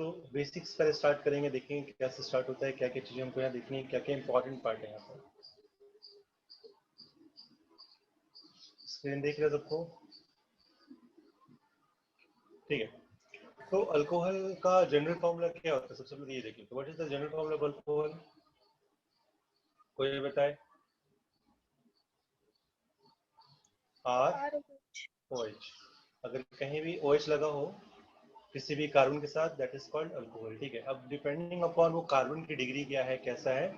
तो बेसिक्स पहले स्टार्ट करेंगे, देखेंगे कैसे स्टार्ट होता है, क्या क्या चीजें हमको यहाँ देखनी है, क्या क्या इंपॉर्टेंट पार्ट है यहाँ पर। स्क्रीन देख रहे हो सबको? ठीक है, तो अल्कोहल का जनरल फॉर्मूला क्या होता है? सबसे पहले ये देखिए, तो what is the general formula of alcohol? कोई बताए? ROH। अगर कहीं भी OH लगा हो किसी भी कार्बन के साथ, दैट इज कॉल्ड अल्कोहल। ठीक है, अब डिपेंडिंग अपॉन वो कार्बन की डिग्री क्या है, कैसा है,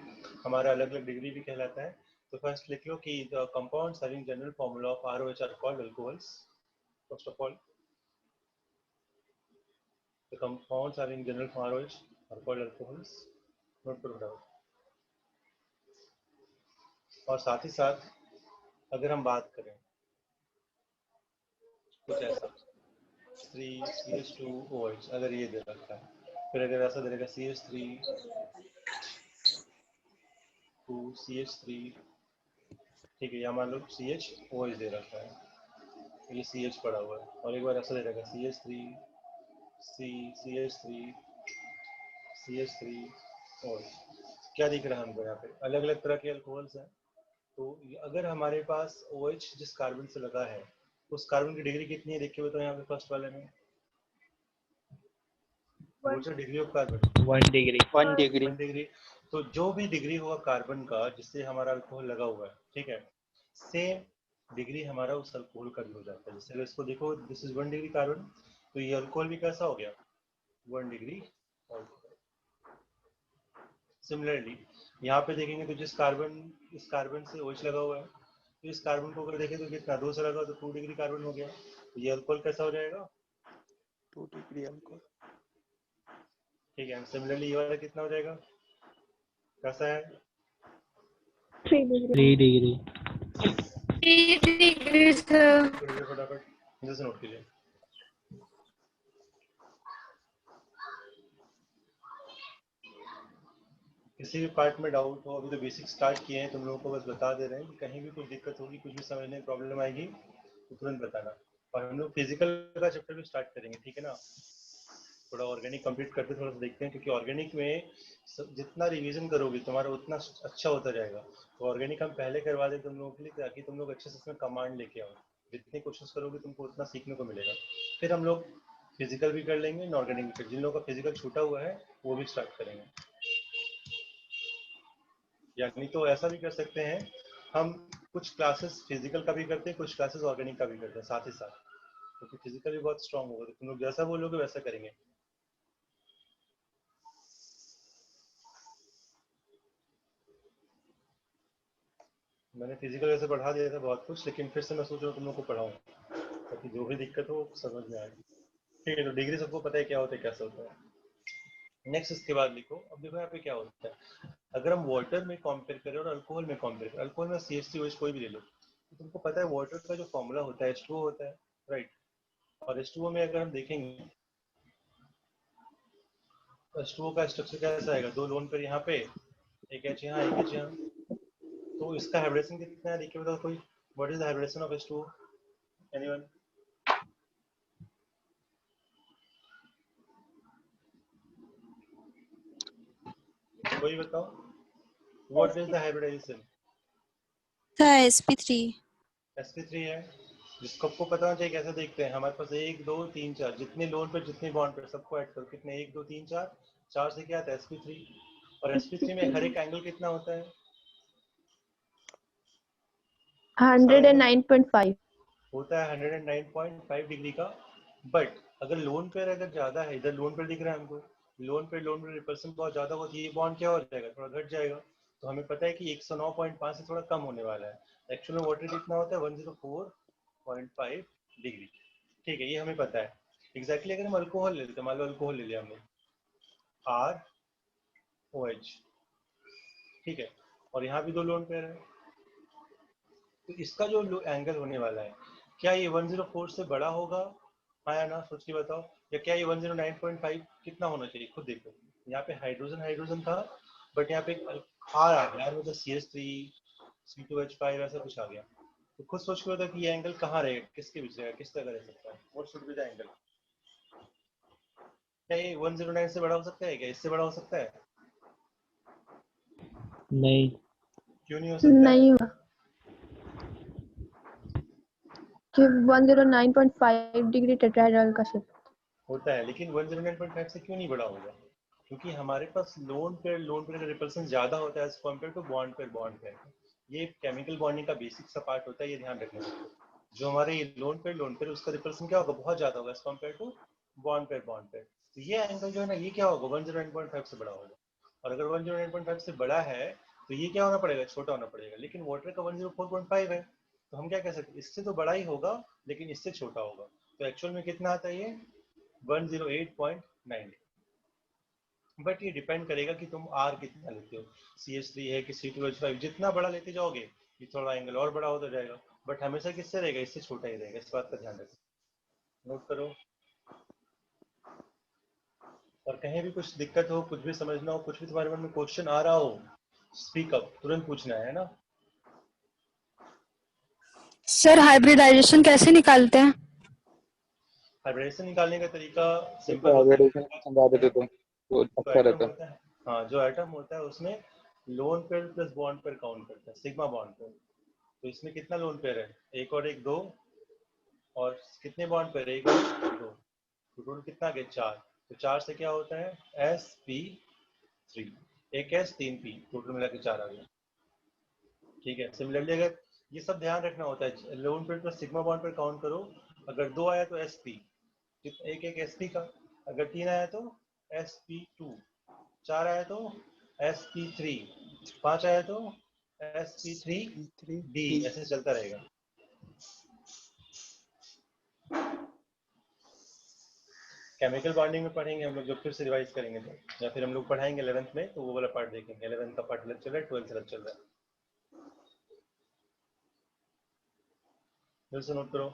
हमारा अलग अलग डिग्री भी कहलाता है। तो फर्स्ट लिख लो कि the compounds having general formula of ROH are called alcohols. First of all, the compounds having general ROH are called alcohols. Note करो डाउट। और साथ ही साथ अगर हम बात करें कुछ ऐसा 3CH2OH अगर ये दे रखा है, फिर अगर ऐसा दे रखा CH3 ठीक है, या मान लो CHOH दे रखा है, ये CH पड़ा हुआ है, और एक बार ऐसा दे रखा CH3OH। क्या दिख रहा है हमको यहाँ पे? अलग अलग तरह के अल्कोहल्स हैं। तो अगर हमारे पास OH जिस कार्बन से लगा है उस कार्बन की डिग्री कितनी है देख के बताओ यहाँ पे फर्स्ट वाले में। Degree of carbon 1 degree. 1 degree. 1 degree. तो जो भी डिग्री होगा कार्बन का जिससे हमारा अल्कोहल लगा हुआ है, ठीक है, सेम डिग्री हमारा उस अल्कोहल का भी हो जाता है। जैसे इसको देखो, दिस इज 1 डिग्री कार्बन, तो ये अल्कोहल भी कैसा हो गया? 1 डिग्री अल्कोहल। सिमिलरली यहाँ पे देखेंगे तो इस कार्बन से OH लगा हुआ है, तो इस कार्बन को अगर देखें तो कितना 2 से लगा, तो 2 डिग्री कार्बन हो गया। तो ये अल्कोहल कैसा हो जाएगा? 2 डिग्री अल्कोहल। ठीक है, सिमिलरली ये वाला कितना हो जाएगा? कैसा है? 3 डिग्री। फटाफट इधर से नोट कीजिए। किसी भी पार्ट में डाउट हो, अभी तो बेसिक स्टार्ट किए हैं, तुम लोगों को बस बता दे रहे हैं कि कहीं भी कोई दिक्कत होगी, कुछ भी समझने में प्रॉब्लम आएगी तो तुरंत बताना। और हम लोग फिजिकल का चैप्टर भी स्टार्ट करेंगे, ठीक है ना? थोड़ा ऑर्गेनिक कंप्लीट करते थोड़ा सा देखते हैं, क्योंकि ऑर्गेनिक में जितना रिवीजन करोगे तुम्हारा उतना अच्छा होता जाएगा। तो ऑर्गेनिक हम पहले करवा दें तुम लोगों के लिए, ताकि तुम लोग अच्छे से इसमें कमांड लेके आओ। जितनी कोशिश करोगे तुमको उतना सीखने को मिलेगा। फिर हम लोग फिजिकल भी कर लेंगे, इनऑर्गेनिक भी कर। जिन लोगों का फिजिकल छूटा हुआ है वो भी स्टार्ट करेंगे। यानी तो ऐसा भी कर सकते हैं हम, कुछ क्लासेस फिजिकल का भी करते हैं, कुछ क्लासेस ऑर्गेनिक का भी करते हैं साथ ही साथ, क्योंकि फिजिकल भी बहुत स्ट्रांग होगा। तो तुम लोग जैसा बोलोगे वैसा करेंगे। मैंने फिजिकल वैसे पढ़ा दिया था बहुत कुछ, लेकिन फिर से मैं सोच रहा हूँ तुम लोग को पढ़ाऊँ, ताकि जो भी दिक्कत हो समझ में आए। ठीक है, तो डिग्री सबको पता है क्या होता है, कैसे होता है। नेक्स्ट इसके बाद लिखो। अब देखो यहाँ पे क्या होता है, अगर हम वाटर में कंपेयर करें और अल्कोहल में कंपेयर करें, अल्कोहल में CH3OH कोई भी ले लो, तो तुमको पता है वाटर का जो फॉर्मूला होता है H2O होता है, राइट? और H2O में अगर हम देखेंगे, H2O का स्ट्रक्चर कैसा आएगा? 2 लोन पर यहाँ पे, एक H यहाँ, एक H यहाँ। तो इसका हाइब्रिडेशन कितना है देखिए बताओ कोई। What is the hybridization of H2O? Anyone? कोई बताओ, what is the hybridisation? sp3 sp3 है। जिसको आपको पता होना चाहिए कैसे देखते हैं, हमारे पास 1 2 3 4, जितने लोन पे जितने बॉन्ड पे सबको ऐड करो, कितने 1 2 3 4, 4 से क्या आता है? sp3। और sp3 में हर एक एंगल कितना होता है? 109.5 होता है 109.5 डिग्री का। बट अगर लोन पेयर अगर ज्यादा है, इधर लोन पेयर दिख रहा है हमको, लोन पेयर रिपल्सन बहुत ज्यादा होती है, ये बॉन्ड क्या हो जाएगा? थोड़ा घट जाएगा। तो हमें पता है कि 109.5 से थोड़ा कम होने वाला है। एक्चुअल में वाटर कितना होता है? 104.5 डिग्री। ठीक है, ये हमें पता है एग्जैक्टली। अगर हम अल्कोहल ले लेते हैं, मान लो अल्कोहल ले लिया हमने, ROH, ठीक है, और यहाँ भी 2 लोन पेयर है, तो इसका जो एंगल होने वाला है, क्या ये 104 से बड़ा होगा? हाँ या ना, सोच के बताओ। या क्या ये 109.5 कितना होना चाहिए? खुद देखो, यहाँ पे हाइड्रोजन था, बट यहाँ पे R आ गया, मतलब CH3 C2H5 ऐसा कुछ आ गया। तो खुद सोच के बताओ कि ये एंगल कहाँ रहेगा, किसके बीच रहेगा, किस तरह रह सकता है? What should be the angle? क्या ये 109 से बड़ा हो सकता है? क्या इससे बड़ा हो सकता है? नहीं। क्यों नहीं हो सकता है? नहीं हुआ कि 109.5 डिग्री टेट्राहेड्रल का शेप होता है, लेकिन 109.5 से क्यों नहीं बड़ा होगा? क्योंकि हमारे पास लोन पेयर का रिपल्सन ज्यादा होता है as compare to bond pair. ये केमिकल बॉन्डिंग का बेसिक सा पार्ट होता है, ये ध्यान रखना है। जो हमारे ये लोन पेयर उसका रिपल्सन क्या होगा? बहुत ज्यादा होगा as compare to bond pair. तो ये एंगल जो है ना, ये क्या होगा? 109.5 से बड़ा होगा। और अगर 109.5 से बड़ा है तो ये क्या होना पड़ेगा? छोटा होना पड़ेगा। लेकिन वाटर का 104.5 है, तो हम क्या कह सकते हैं? इससे तो बड़ा ही होगा लेकिन इससे छोटा होगा। तो एक्चुअल में कितना आता है ये? 108.9। बट ये डिपेंड करेगा कि तुम आर कितना लेते हो, CH3 है कि C2H5। जितना बड़ा लेते जाओगे ये थोड़ा एंगल और बड़ा होता जाएगा, बट हमेशा किससे रहेगा? इससे छोटा ही रहेगा। इस बात का ध्यान रखो, नोट करो। और कहीं भी कुछ दिक्कत हो, कुछ भी समझना हो, कुछ भी तुम्हारे मन में क्वेश्चन आ रहा हो, स्पीक अप, तुरंत पूछना है ना। सर हाइब्रिडाइजेशन कैसे निकालते हैं? हाइब्रिडेशन निकालने का तरीका सिंपल देखो होता हाइब्रिडेशन है। समझा देते तो जो अच्छा एटम रहता। होता है, हाँ, जो एटम होता है उसमें lone pair plus bond pair count करता है, सिग्मा बॉन्ड पेयर। तो इसमें कितना लोन पेयर है? एक और एक दो। और कितने बॉन्ड पेयर? एक और दो। तो टोटल कितना आ गया? 4। तो 4 से क्या होता है? sp3। एक s 3 p, टोटल मिला के 4 आ गया। ठीक है। सिमिलरली अगर ये सब ध्यान रखना होता है, lone pair plus sigma bond pair count करो। अगर 2 आया तो sp, एक एक sp का। अगर 3 आया तो sp2, 4 आया तो sp3, 5 आया तो sp3d। थ्री ऐसे चलता रहेगा। केमिकल बॉन्डिंग में पढ़ेंगे हम लोग जब फिर से रिवाइज करेंगे तो, या फिर हम लोग पढ़ाएंगे 11th में तो वो वाला पार्ट देखेंगे। 11th का पार्ट अलग चल रहा है, 12th अलग चल रहा है। फिर से नोट करो।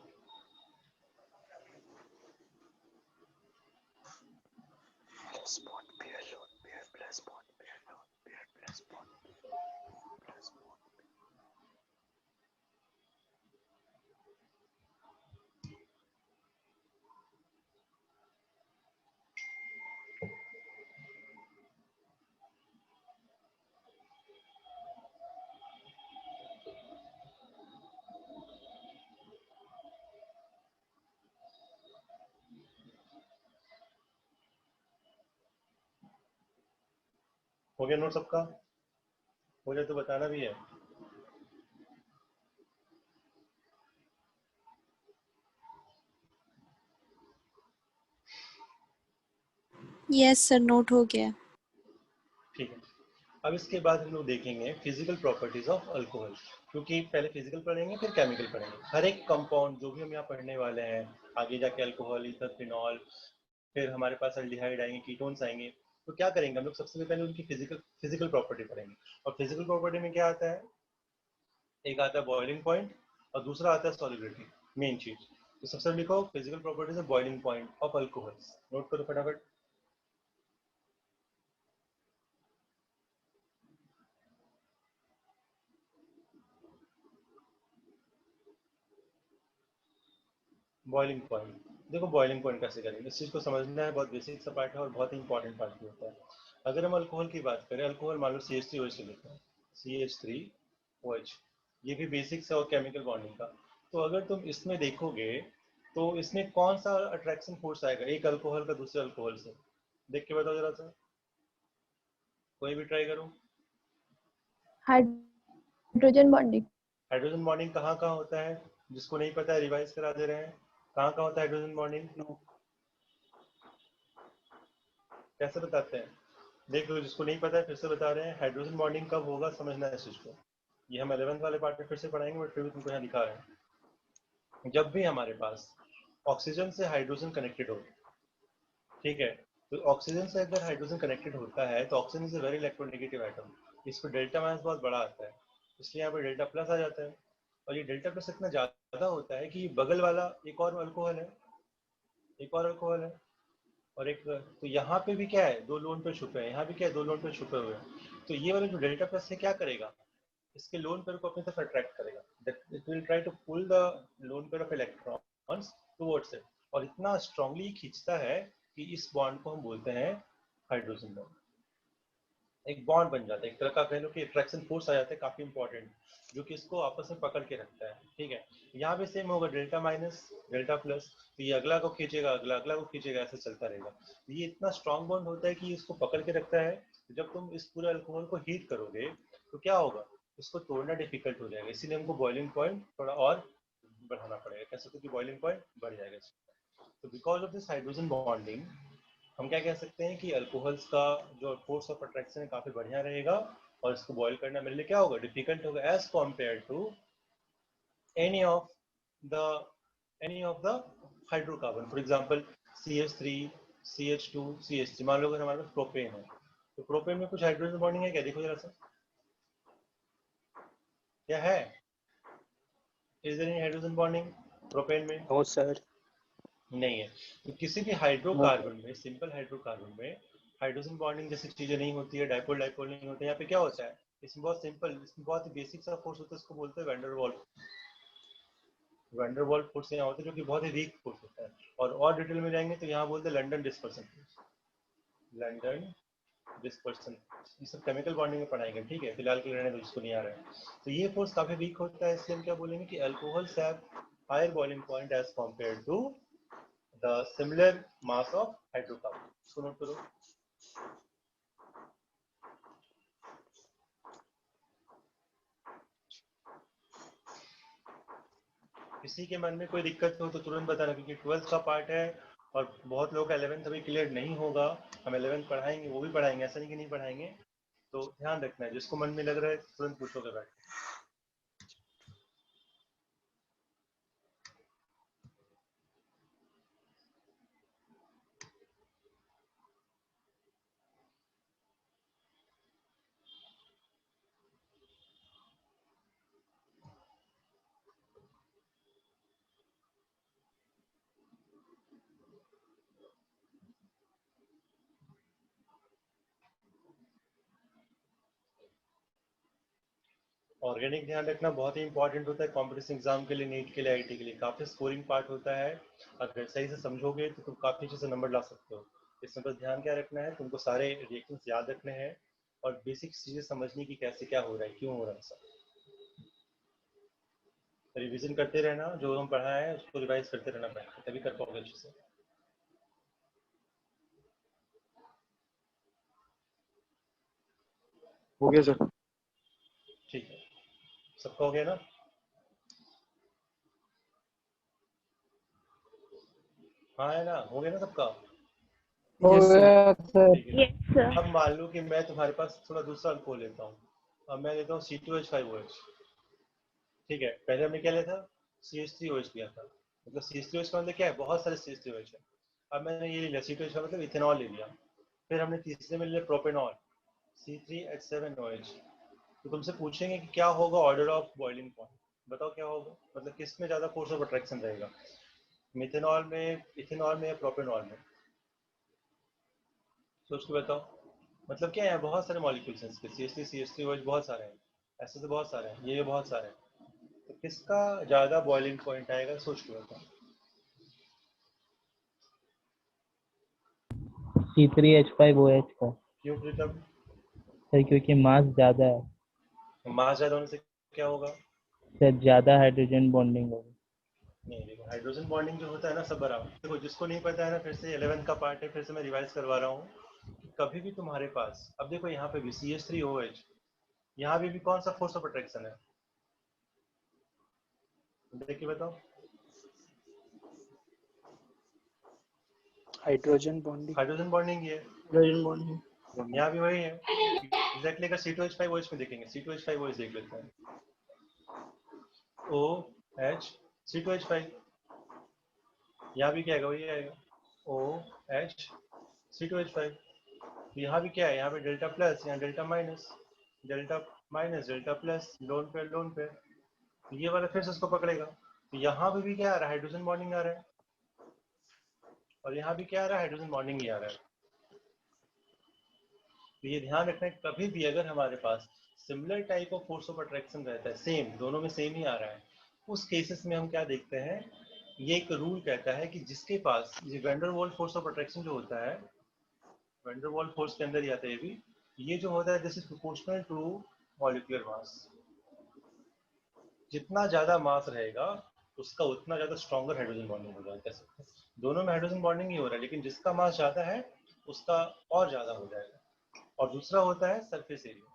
Plus bond pair lone pair plus bond pair lone pair plus bond plus bond. हो गया नोट सबका? हो जाए तो बताना भी है। यस सर, नोट हो गया। ठीक है। अब इसके बाद हम लोग देखेंगे फिजिकल प्रॉपर्टीज ऑफ अल्कोहल, क्योंकि पहले फिजिकल पढ़ेंगे फिर केमिकल पढ़ेंगे। हर एक कंपाउंड जो भी हम यहाँ पढ़ने वाले हैं, आगे जाके अल्कोहल, ईथर, फिनॉल, फिर हमारे पास अल्डिहाइड आएंगे, कीटोन्स आएंगे। तो क्या करेंगे हम लोग? सबसे पहले उनकी फिजिकल प्रॉपर्टी पढ़ेंगे। और फिजिकल प्रॉपर्टी में क्या आता है? एक आता है बॉइलिंग पॉइंट और दूसरा आता है सॉल्युबिलिटी, मेन चीज। तो सबसे लिखो physical properties of boiling point of alcohols. Note करो फटाफट। Boiling point. देखो बॉइलिंग पॉइंट कैसे करेंगे, इस चीज को समझना है। बहुत बेसिक सा पार्ट है और बहुत इंपॉर्टेंट पार्ट भी होता है। अगर हम अल्कोहल की बात करें, अल्कोहल मान लो CH3OH से लेते हैं, CH3OH, ये भी बेसिक सा और केमिकल बॉन्डिंग का। तो अगर तुम इसमें देखोगे तो इसमें कौन सा अट्रैक्शन फोर्स आएगा एक अल्कोहल का दूसरे अल्कोहल से? देख के बताओ जरा सा, कोई भी ट्राई करो। Hydrogen bonding. हाइड्रोजन बॉन्डिंग कहाँ कहाँ होता है? जिसको नहीं पता है रिवाइज करा दे रहे हैं। कहाँ कहाँ होता है हाइड्रोजन बॉन्डिंग? कैसे बताते हैं? देख लो, जिसको नहीं पता है फिर से बता रहे हैं। हाइड्रोजन बॉन्डिंग कब होगा समझना है इस चीज को। ये हम 11th वाले पार्ट में फिर से पढ़ाएंगे, बट फिर भी तुमको यहाँ दिखा रहे हैं। जब भी हमारे पास ऑक्सीजन से हाइड्रोजन कनेक्टेड हो, ठीक है, तो ऑक्सीजन से अगर हाइड्रोजन कनेक्टेड होता है तो oxygen is a very electronegative atom. इस पर डेल्टा माइनस बहुत बड़ा आता है, इसलिए यहाँ पर डेल्टा प्लस आ जाता है। और ये डेल्टा प्लस इतना ज्यादा होता है कि बगल वाला एक और अल्कोहल है, एक और अल्कोहल है, और एक, तो यहाँ पे भी क्या है? दो लोन पे छुपे हैं, यहाँ भी क्या है? दो लोन पे छुपे हुए हैं। तो ये वाला जो डेल्टा प्लस है क्या करेगा? इसके लोन पेयर को अपनी तरफ अट्रैक्ट करेगा। It will try to pull the lone pair of electrons towards it, और इतना स्ट्रांगली खींचता है कि इस बॉन्ड को हम बोलते हैं हाइड्रोजन बॉन्ड। एक बॉन्ड बन जाता है, एक तरह का कह लो कि अट्रैक्शन फोर्स आ जाता है काफी इंपॉर्टेंट, जो कि इसको आपस में पकड़ के रखता है। ठीक है, यहाँ भी सेम होगा, डेल्टा माइनस डेल्टा प्लस, तो ये अगला को खींचेगा, अगला अगला को खींचेगा, ऐसे चलता रहेगा। ये इतना स्ट्रॉन्ग बॉन्ड होता है कि इसको पकड़ के रखता है। जब तुम इस पूरे अल्कोहल को हीट करोगे तो क्या होगा, इसको तोड़ना डिफिकल्ट हो जाएगा, इसीलिए हमको बॉइलिंग पॉइंट थोड़ा और बढ़ाना पड़ेगा। कैसे, तो कि बॉइलिंग पॉइंट बढ़ जाएगा। तो because of this hydrogen bonding हम क्या कह सकते हैं कि अल्कोहल्स का जो फोर्स ऑफ अट्रैक्शन है काफी बढ़िया रहेगा, और इसको बॉयल करना मेरे लिए क्या होगा, डिफिकल्ट होगा, as compare to any of the hydrocarbon. For example CH3, CH2, CH3। मान लो अगर हमारे पास प्रोपेन है, तो प्रोपेन में कुछ हाइड्रोजन बॉन्डिंग है क्या, देखो जरा सा, क्या है, is there any hydrogen bonding propane में? No sir. नहीं है। तो किसी भी हाइड्रोकार्बन में, सिंपल हाइड्रोकार्बन में हाइड्रोजन बॉन्डिंग जैसी चीजें नहीं होती है, डाइपोल डाइपोल नहीं होता है। यहाँ पे क्या होता है, इसमें बहुत सिंपल, इसमें बहुत ही बेसिक सा फोर्स होता है, इसको बोलते हैं वैंडरवाल्स। वैंडरवाल्स फोर्स यहाँ होता है, जो कि बहुत ही वीक फोर्स होता है। और डिटेल में जाएंगे तो यहाँ बोलते हैं London dispersion force, London dispersion. ये सब केमिकल बॉन्डिंग में पढ़ाएंगे, ठीक है, फिलहाल के लिए रहने दो, जिसको नहीं आ रहा है। तो ये फोर्स काफी वीक होता है, इसलिए हम क्या बोलेंगे कि alcohols have higher boiling point as compare to the similar mass of hydrocarbon. इसको नोट करो। किसी के मन में कोई दिक्कत हो तो तुरंत बताना, क्योंकि 12th का पार्ट है और बहुत लोगों का 11th अभी क्लियर नहीं होगा। हम 11th पढ़ाएंगे, वो भी पढ़ाएंगे, ऐसा नहीं कि नहीं पढ़ाएंगे। तो ध्यान रखना है, जिसको मन में लग रहा है तुरंत पूछोगे बैठ। ऑर्गेनिक ध्यान रखना बहुत ही इंपॉर्टेंट होता है कॉम्पिटिशन एग्जाम के लिए, नीट के लिए, आईटी के लिए काफी स्कोरिंग पार्ट होता है। अगर सही से समझोगे तो तुम काफी अच्छे से नंबर ला सकते हो। इसमें बस ध्यान क्या रखना है, तुमको सारे रिएक्शंस याद रखने हैं और बेसिक चीजें समझने की, कैसे क्या हो रहा है, क्यों हो रहा है सब। रिवीजन करते रहना, जो हम पढ़ा है उसको रिवाइज करते रहना पड़ेगा, तभी कर पाओगे अच्छे से। हो गया सर। ठीक है, सबका हो गया ना? हाँ है ना, हो गया ना सबका? हो गया सर। ठीक है। Yes, sir. अब मान लो कि मैं तुम्हारे पास थोड़ा दूसरा अल्कोहल लेता हूँ। अब मैं लेता हूँ C2H5OH। ठीक है, पहले हमने क्या लिया था, CH3OH लिया था। मतलब CH3OH का मतलब क्या है, बहुत सारे CH3OH है। अब मैंने ये ले लिया C2H का मतलब इथेनॉल ले लिया। फिर हमने तीसरे में ले लिया प्रोपेनॉल, C3H7OH। तो तुमसे पूछेंगे कि क्या होगा ऑर्डर ऑफ बॉइलिंग पॉइंट, बताओ क्या होगा, मतलब किस में ज्यादा फोर्स ऑफ अट्रैक्शन रहेगा, मिथेनॉल में, इथेनॉल में या प्रोपेनॉल में? सोच के बताओ। मतलब क्या है, बहुत सारे मॉलिक्यूल्स हैं इसके, CH3OH बहुत सारे हैं, ऐसे तो बहुत सारे हैं, ये बहुत सारे हैं। तो किसका ज्यादा बॉइलिंग पॉइंट आएगा, सोच के बताओ। C3H5OH का क्यों प्रीतम? सर, क्योंकि मास ज्यादा है मास ज्यादा होने से क्या होगा? सर, ज्यादा हाइड्रोजन बॉन्डिंग होगी। नहीं देखो, हाइड्रोजन बॉन्डिंग जो होता है ना सब बराबर। देखो जिसको नहीं पता है ना, फिर से 11th का पार्ट है, फिर से मैं रिवाइज करवा रहा हूँ कि कभी भी तुम्हारे पास, अब देखो यहाँ पे भी CH3OH, यहाँ भी कौन सा फोर्स ऑफ अट्रैक्शन है, देख के बताओ। Hydrogen bonding. हाइड्रोजन बॉन्डिंग ही है, हाइड्रोजन बॉन्डिंग। यहाँ भी वही है एग्जैक्टली। अगर C2H5OH में देखेंगे, C2H5OH देख लेते हैं, OH C2H5, यहाँ भी क्या आएगा, वही आएगा OH C2H5। तो यहाँ भी क्या है, यहाँ पे डेल्टा प्लस, यहाँ delta minus, delta minus delta plus, lone pair lone pair. तो ये वाला फिर से इसको पकड़ेगा। तो यहाँ पे भी क्या आ रहा है, हाइड्रोजन बॉन्डिंग आ रहा है, और यहाँ भी क्या आ रहा है, हाइड्रोजन बॉन्डिंग ही आ रहा है। तो ये ध्यान रखना है, कभी भी अगर हमारे पास similar type of force of attraction रहता है, सेम, दोनों में सेम ही आ रहा है, उस केसेस में हम क्या देखते हैं ये एक रूल कहता है कि जिसके पास ये van Waal force of attraction जो होता है, वैन वॉल फोर्स के अंदर ही आता है ये भी, ये जो होता है this is proportional to molecular mass. जितना ज्यादा मास रहेगा उसका उतना ज्यादा स्ट्रॉन्गर हाइड्रोजन बॉन्डिंग होगा। कह सकते हैं दोनों में हाइड्रोजन बॉन्डिंग ही हो रहा है, लेकिन जिसका मास ज्यादा है उसका और ज्यादा हो जाएगा। और दूसरा होता है सरफेस एरिया।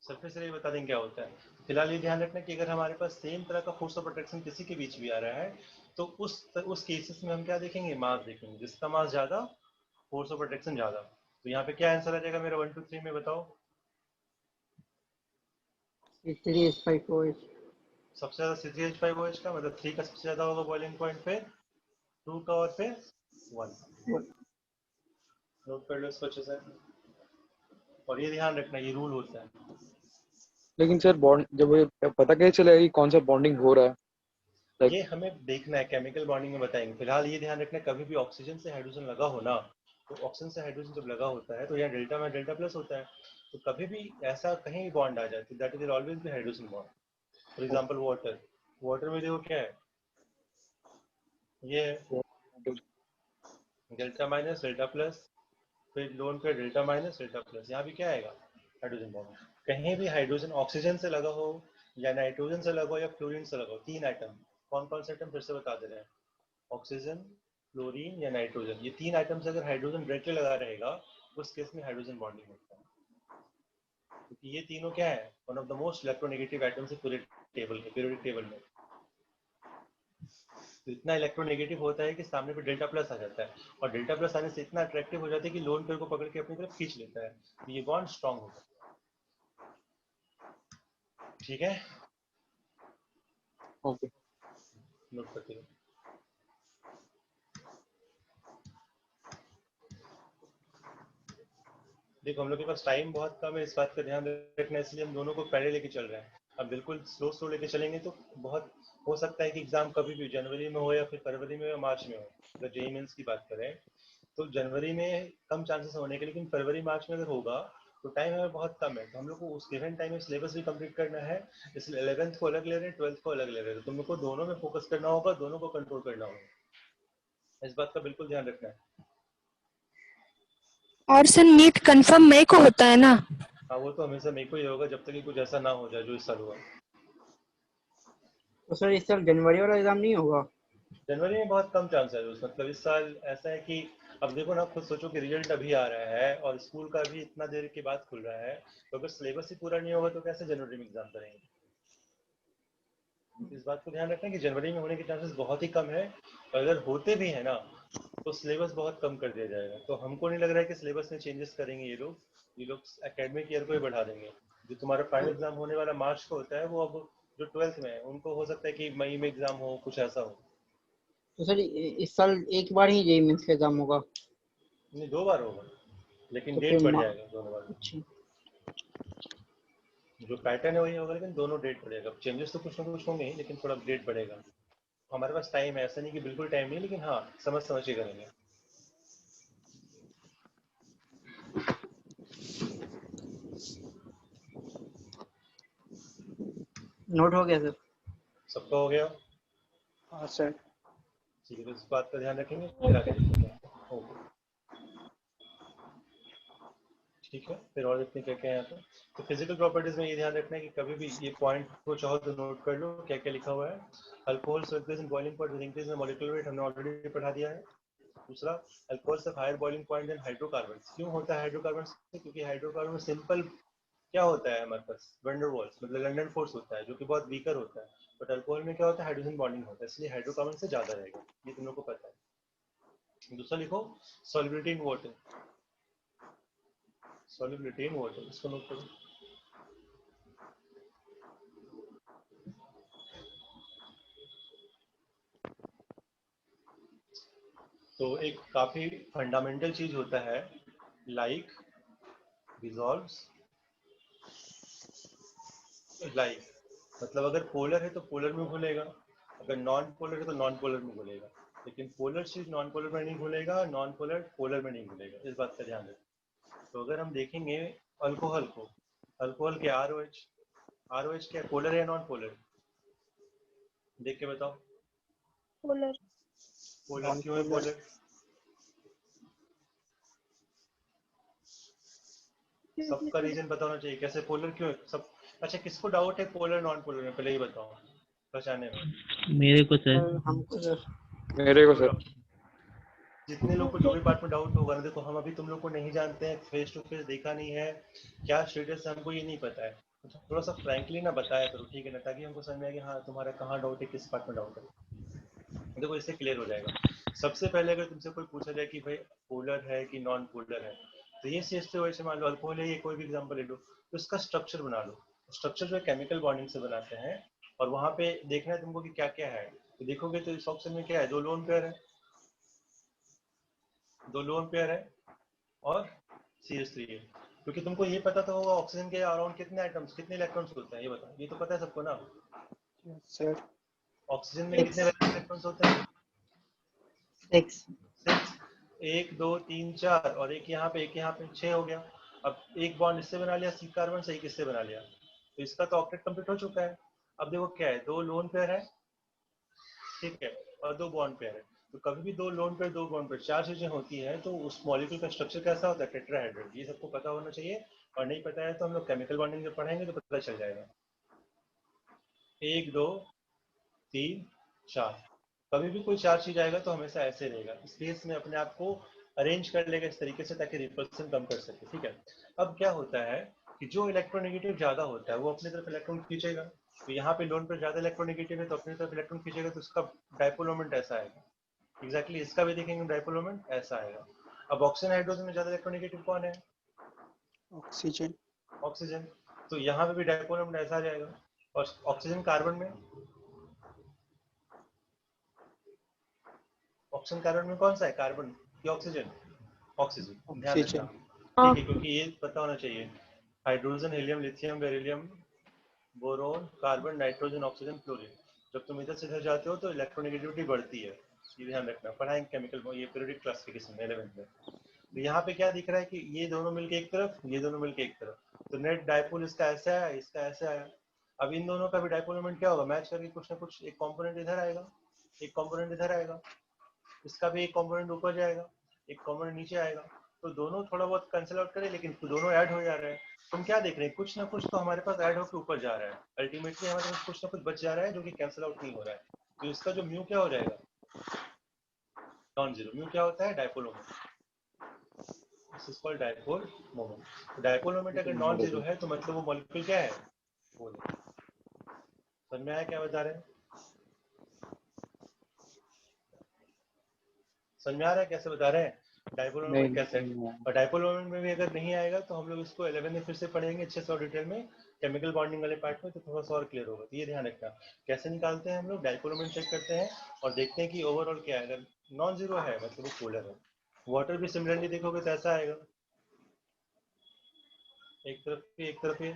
सरफेस एरिया बता देंगे क्या होता है। फिलहाल ये ध्यान रखना कि अगर हमारे पास सेम तरह का फोर्स ऑफ अट्रैक्शन किसी के बीच भी आ रहा है तो उस केसेस में हम क्या देखेंगे, मास देखेंगे। जिसका मास ज्यादा, फोर्स ऑफ अट्रैक्शन ज्यादा। तो यहाँ पे क्या आंसर आ जाएगा मेरा 1 2 3 में बताओ। C3H5OH। सबसे ज्यादा C3H5OH का मतलब 3 का सबसे ज्यादा होगा बॉइलिंग पॉइंट पे, 2 का और फिर 1। नोट कर लो इसको अच्छे से। और ये ध्यान रखना ये रूल होता है। लेकिन सर बॉन्ड जब ये पता कैसे चलेगा कि कौन सा बॉन्डिंग हो रहा है? Like, ये हमें देखना है, केमिकल बॉन्डिंग में बताएंगे। फिलहाल ये ध्यान रखना कभी भी ऑक्सीजन से हाइड्रोजन लगा हो ना, तो ऑक्सीजन से हाइड्रोजन जब लगा होता है तो यहाँ डेल्टा में डेल्टा प्लस होता है। तो कभी भी ऐसा कहीं भी बॉन्ड आ जाए तो that is always be hydrogen bond. For example water, water में देखो क्या है, ये है डेल्टा माइनस डेल्टा प्लस, फिर लोन पे डेल्टा माइनस डेल्टा प्लस। यहाँ भी क्या आएगा, हाइड्रोजन बॉन्ड। कहीं भी हाइड्रोजन ऑक्सीजन से लगा हो या नाइट्रोजन से लगा हो या क्लोरीन से लगा हो, 3 आइटम। कौन कौन से आइटम फिर से बता दे रहे हैं, ऑक्सीजन, क्लोरीन या नाइट्रोजन। ये 3 आइटम से अगर हाइड्रोजन डायरेक्टली लगा रहेगा उस केस में हाइड्रोजन बॉन्डिंग होता है। क्योंकि ये तीनों क्या है, one of the most electronegative items है पूरे टेबल में, पीरियोडिक टेबल में। तो इतना इलेक्ट्रोनेगेटिव होता है कि सामने पे डेल्टा प्लस आ जाता है, और डेल्टा प्लस आने से इतना अट्रैक्टिव हो जाता है कि लोन पेयर को पकड़ के अपनी तरफ खींच लेता है। तो ये बॉन्ड स्ट्रांग होता है। ठीक है, ओके। नोट करते रहो। देखो हम लोग के पास टाइम बहुत कम है, इस बात का ध्यान रखना, इसलिए हम दोनों को पहले लेके चल रहे हैं। अब बिल्कुल स्लो स्लो लेके चलेंगे तो बहुत हो सकता है कि एग्जाम कभी भी जनवरी में हो या फिर फरवरी में या मार्च में हो। अगर जेईई मेंस की बात करें तो जनवरी में कम चांसेस होने के, लेकिन फरवरी मार्च में अगर होगा तो टाइम हमें बहुत कम है। तो हम लोग को उस गिवन टाइम में सिलेबस भी कंप्लीट करना है, इसलिए 11th को अलग ले रहे हैं, 12th को अलग ले रहे हैं। तो तुम लोग को दोनों में फोकस करना होगा, दोनों को कंट्रोल करना होगा। इस बात का बिल्कुल ध्यान रखना है। और सर नीट कंफर्म मई को होता है ना? हाँ वो तो हमेशा मेरे को ही होगा जब तक कि कुछ ऐसा ना हो जाए जो इस साल हुआ। तो सर इस साल जनवरी वाला एग्जाम नहीं होगा? जनवरी में बहुत कम चांस है दोस्त। मतलब इस साल ऐसा है कि अब देखो ना, खुद सोचो कि रिजल्ट अभी आ रहा है और स्कूल का भी इतना देर के बाद खुल रहा है, तो अगर सिलेबस ही पूरा नहीं होगा तो कैसे जनवरी में एग्जाम करेंगे। इस बात को ध्यान रखना कि जनवरी में होने के चांसेस बहुत ही कम है, और अगर होते भी है ना तो सिलेबस बहुत कम कर दिया जाएगा। तो हमको नहीं लग रहा है कि सिलेबस में चेंजेस करेंगे ये लोग एकेडमिक ईयर को ही बढ़ा देंगे। जो तुम्हारा फाइनल एग्जाम होने वाला मार्च को होता है, वो अब जो 12th में है उनको हो सकता है कि मई में एग्जाम हो, कुछ ऐसा हो। तो सर इस साल एक बार ही जेईई मेंस का एग्जाम होगा? नहीं 2 बार होगा, लेकिन तो डेट फिर बढ़ जाएगा दोनों बार। अच्छा। जो पैटर्न है वही होगा, लेकिन दोनों डेट बढ़ेगा। चेंजेस तो कुछ ना कुछ होंगे ही, लेकिन थोड़ा डेट बढ़ेगा। हमारे पास टाइम है, ऐसा नहीं कि बिल्कुल टाइम नहीं, लेकिन हाँ समझ समझ के करेंगे। नोट हो गया सर? सबका हो गया? हाँ सर। ठीक है, तो इस बात का ध्यान रखेंगे, फिर आगे देखते हैं। ओके ठीक है, फिर और देखते हैं क्या क्या है यहाँ पे। तो फिजिकल प्रॉपर्टीज में ये ध्यान रखना है कि कभी भी ये पॉइंट को चाहो तो नोट कर लो क्या क्या लिखा हुआ है। Alcohol circulation boiling point with increase in molecular weight हमने ऑलरेडी पढ़ा दिया है। दूसरा, अल्कोहल से higher boiling point than hydrocarbon. क्यों होता है हाइड्रोकार्बन? क्योंकि हाइड्रोकार्बन में सिंपल क्या होता है हमारे पास, वैन डर वाल्स मतलब लंडन फोर्स होता है, जो कि बहुत वीकर होता है। बट अल्कोहल में क्या होता है, हाइड्रोजन बॉन्डिंग होता है, इसलिए हाइड्रोकार्बन से ज्यादा रहेगा। ये तुम लोग को पता है। दूसरा लिखो, solubility in water. Solubility in water, इसको नोट करो। तो एक काफी फंडामेंटल चीज होता है, लाइक डिसॉल्व्स लाइक। मतलब अगर पोलर है तो पोलर में घुलेगा, अगर नॉन पोलर है तो नॉन पोलर में घुलेगा। लेकिन पोलर चीज नॉन पोलर में नहीं घुलेगा, नॉन पोलर पोलर में नहीं घुलेगा। इस बात का ध्यान रखें। तो अगर हम देखेंगे अल्कोहल को, अल्कोहल के आर ओ एच क्या पोलर है या नॉन पोलर? देख के बताओ। पोलर। पोलर क्यों है Non-polar. पोलर? सबका रीजन बताना चाहिए कैसे पोलर क्यों है सब। अच्छा किसको डाउट है पोलर नॉन पोलर में, पहले ही बताओ पहचाने में। मेरे को सर हमको सर मेरे को सर। जितने लोग को जो भी पार्ट में डाउट होगा ना, देखो हम अभी तुम लोग को नहीं जानते हैं, फेस टू फेस देखा नहीं है, क्या स्टेटस है हमको ये नहीं पता है, तो थोड़ा सा फ्रैंकली ना बताया करो, ठीक है ना, ताकि हमको समझ में आए कि हाँ तुम्हारा कहाँ डाउट है, किस पार्ट में डाउट है। देखो इससे क्लियर हो जाएगा। सबसे पहले अगर तुमसे कोई पूछा जाए कि भाई पोलर है कि नॉन पोलर है, तो ये चीज से वैसे मान लो अल्कोहल है, ये कोई भी एग्जाम्पल ले लो, तो इसका स्ट्रक्चर बना लो। स्ट्रक्चर जो है केमिकल बॉन्डिंग से बनाते हैं, और वहां पे देखना है तुमको कि क्या क्या है। तो देखोगे तो इस ऑप्शन में क्या है, दो लोन पेयर है, दो लोन पेयर है और CH3 है। क्योंकि तुमको ये पता तो होगा ऑक्सीजन के अराउंड कितने एटम्स कितने इलेक्ट्रॉन्स होते हैं, ये बताओ, ये तो पता है सबको ना। सर ऑक्सीजन में कितने वैलेंस इलेक्ट्रॉन्स होते हैं? 6। 6। 1 2 3 4 और एक यहाँ पे 6 हो गया। अब एक बॉन्ड इससे बना लिया, सी कार्बन सही किससे बना लिया, तो इसका तो ऑक्टेट कंप्लीट हो चुका है। अब देखो क्या है, दो लोन पेयर है, ठीक है, और दो बॉन्ड पेयर है। तो कभी भी दो लोन पेयर दो बॉन्ड पेयर चार चीजें होती हैं, तो उस मॉलिक्यूल का स्ट्रक्चर कैसा होता है, टेट्राहेड्रल, ये सबको पता होना चाहिए। और नहीं पता है तो हम लोग केमिकल बॉन्डिंग जब पढ़ेंगे तो पता चल जाएगा। 1 2 3 4, कभी भी कोई चार चीज आएगा तो हमेशा ऐसे रहेगा, स्पेस में अपने आप को अरेंज कर लेगा इस तरीके से ताकि रिपल्सन कम कर सके, ठीक है। अब क्या होता है कि जो इलेक्ट्रोनेगेटिव ज्यादा होता है वो अपनी तरफ इलेक्ट्रॉन खींचेगा, तो यहाँ पे लोन पर ज्यादा इलेक्ट्रोनेगेटिव है तो अपनी तरफ इलेक्ट्रॉन खींचेगा, तो उसका डायपोल मोमेंट ऐसा आएगा। एग्जैक्टली इसका भी देखेंगे डायपोल मोमेंट ऐसा आएगा। अब ऑक्सीजन हाइड्रोजन में ज्यादा इलेक्ट्रोनेगेटिव कौन है? ऑक्सीजन। ऑक्सीजन। तो यहाँ पे भी डायपोल मोमेंट ऐसा आ जाएगा। और ऑक्सीजन कार्बन में, ऑक्सीजन कार्बन में कौन सा है, कार्बन कि ऑक्सीजन? ऑक्सीजन, ध्यान रखना, ऑक्सीजन। ठीक है, क्योंकि ये पता होना चाहिए। Hydrogen helium lithium beryllium boron carbon nitrogen oxygen fluorine, जब तुम इधर से इधर जाते हो तो इलेक्ट्रोनेगेटिविटी बढ़ती है, ये ध्यान रखना, पढ़ाएंगे केमिकल ये पीरियोडिक क्लासिफिकेशन में 11th में। तो यहाँ पे क्या दिख रहा है कि ये दोनों मिलके एक तरफ, ये दोनों मिलके एक तरफ, तो नेट डायपोल इसका ऐसा आया, इसका ऐसा आया। अब इन दोनों का भी डायपोल मोमेंट क्या होगा, मैच करके कुछ ना कुछ एक कंपोनेंट इधर आएगा, एक कंपोनेंट इधर आएगा, इसका भी एक कंपोनेंट ऊपर जाएगा, एक कंपोनेंट नीचे आएगा, तो दोनों थोड़ा बहुत कैंसिल आउट करें, लेकिन दोनों ऐड हो जा रहे हैं। तुम क्या देख रहे हैं, कुछ ना कुछ तो हमारे पास ऐड होकर ऊपर जा रहा है, अल्टीमेटली हमारे पास कुछ ना कुछ बच जा रहा है जो कि कैंसिल आउट नहीं हो रहा है। तो इसका जो म्यू क्या हो जाएगा, नॉन जीरो। म्यू क्या होता है, dipole moment, this is called dipole moment. Dipole moment अगर नॉन जीरो है तो मतलब वो मॉलिक्यूल क्या है, पोलर। समझ में आया क्या बता रहे हैं? समझ में आ रहा है कैसे बता रहे हैं डायपोल मोमेंट कैसे? और डायपोल मोमेंट में भी अगर नहीं आएगा तो हम लोग इसको 11 में फिर से पढ़ेंगे अच्छे से और डिटेल में केमिकल बॉन्डिंग वाले पार्ट में, तो थोड़ा सा और क्लियर होगा। तो ये ध्यान रखना कैसे निकालते हैं हम लोग, डायपोल मोमेंट चेक करते हैं और देखते हैं कि ओवरऑल क्या है। अगर नॉन जीरो है मतलब वो पोलर है। वाटर भी सिमिलरली देखोगे तो ऐसा आएगा, एक तरफ पे एक तरफ पे।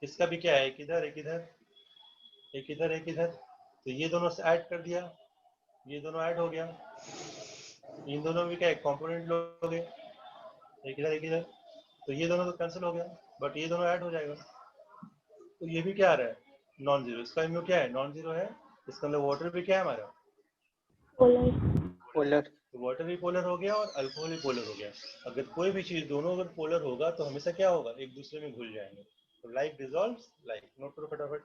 इसका भी क्या है, एक इधर एक इधर, एक इधर एक इधर, तो ये दोनों से ऐड कर दिया, ये दोनों ऐड हो गया, इन दोनों में क्या है, कंपोनेंट लोगे, एक इधर एक इधर, तो ये दोनों तो कैंसिल हो गया, बट ये दोनों ऐड हो जाएगा। तो ये भी क्या आ रहा है, नॉन जीरो। इसका म्यू क्या है, नॉन जीरो है। इसका अंदर वाटर भी क्या है हमारा, पोलर। पोलर। तो वाटर भी पोलर हो गया और अल्कोहल भी पोलर हो गया। अगर कोई भी चीज दोनों अगर पोलर होगा तो हमेशा क्या होगा, एक दूसरे में घुल जाएंगे। तो लाइक डिसॉल्व्स लाइक, नोट करो फटाफट।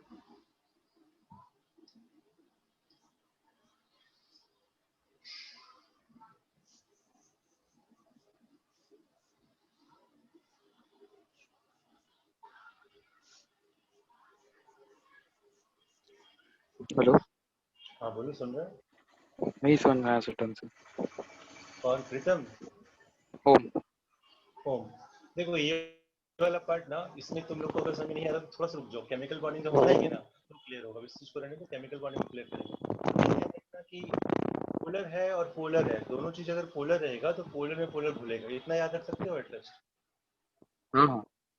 हेलो। हाँ बोलो, सुन रहे हैं। नहीं सुन रहा है सटन से। और प्रीतम, ओम। ओम, देखो ये वाला पार्ट ना, इसमें तुम लोग को अगर समझ नहीं आ रहा तो थोड़ा सा रुक जाओ, केमिकल बॉन्डिंग जब बताएंगे ना तो क्लियर होगा। इस चीज को रहने को केमिकल बॉन्डिंग क्लियर करेंगे। ध्यान रखना कि पोलर है और पोलर है, दोनों चीज अगर पोलर रहेगा तो पोलर में पोलर घुलेगा, इतना याद रख सकते हो एटलीस्ट। हाँ।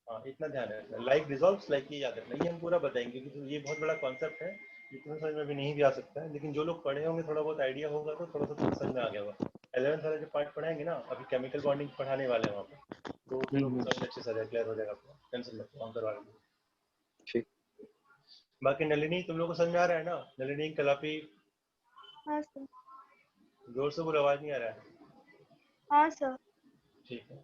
हाँ इतना ध्यान रखना, लाइक डिसॉल्व्स लाइक, ये याद रखना, ये हम पूरा बताएंगे क्योंकि ये बहुत बड़ा कॉन्सेप्ट है, इतना समझ में भी नहीं भी आ सकता है, लेकिन जो लोग पढ़े होंगे थोड़ा बहुत आइडिया होगा तो थोड़ा सा तो समझ में आ गया होगा। 11th वाला जो पार्ट पढ़ाएंगे ना, अभी केमिकल बॉन्डिंग पढ़ाने वाले हैं वहाँ पे, तो फिर वो समझ अच्छे से क्लियर हो जाएगा आपको, टेंशन मत लो, हम करवा लेंगे। ठीक। बाकी नलिनी तुम लोग को समझ में आ रहा है ना? नलिनी, कलापी, हाँ सर। जोर से बोलो, आवाज नहीं आ रहा है। हाँ सर। ठीक है।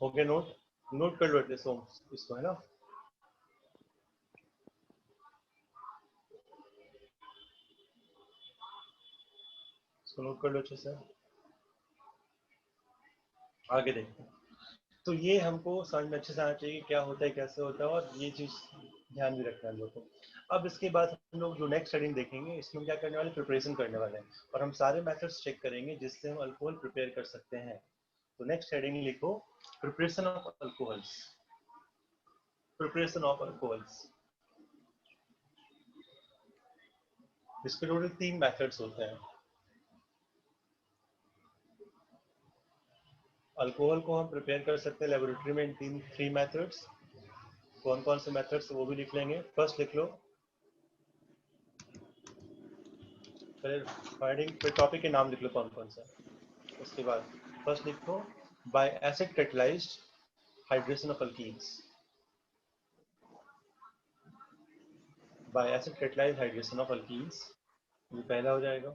हो गया नोट? नोट कर लो एटलीस्ट इसको, है ना? इसको नोट कर लो अच्छे से। आगे देखते हैं। तो ये हमको समझ में अच्छे से आना चाहिए कि क्या होता है, कैसे होता है, और ये चीज ध्यान भी रखना है हम लोग को। अब इसके बाद हम लोग जो नेक्स्ट हेडिंग देखेंगे, इसमें हम क्या करने वाले, प्रिपरेशन करने वाले हैं, और हम सारे मेथड्स चेक करेंगे जिससे हम अल्कोहल प्रिपेयर कर सकते हैं। तो नेक्स्ट हेडिंग लिखो, preparation of alcohols. Preparation of alcohols. इसके टोटल 3 मेथड्स होते हैं। अल्कोहल को हम प्रिपेयर कर सकते हैं लेबोरेटरी में इन 3 मेथड्स। कौन कौन से मेथड्स वो भी लिख लेंगे। फर्स्ट लिख लो, फिर टॉपिक के नाम लिख लो कौन कौन सा। उसके बाद फर्स्ट लिखो, by acid catalysed hydration of alkenes. By acid catalysed hydration of alkenes, ये पहला हो जाएगा।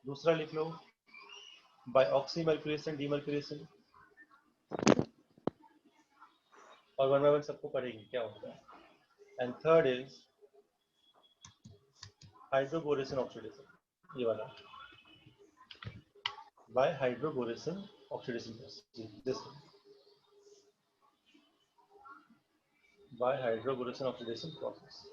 दूसरा लिख लो, बाय ऑक्सीमर्क्यूरेशन डीमर्क्यूरेशन, और वन बाय वन सबको पढ़ेंगे क्या होता है। And third is hydroboration oxidation, ये वाला, by hydroboration oxidation process, by hydroboration oxidation process.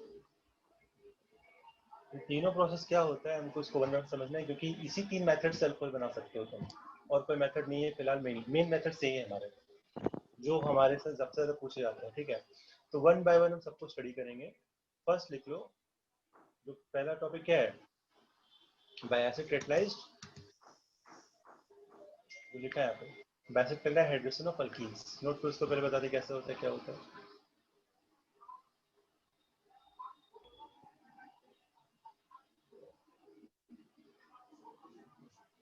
तीनों प्रोसेस क्या होता है हमको इसको वन बाय वन समझना है, क्योंकि इसी 3 मेथड से अल्कोहल बना सकते हो तुम, और कोई मेथड नहीं है फिलहाल। मेन मेथड से ही है हमारे, जो हमारे से सबसे ज्यादा पूछे जाते हैं। ठीक है, तो वन बाय वन हम सबको स्टडी करेंगे। फर्स्ट लिख लो, जो पहला टॉपिक क्या है, बाय एसिड कैटलाइज्ड, जो लिखा है यहाँ पे, bye acid catalysed hydration of alkenes. Note को इसको पहले बता दे कैसे होता है, क्या होता है।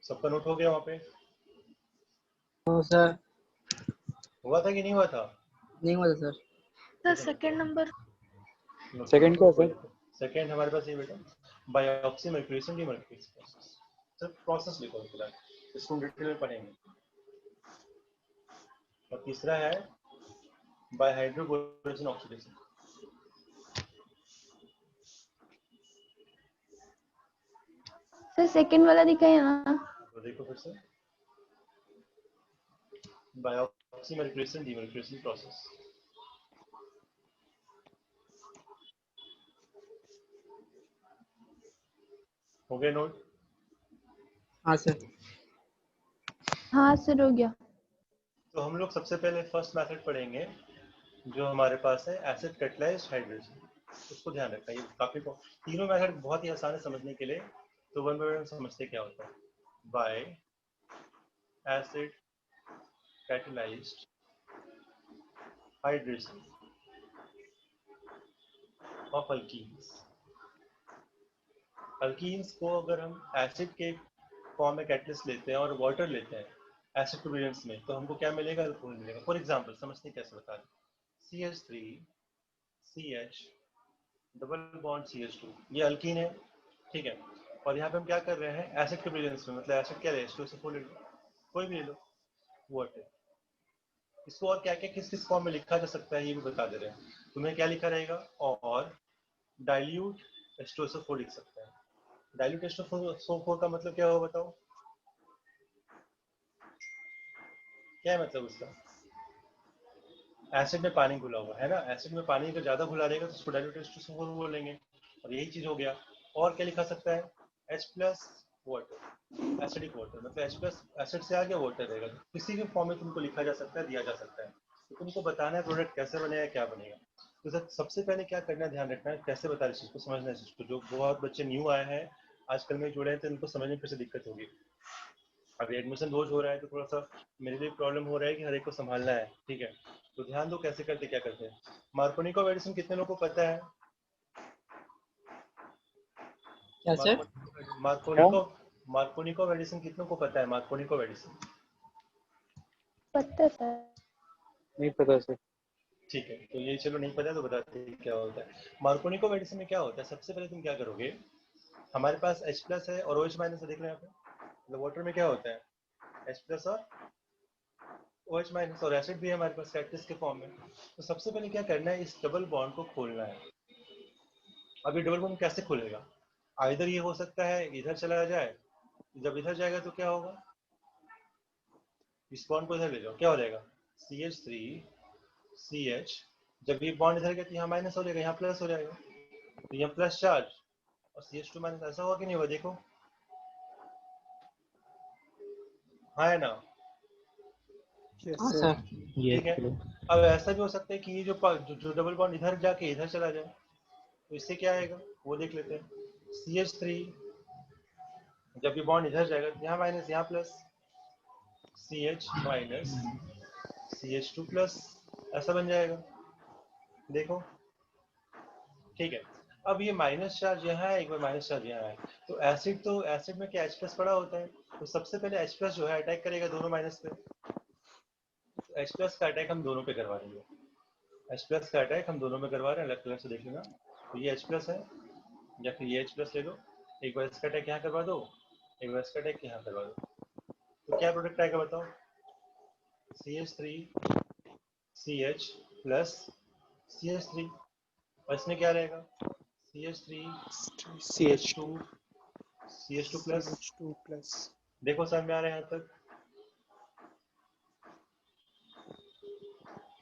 सबका नोट हो गया वहाँ पे? हाँ सर। हुआ था कि नहीं हुआ था? नहीं हुआ था sir. Sir second number. Second क्या सर? सेकंड हमारे पास ये बेटा, by oxymercuration demercuration process. Sir process लिखो फिलहाल, इसको डिटेल में पढ़ेंगे। और तीसरा है by hydroboration oxidation. Sir second वाला दिखा है यहाँ। तो देखो फिर से, बाय ऑक्सीमर्क्यूरेशन डीमर्क्यूरेशन प्रोसेस। हो गया नोट? हाँ सर। हाँ सर हो गया। तो हम लोग सबसे पहले फर्स्ट मेथड पढ़ेंगे जो हमारे पास है, एसिड कैटलाइज्ड हाइड्रेशन। उसको ध्यान रखना, ये काफी तीनों मेथड बहुत ही आसान है समझने के लिए। तो वन बाय वन समझते क्या होता है। Bye acid catalysed hydration of alkenes. Alkenes को अगर हम एसिड के फॉर्म में कैटलिस्ट लेते हैं और वाटर लेते हैं एसिड प्रोविडेंस में, तो हमको क्या मिलेगा, अल्कोहल मिलेगा। फॉर एग्जांपल समझते कैसे बता दें, CH3CH डबल बॉन्ड CH2, ये अल्कीन है। ठीक है, और यहाँ पे हम क्या कर रहे हैं, एसिड के प्रेजेंस में, मतलब एसिड क्या है, H2SO4 ले लो, कोई भी ले लो, वाटर। इसको और क्या क्या किस किस फॉर्म में लिखा जा सकता है ये भी बता दे रहे हैं। तुम्हें क्या लिखा रहेगा, और डाइल्यूट H2SO4 लिख सकते हैं। डाइल्यूट H2SO4 का मतलब क्या होगा बताओ, क्या है मतलब उसका? एसिड में पानी घुला हुआ है ना, एसिड में पानी अगर ज्यादा घुला रहेगा तो उसको डाइल्यूट H2SO4 बोलेंगे, और यही चीज हो गया। और क्या लिखा सकता है, H plus water, acidic water, मतलब H प्लस एसिड से आगे वाटर रहेगा। तो किसी भी फॉर्म में तुमको लिखा जा सकता है, दिया जा सकता है। तो तुमको बताना है प्रोडक्ट कैसे बनेगा, क्या बनेगा। तो सर सबसे पहले क्या करना है, ध्यान रखना है कैसे बता रहे चीज को, समझना है चीज को। जो बहुत बच्चे न्यू आए हैं आजकल में जुड़े हैं, तो इनको समझने में फिर से दिक्कत होगी। अभी एडमिशन रोज हो रहा है तो थोड़ा सा मेरे लिए प्रॉब्लम हो रहा है कि हर एक को संभालना है। ठीक है, तो ध्यान दो कैसे करते क्या करते हैं। मार्कोनिको एडिशन कितने लोगों को पता है? क्या सर? मार्कोनिको एडिशन कितनों को पता है? मार्कोनिको एडिशन पता सर। नहीं पता सर। ठीक है, तो ये चलो नहीं पता तो बताते हैं क्या होता है। मार्कोनिको एडिशन में क्या होता है, सबसे पहले तुम क्या करोगे, हमारे पास H प्लस है और OH माइनस है, देख लो यहाँ पे, मतलब वाटर में क्या होता है, H प्लस और OH माइनस, और एसिड भी है हमारे पास कैटलिस्ट के फॉर्म में। तो सबसे पहले क्या करना है, इस डबल बॉन्ड को खोलना है। अब ये डबल बॉन्ड कैसे खुलेगा, आइदर ये हो सकता है इधर चला जाए, जब इधर जाएगा तो क्या होगा, इस बॉन्ड को इधर ले जाओ, क्या हो जाएगा CH3CH, जब ये बॉन्ड इधर गया तो यहाँ माइनस हो जाएगा, यहाँ प्लस हो जाएगा, तो यहाँ प्लस चार्ज और CH2 माइनस, ऐसा होगा कि नहीं हुआ, देखो हाँ है ना। हाँ सर। यस ठीक है, सर। अब ऐसा भी हो सकता है कि ये जो डबल बॉन्ड इधर जाके इधर चला जाए, तो इससे क्या आएगा वो देख लेते हैं। CH3 जब ये बॉन्ड इधर जाएगा तो यहाँ माइनस यहाँ plus, CH minus CH2 plus, ऐसा बन जाएगा, देखो ठीक है। अब ये माइनस चार्ज यहाँ है, एक बार माइनस चार्ज यहाँ है, तो एसिड में क्या H प्लस पड़ा होता है, तो सबसे पहले H प्लस जो है अटैक करेगा दोनों माइनस पे, तो H प्लस का अटैक हम दोनों पे करवा देंगे, H प्लस का अटैक हम दोनों में करवा रहे हैं, अलग कलर से देख लेना। तो ये H प्लस है या फिर ये H प्लस ले लो, एक बार इसका अटैक यहाँ करवा दो, एक बार इसका अटैक यहाँ करवा दो, तो क्या प्रोडक्ट आएगा बताओ, CH3CH प्लस CH3, और इसमें क्या रहेगा CH3CH2 CH2 plus, CH2 plus. देखो समझ में आ रहा है यहाँ तक,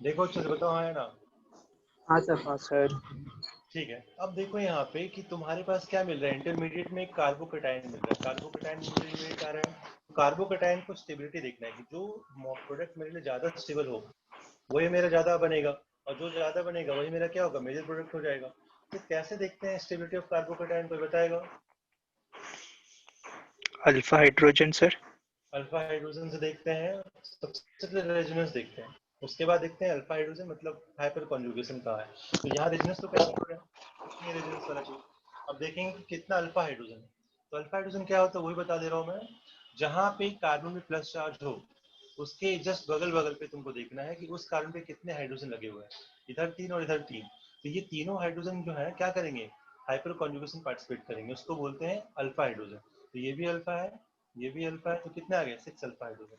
देखो अच्छे से बताओ, हाँ है ना। हाँ सर। हाँ सर। ठीक है, अब देखो यहाँ पे कि तुम्हारे पास क्या मिल रहा है, इंटरमीडिएट में कार्बोकेटाइन मिल रहा है, कार्बोकेटाइन इंटरमीडिएट आ रहा है, कार्बोकेटाइन को स्टेबिलिटी देखना है कि जो प्रोडक्ट मेरे लिए ज्यादा स्टेबल हो वही मेरा ज्यादा बनेगा, और जो ज्यादा बनेगा वही मेरा क्या होगा, मेजर प्रोडक्ट हो जाएगा। तो कैसे देखते हैं स्टेबिलिटी ऑफ कार्बोकेटाइन, कोई बताएगा? Alpha hydrogen sir. Alpha hydrogen से देखते हैं, सबसे पहले रेजोनेंस देखते हैं, उसके बाद देखते हैं अल्फा हाइड्रोजन मतलब हाइपर कॉन्जुगेशन कहाँ है, तो यहाँ रेजोनेंस तो कैसे हो रहा है, इसमें रेजोनेंस वाला चाहिए। अब देखेंगे कि कितना अल्फा हाइड्रोजन है, तो अल्फा हाइड्रोजन क्या होता है वही बता दे रहा हूँ मैं, जहाँ पे कार्बन में प्लस चार्ज हो उसके जस्ट बगल बगल पे तुमको देखना है कि उस कार्बन पे कितने हाइड्रोजन लगे हुए हैं, इधर 3 और इधर 3, तो ये तीनों हाइड्रोजन जो है क्या करेंगे, हाइपर कॉन्जुगेशन पार्टिसिपेट करेंगे, उसको बोलते हैं अल्फा हाइड्रोजन। तो ये भी अल्फा है, ये भी अल्फा है, तो कितने आ गए 6 अल्फा हाइड्रोजन।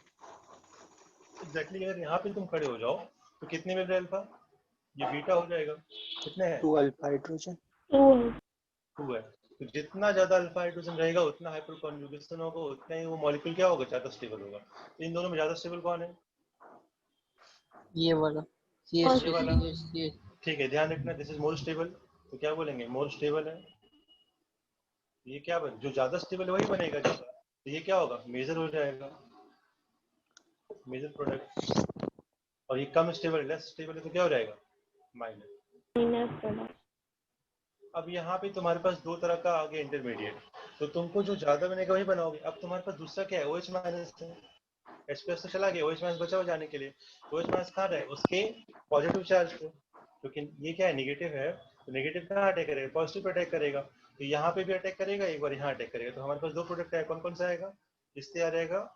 एग्जैक्टली अगर यहाँ पे तुम खड़े हो जाओ तो कितने मिल रहे हैं अल्फा, ये बीटा हो जाएगा, कितने हैं 2 अल्फा हाइड्रोजन। 2 है, तो जितना ज्यादा अल्फा हाइड्रोजन रहेगा उतना हाइपर कॉन्जुगेशन होगा, उतना ही वो मॉलिक्यूल क्या होगा, ज्यादा स्टेबल होगा। तो इन दोनों में ज्यादा स्टेबल कौन है, ये वाला ये CH2 वाला, CH। ठीक है ध्यान रखना, दिस इज मोर स्टेबल, तो क्या बोलेंगे मोर स्टेबल है, ये क्या बन, जो ज्यादा स्टेबल है वही बनेगा ज्यादा, तो ये क्या होगा मेजर हो जाएगा, मेजर प्रोडक्ट, और ये कम स्टेबल लेस स्टेबल है तो क्या हो जाएगा माइनर। अब यहाँ पे तुम्हारे पास दो तरह का आ गया इंटरमीडिएट, तो तुमको जो ज्यादा बनेगा वही बनाओगे। अब तुम्हारे पास दूसरा क्या है, OH माइनस है, H प्लस तो चला गया, OH माइनस बचा हो जाने के लिए, तो OH माइनस कहाँ रहे, उसके पॉजिटिव चार्ज पे, लेकिन ये क्या है नेगेटिव है, तो नेगेटिव कहाँ अटैक करेगा, पॉजिटिव पे अटैक करेगा, तो यहाँ पे भी अटैक करेगा, एक बार यहाँ अटैक करेगा, तो हमारे पास दो प्रोडक्ट है, कौन कौन सा आएगा, इससे आ जाएगा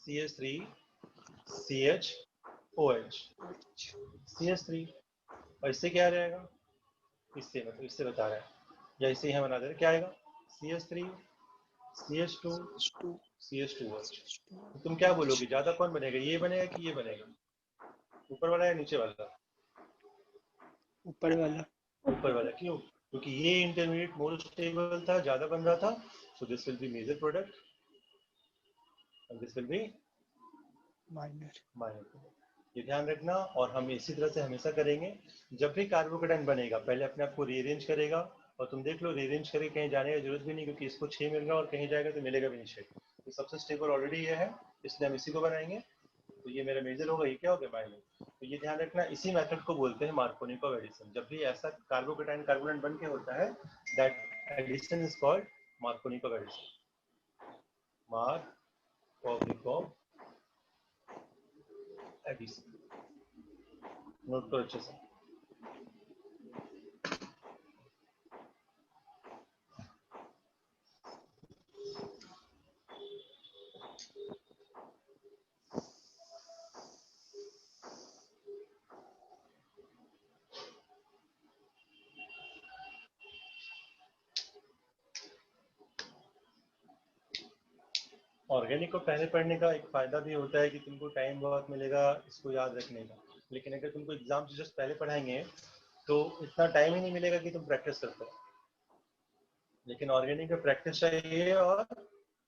CH3CHOH, CH3, और इससे क्या आ जाएगा, इससे मतलब इससे बता रहा है या इसे यहाँ बना दे रहे, क्या आएगा CH3 CH2 CH2OH। तो तुम क्या बोलोगे ज्यादा कौन बनेगा, ये बनेगा कि ये बनेगा, ऊपर वाला या नीचे वाला, ऊपर वाला। ऊपर वाला, क्यों, क्योंकि ये इंटरमीडिएट मोर स्टेबल था, ज्यादा बन रहा था, so this will be major product and this will be minor. Minor. ये ध्यान रखना, और हम इसी तरह से हमेशा करेंगे, जब भी कार्बोकेटाइन बनेगा पहले अपने आप को रीअरेंज करेगा, और तुम देख लो रीअरेंज करके कहीं जाने की जरूरत भी नहीं, क्योंकि इसको 6 मिल रहा है और कहीं जाएगा तो मिलेगा भी नहीं 6, तो सबसे स्टेबल ऑलरेडी ये है, इसलिए हम इसी को बनाएंगे, तो ये मेरा मेजर होगा, ये क्या हो गया माइनर। तो ये ध्यान रखना, इसी मेथड को बोलते हैं मार्कोनिको एडिशन, जब भी ऐसा कार्बोकेटाइन कार्बोनेट बन के होता है that addition is called Markovnikov addition, Markovnikov addition, note करो अच्छे से। ऑर्गेनिक को पहले पढ़ने का एक फायदा भी होता है कि तुमको टाइम बहुत मिलेगा इसको याद रखने का, लेकिन अगर तुमको एग्जाम से जस्ट पहले पढ़ाएंगे तो इतना टाइम ही नहीं मिलेगा कि तुम प्रैक्टिस कर पाओ। लेकिन ऑर्गेनिक में प्रैक्टिस चाहिए और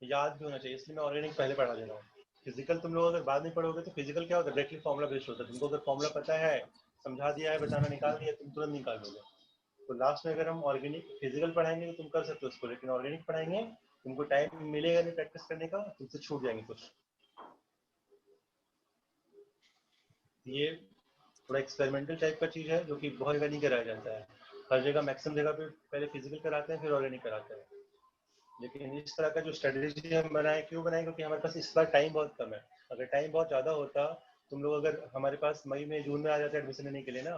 याद भी होना चाहिए, इसलिए मैं ऑर्गेनिक पहले पढ़ा दे रहा हूँ। फिजिकल तुम लोग अगर बाद में पढ़ोगे तो फिजिकल क्या होता है, डायरेक्टली फॉर्मुला बेस्ड होता है। तुमको अगर फॉर्मुला पता है, समझा दिया है, बताना निकाल दिया, तुम तुरंत निकाल लोगे। तो लास्ट में अगर हम ऑर्गेनिक फिजिकल पढ़ाएंगे तो तुम कर सकते हो उसको, लेकिन ऑर्गेनिक पढ़ाएंगे तुमको टाइम मिलेगा नहीं प्रैक्टिस करने का, तुमसे छूट जाएंगे कुछ। ये थोड़ा एक्सपेरिमेंटल टाइप का चीज है जो कि बहुत जगह नहीं कराया जाता है। हर जगह मैक्सिमम जगह पे पहले फिजिकल कराते हैं फिर ऑर्गेनिक कराते हैं। लेकिन इस तरह का जो स्ट्रेटेजी हम बनाए, क्यों बनाए, क्योंकि हमारे पास इस बार टाइम बहुत कम है। अगर टाइम बहुत ज़्यादा होता, तुम लोग अगर हमारे पास मई में जून में आ जाते एडमिशन लेने के लिए ना,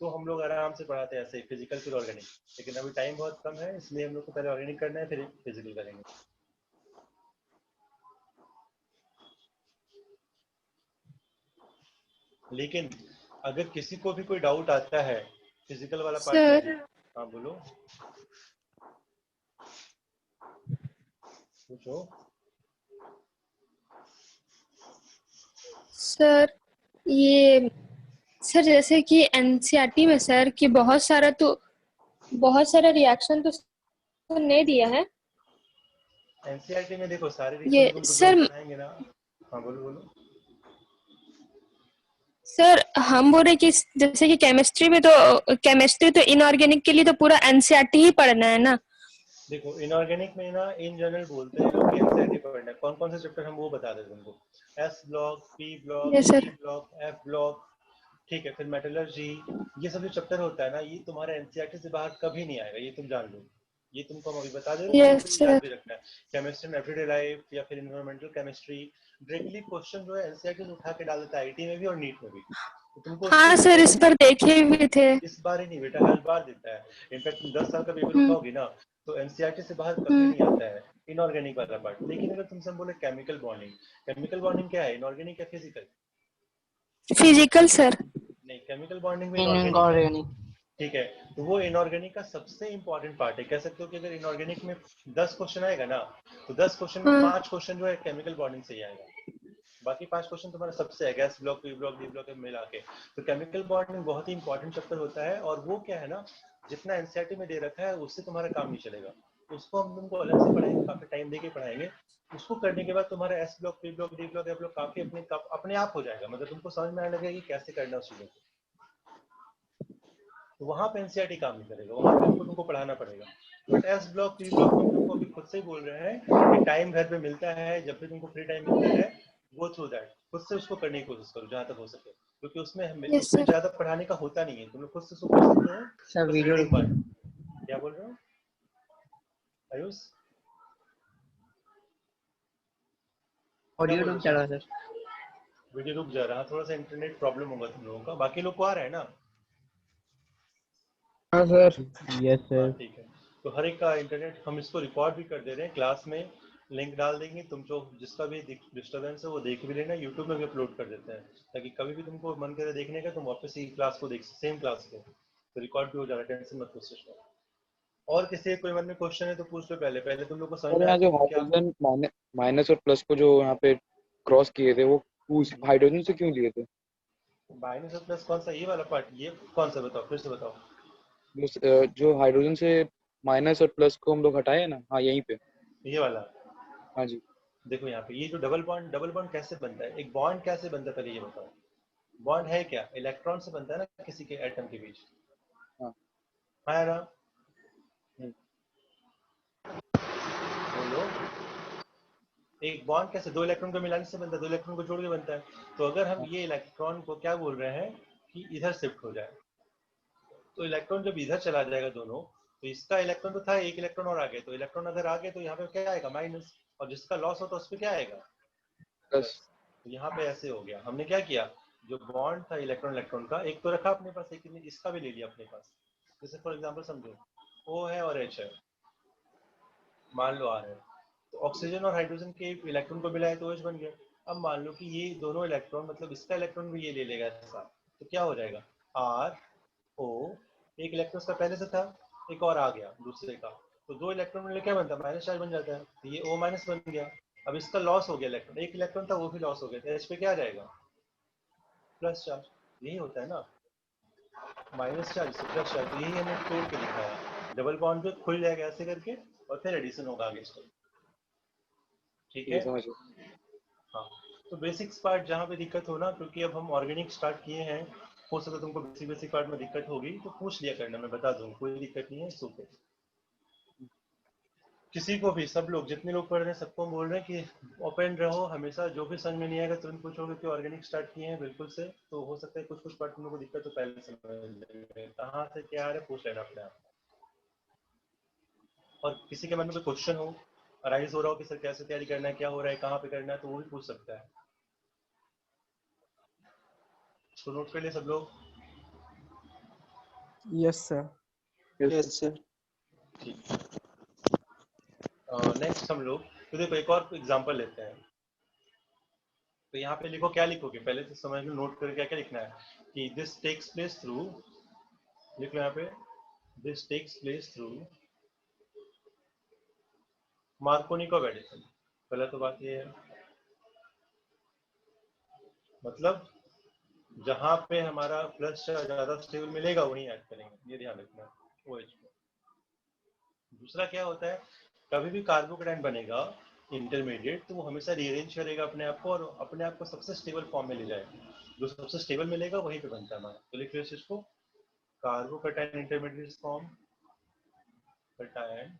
तो हम लोग आराम से पढ़ाते हैं ऐसे फिजिकल फिर ऑर्गेनिक। लेकिन अभी टाइम बहुत कम है, इसलिए हम लोग को पहले ऑर्गेनिक करना है फिर फिजिकल करेंगे। लेकिन अगर किसी को भी कोई डाउट आता है फिजिकल वाला पार्ट में भी, सर हाँ बोलो, पूछो। सर ये सर जैसे कि एनसीईआरटी में सर कि बहुत सारा रिएक्शन तो नहीं दिया है। एनसीईआरटी में देखो सारे ये रीजन तुमको जो हम सर पढ़ाएंगे ना, हाँ बोलो बोलो। सर हम बोल रहे कि जैसे कि केमिस्ट्री तो इनऑर्गेनिक के लिए तो पूरा एनसीईआरटी ही पढ़ना है ना। देखो इनऑर्गेनिक में ना इन जनरल बोलते हैं लोग कि एनसीईआरटी पढ़ना है। कौन कौन से चैप्टर हम वो बता देते हैं तुमको। S block, P block, yes C sir. Block, F block, ठीक है। फिर मेटलर्जी, ये सब जो चैप्टर होता है ना, ये तुम्हारा एनसीईआरटी से बाहर कभी नहीं आएगा, ये तुम जान लो। ये तुमको हम अभी बता दे रहे हैं, तुमको यस ये याद सर। भी रखना है। केमिस्ट्री इन एवरीडे लाइफ या फिर इन्वायरमेंटल केमिस्ट्री, डायरेक्टली क्वेश्चन जो है एनसीईआरटी से उठा के डाल देता है, आईटी में भी और नीट में भी। तो तुमको उसको हाँ सर इस पर देखे भी थे। इस बार ही नहीं बेटा, हर बार देता है। इनफैक्ट तुम 10 साल का पेपर हम्म उठाओगी ना, तो एनसीईआरटी से बाहर कभी हम्म। नहीं आता है इनऑर्गेनिक वाला पार्ट। लेकिन अगर तुमसे हम बोले केमिकल बॉन्डिंग, केमिकल बॉन्डिंग क्या है, इनऑर्गेनिक या फिजिकल? Physical sir. नहीं, केमिकल बॉन्डिंग में इनऑर्गेनिक है। इनऑर्गेनिक। ठीक है, तो वो इनऑर्गेनिक का सबसे इंपॉर्टेंट पार्ट है। कह सकते हो कि अगर इनऑर्गेनिक में 10 क्वेश्चन आएगा ना, तो 10 क्वेश्चन में हाँ 5 क्वेश्चन जो है केमिकल बॉन्डिंग से ही आएगा। बाकी 5 क्वेश्चन तुम्हारा सबसे है, gas block, P block, D block मिला के। तो केमिकल बॉन्डिंग बहुत ही इंपॉर्टेंट चैप्टर होता है। और वो क्या है ना, जितना एनसीईआरटी में दे रखा है उससे तुम्हारा काम नहीं चलेगा। उसको हम तुमको अलग से पढ़ाएंगे, काफी टाइम देके पढ़ाएंगे। उसको करने के बाद तुम्हारा S block, P block, D block, F block काफी अपने आप हो जाएगा। मतलब तुमको समझ में आने लगेगा कि कैसे करना है उस चीजों को। तो वहां पे एनसीईआरटी काम नहीं करेगा, वहां पे हमको तुमको पढ़ाना पड़ेगा। But S block, P block में हम तुमको अभी खुद से ही बोल रहे हैं कि टाइम घर पे मिलता है, जब भी तुमको फ्री टाइम मिलता है, गो थ्रू दैट, खुद से उसको करने की कोशिश करो जहां तक हो सके। क्योंकि यस उसमें सर। ज्यादा पढ़ाने का होता नहीं है, तुम लोग खुद से उसको कर सकते हो। सर बस वीडियो रीडिंग रुकिए। पार्ट। क्या बोल रहे हो आयुष? क्या ऑडियो बोल रहे रुक हो जा सर? रहा है सर। वीडियो रुक जा रहा है, थोड़ा सा इंटरनेट प्रॉब्लम होगा तुम लोगों का। बाकी लोग को आ रहा है ना? हाँ सर। यस हाँ सर। ठीक है। तो हर एक का इंटरनेट, हम इसको रिकॉर्ड भी कर दे रहे हैं, क्लास में लिंक डाल देंगे। तुम जो जिसका भी डिस्टर्बेंस है वो देख भी लेना, यूट्यूब में भी अपलोड कर देते हैं, ताकि कभी भी तुमको मन करे देखने का तुम वापस ही क्लास को देख, सेम क्लास को। तो रिकॉर्ड भी हो जा रहा है, टेंशन मत लो सिस्टम। और किसी के कोई मन में क्वेश्चन है तो पूछ लो। पहले पहले तुम लोग को समझ और में आया यहाँ जो तुमको क्या? हाइड्रोजन माइनस और प्लस को जो यहाँ पे क्रॉस किए थे, वो उस हाइड्रोजन से क्यों लिए थे? माइनस और प्लस कौन सा, ये वाला पार्ट? ये कौन सा बताओ, फिर से बताओ। जो हाइड्रोजन से माइनस और प्लस को हम लोग हटाए ना, हाँ यहीं पे। ये वाला? हाँ जी। देखो यहाँ पे ये जो डबल बॉन्ड कैसे बनता है, एक बॉन्ड कैसे बनता है पहले ये बताओ। बॉन्ड है क्या, इलेक्ट्रॉन से बनता है ना किसी के एटम के बीच। हाँ। है ना? हम्म। बोलो। एक बॉन्ड कैसे, दो इलेक्ट्रॉन को मिलाने से बनता है, दो इलेक्ट्रॉन को जोड़ के बनता है। तो अगर हम हाँ। ये इलेक्ट्रॉन को क्या बोल रहे हैं कि इधर शिफ्ट हो जाए, तो इलेक्ट्रॉन जब इधर चला जाएगा दोनों, तो इसका इलेक्ट्रॉन तो था, एक इलेक्ट्रॉन और आ गया, तो इलेक्ट्रॉन अगर आ गए तो यहाँ पे क्या आएगा, माइनस। और जिसका लॉस होता है उस पर क्या आएगा, प्लस। प्लस। तो यहाँ पे ऐसे हो गया। हमने क्या किया, जो बॉन्ड था इलेक्ट्रॉन इलेक्ट्रॉन का, एक तो रखा अपने पास, एक इसका भी ले लिया अपने पास। जैसे फॉर एग्जाम्पल समझो, ओ है और एच है, मान लो आर है। तो ऑक्सीजन और हाइड्रोजन के इलेक्ट्रॉन को मिलाया तो OH बन गया। अब मान लो कि ये दोनों इलेक्ट्रॉन, मतलब इसका इलेक्ट्रॉन भी ये ले लेगा ऐसा, तो क्या हो जाएगा, आर ओ। एक इलेक्ट्रॉन का पहले से था, एक और आ गया दूसरे का, तो दो इलेक्ट्रॉन मिलकर क्या बनता है, माइनस चार्ज बन जाता है। तो ये O- बन गया। अब इसका लॉस हो गया इलेक्ट्रॉन, एक इलेक्ट्रॉन था वो भी लॉस हो गया, तो H पे क्या आ जाएगा? Plus charge. यही होता है ना, माइनस चार्ज से प्लस चार्ज, यही हमने तोड़ के दिखाया। डबल बॉन्ड जो खुल जाएगा ऐसे करके और फिर एडिशन होगा आगे इसका। ठीक है, समझ गया। हाँ। तो बेसिक्स पार्ट जहाँ पे दिक्कत हो ना, क्योंकि अब हम ऑर्गेनिक स्टार्ट किए हैं, हो सके तुमको बेसिक पार्ट में दिक्कत होगी तो पूछ लिया करना, मैं बता दूँ, कोई दिक्कत नहीं है। सुपर, किसी को भी, सब लोग जितने लोग पढ़ रहे हैं सबको बोल रहे हैं कि ओपन रहो हमेशा, जो भी समझ में नहीं आएगा तुरंत पूछोगे कि ऑर्गेनिक स्टार्ट किए हैं बिल्कुल से, तो हो सकता है कुछ कुछ पार्ट तुम लोग को दिक्कत तो पहले समझ कहाँ से क्या आ रहा है पूछ लेना अपने आप। और किसी के मन में कोई क्वेश्चन हो, अराइज हो रहा हो कि सर कैसे तैयारी करना है, क्या हो रहा है, कहाँ पे करना है, तो वो भी पूछ सकता है। तो नोट कर लिए सब लोग? Yes sir. Yes sir. ठीक। नेक्स्ट हम लोग, तो देखो एक और एग्जांपल लेते हैं। तो यहाँ पे लिखो, क्या लिखोगे पहले तो समझ लो, नोट करके क्या क्या लिखना है कि दिस टेक्स प्लेस थ्रू, लिख लो यहाँ पे, this takes place through Markovnikov addition. पहले तो बात ये है, मतलब जहाँ पे हमारा प्लस ज्यादा स्टेबल मिलेगा वहीं ऐड करेंगे, ये ध्यान रखना OH में। दूसरा क्या होता है, कभी भी कार्बोकेटाइन बनेगा इंटरमीडिएट तो वो हमेशा रीअरेंज करेगा अपने आप को और अपने आप को सबसे स्टेबल फॉर्म में ले जाएगा, जो सबसे स्टेबल मिलेगा वहीं पे बनता है हमारा। तो लिख लो इसको, carbocation intermediate form, cation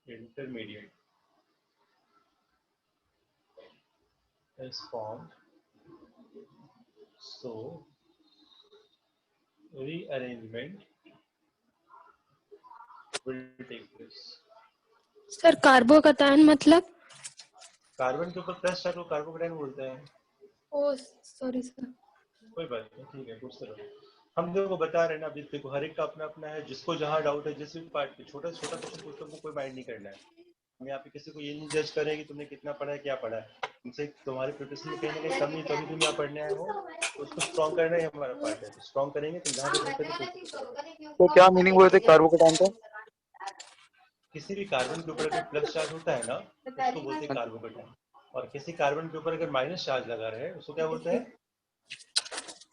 intermediate is formed, so rearrangement will take place। Sir carbocation मतलब? कार्बन के ऊपर प्लस चार्ज को कार्बोकेटाइन बोलते हैं। ओ सॉरी सर। कोई बात नहीं, ठीक है, पूछते रहो। हम लोगों को बता रहे हैं ना, अभी देखो हर एक का अपना अपना है, जिसको जहाँ डाउट है, जिस भी पार्ट पे छोटा से छोटा क्वेश्चन पूछो, को कोई माइंड नहीं करना है। हम यहाँ पे किसी को ये नहीं जज करें कि तुमने कितना पढ़ा है, क्या पढ़ा है। तुमसे तुम्हारे प्रिपरेशन में कहीं ना कहीं कम नहीं, तभी तुम यहाँ पढ़ने आए हो, तो उसको स्ट्रॉन्ग करना ही हमारा पार्ट है। स्ट्रॉन्ग करेंगे तो जहाँ पे तो क्या मीनिंग बोले थे कार्बोकेटाइन का? किसी भी कार्बन के ऊपर अगर प्लस चार्ज होता है ना, उसको बोलते हैं कार्बोकेटाइन। और किसी कार्बन के ऊपर अगर माइनस चार्ज लगा रहे उसको क्या बोलते हैं?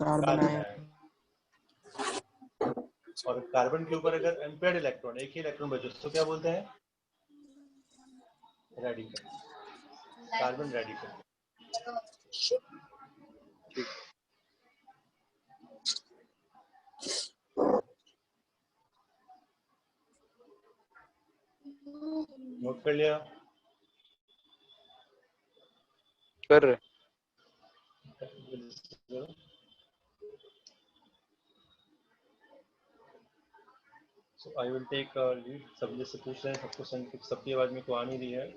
Carbon carbon ion. और कार्बन के ऊपर अगर अनपेयर्ड इलेक्ट्रॉन, एक ही इलेक्ट्रॉन बचे, उसको क्या बोलते हैं? Radical, carbon radical. नोट कर लिया? कर रहे। So I will take lead। सब जैसे पूछ रहे हैं, सबको सबकी आवाज में को आ नहीं रही है,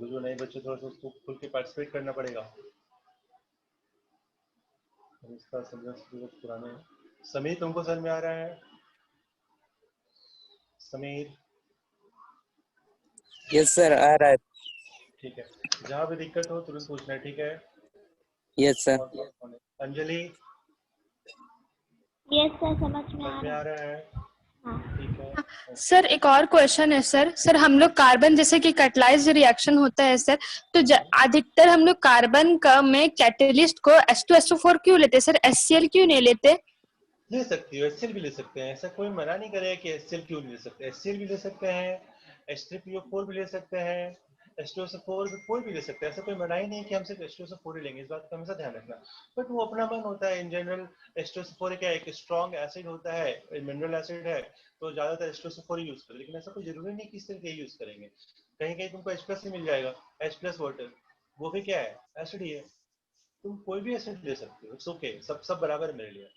जो नए बच्चे थोड़ा सा उसको खुल के पार्टिसिपेट करना पड़ेगा। इसका समझना पुराने। समीर तुमको समझ में आ रहा है? समीर? यस सर आ रहा है। ठीक है, जहाँ भी दिक्कत हो तुरंत पूछना है, ठीक है? Yes sir. Anjali? Yes sir, समझ में समझ में आ रहा है? ठीक है। सर एक और क्वेश्चन है सर। सर हम लोग कार्बन जैसे कि कैटलाइज रिएक्शन होता है सर, तो अधिकतर हम लोग कार्बन का में कैटलिस्ट को H2SO4 क्यों लेते हैं सर, HCl क्यों नहीं लेते? ले सकती हो, HCl भी ले सकते हैं, ऐसा कोई मना नहीं करेगा कि HCl क्यों नहीं ले सकते। HCl भी ले सकते हैं, H3PO4 भी ले सकते हैं, H2SO4 भी कोई भी ले सकता है, ऐसा कोई मना ही नहीं कि हम सिर्फ H2SO4 ही लेंगे, इस बात का हमेशा ध्यान रखना। बट वो अपना मन होता है। इन जनरल H2SO4 क्या एक स्ट्रॉन्ग एसिड होता है, मिनरल एसिड है, तो ज्यादातर H2SO4 यूज करें, लेकिन ऐसा कोई जरूरी नहीं कि इस तरह के यूज करेंगे। कहीं कहीं तुमको H+ ही मिल जाएगा, H+ वाटर, वो भी क्या है, एसिड ही है। तुम कोई भी एसिड ले सकते हो, इट्स ओके, सब बराबर मेरे लिए।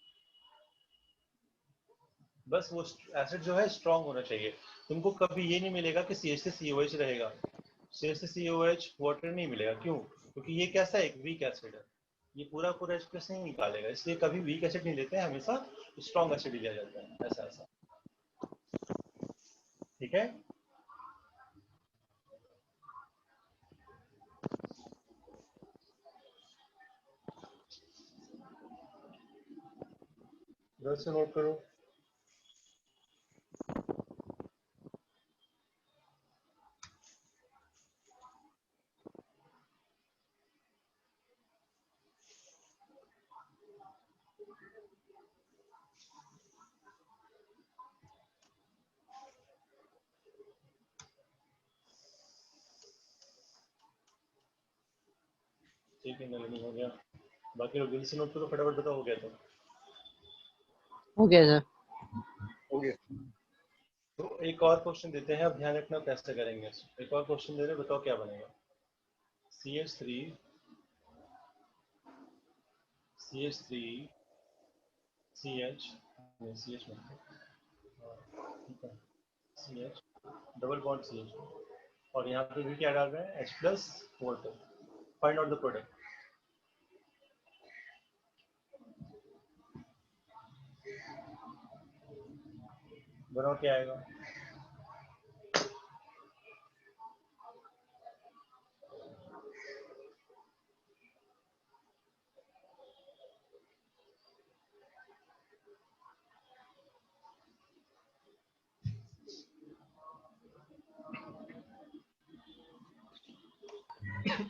बस वो एसिड जो है स्ट्रांग होना चाहिए। तुमको कभी ये नहीं मिलेगा कि CH3COH रहेगा, CH3COH वाटर नहीं मिलेगा। क्यों? क्योंकि ये कैसा है, एक वीक एसिड है, ये पूरा पूरा H+ नहीं निकालेगा, इसलिए कभी वीक एसिड नहीं लेते हैं, हमेशा स्ट्रांग एसिड लिया जाता है, ऐसा ऐसा। ठीक है? इधर से नोट करो। ठीक है, नलिनी हो गया। बाकी लोग जल्दी से नोट करो, फटाफट बताओ हो गया तो। हो गया सर। हो गया। तो एक और क्वेश्चन देते हैं, अब ध्यान रखना कैसे करेंगे। एक और क्वेश्चन दे रहे, बताओ क्या बनेगा। CH3 CH CH CH double bond CH और यहाँ पे भी क्या डाल रहे हैं H+4। Find out the product. बनाओ क्या आएगा।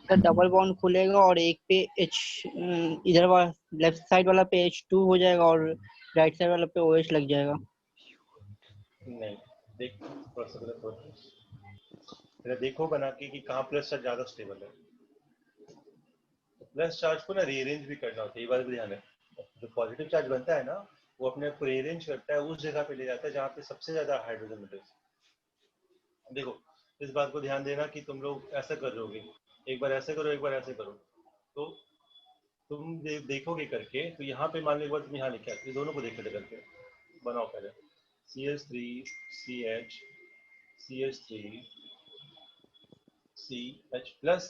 सर डबल बॉन्ड खुलेगा और एक पे H इधर वाला लेफ्ट साइड वाला पे H2 हो जाएगा और राइट साइड वाला पे OH लग जाएगा। नहीं, देख थोड़ा सा गलत होता है। जरा देखो बना के कि कहाँ प्लस चार्ज ज्यादा स्टेबल है। प्लस चार्ज को ना रीअरेंज भी करना होता है, ये बात भी ध्यान है। जो पॉजिटिव चार्ज बनता है ना, वो अपने आप को रीअरेंज करता है, उस जगह पे ले जाता है जहाँ पे सबसे ज्यादा हाइड्रोजन मिले। देखो इस बात को ध्यान देना कि तुम लोग ऐसा करोगे, एक बार ऐसे करो, एक बार ऐसे करो, तो तुम देखोगे करके, तो यहाँ पे मान लो एक बार तुम यहाँ लिखा है, दोनों को देखो करके बनाओ पहले। CH3 CH CH3 CH plus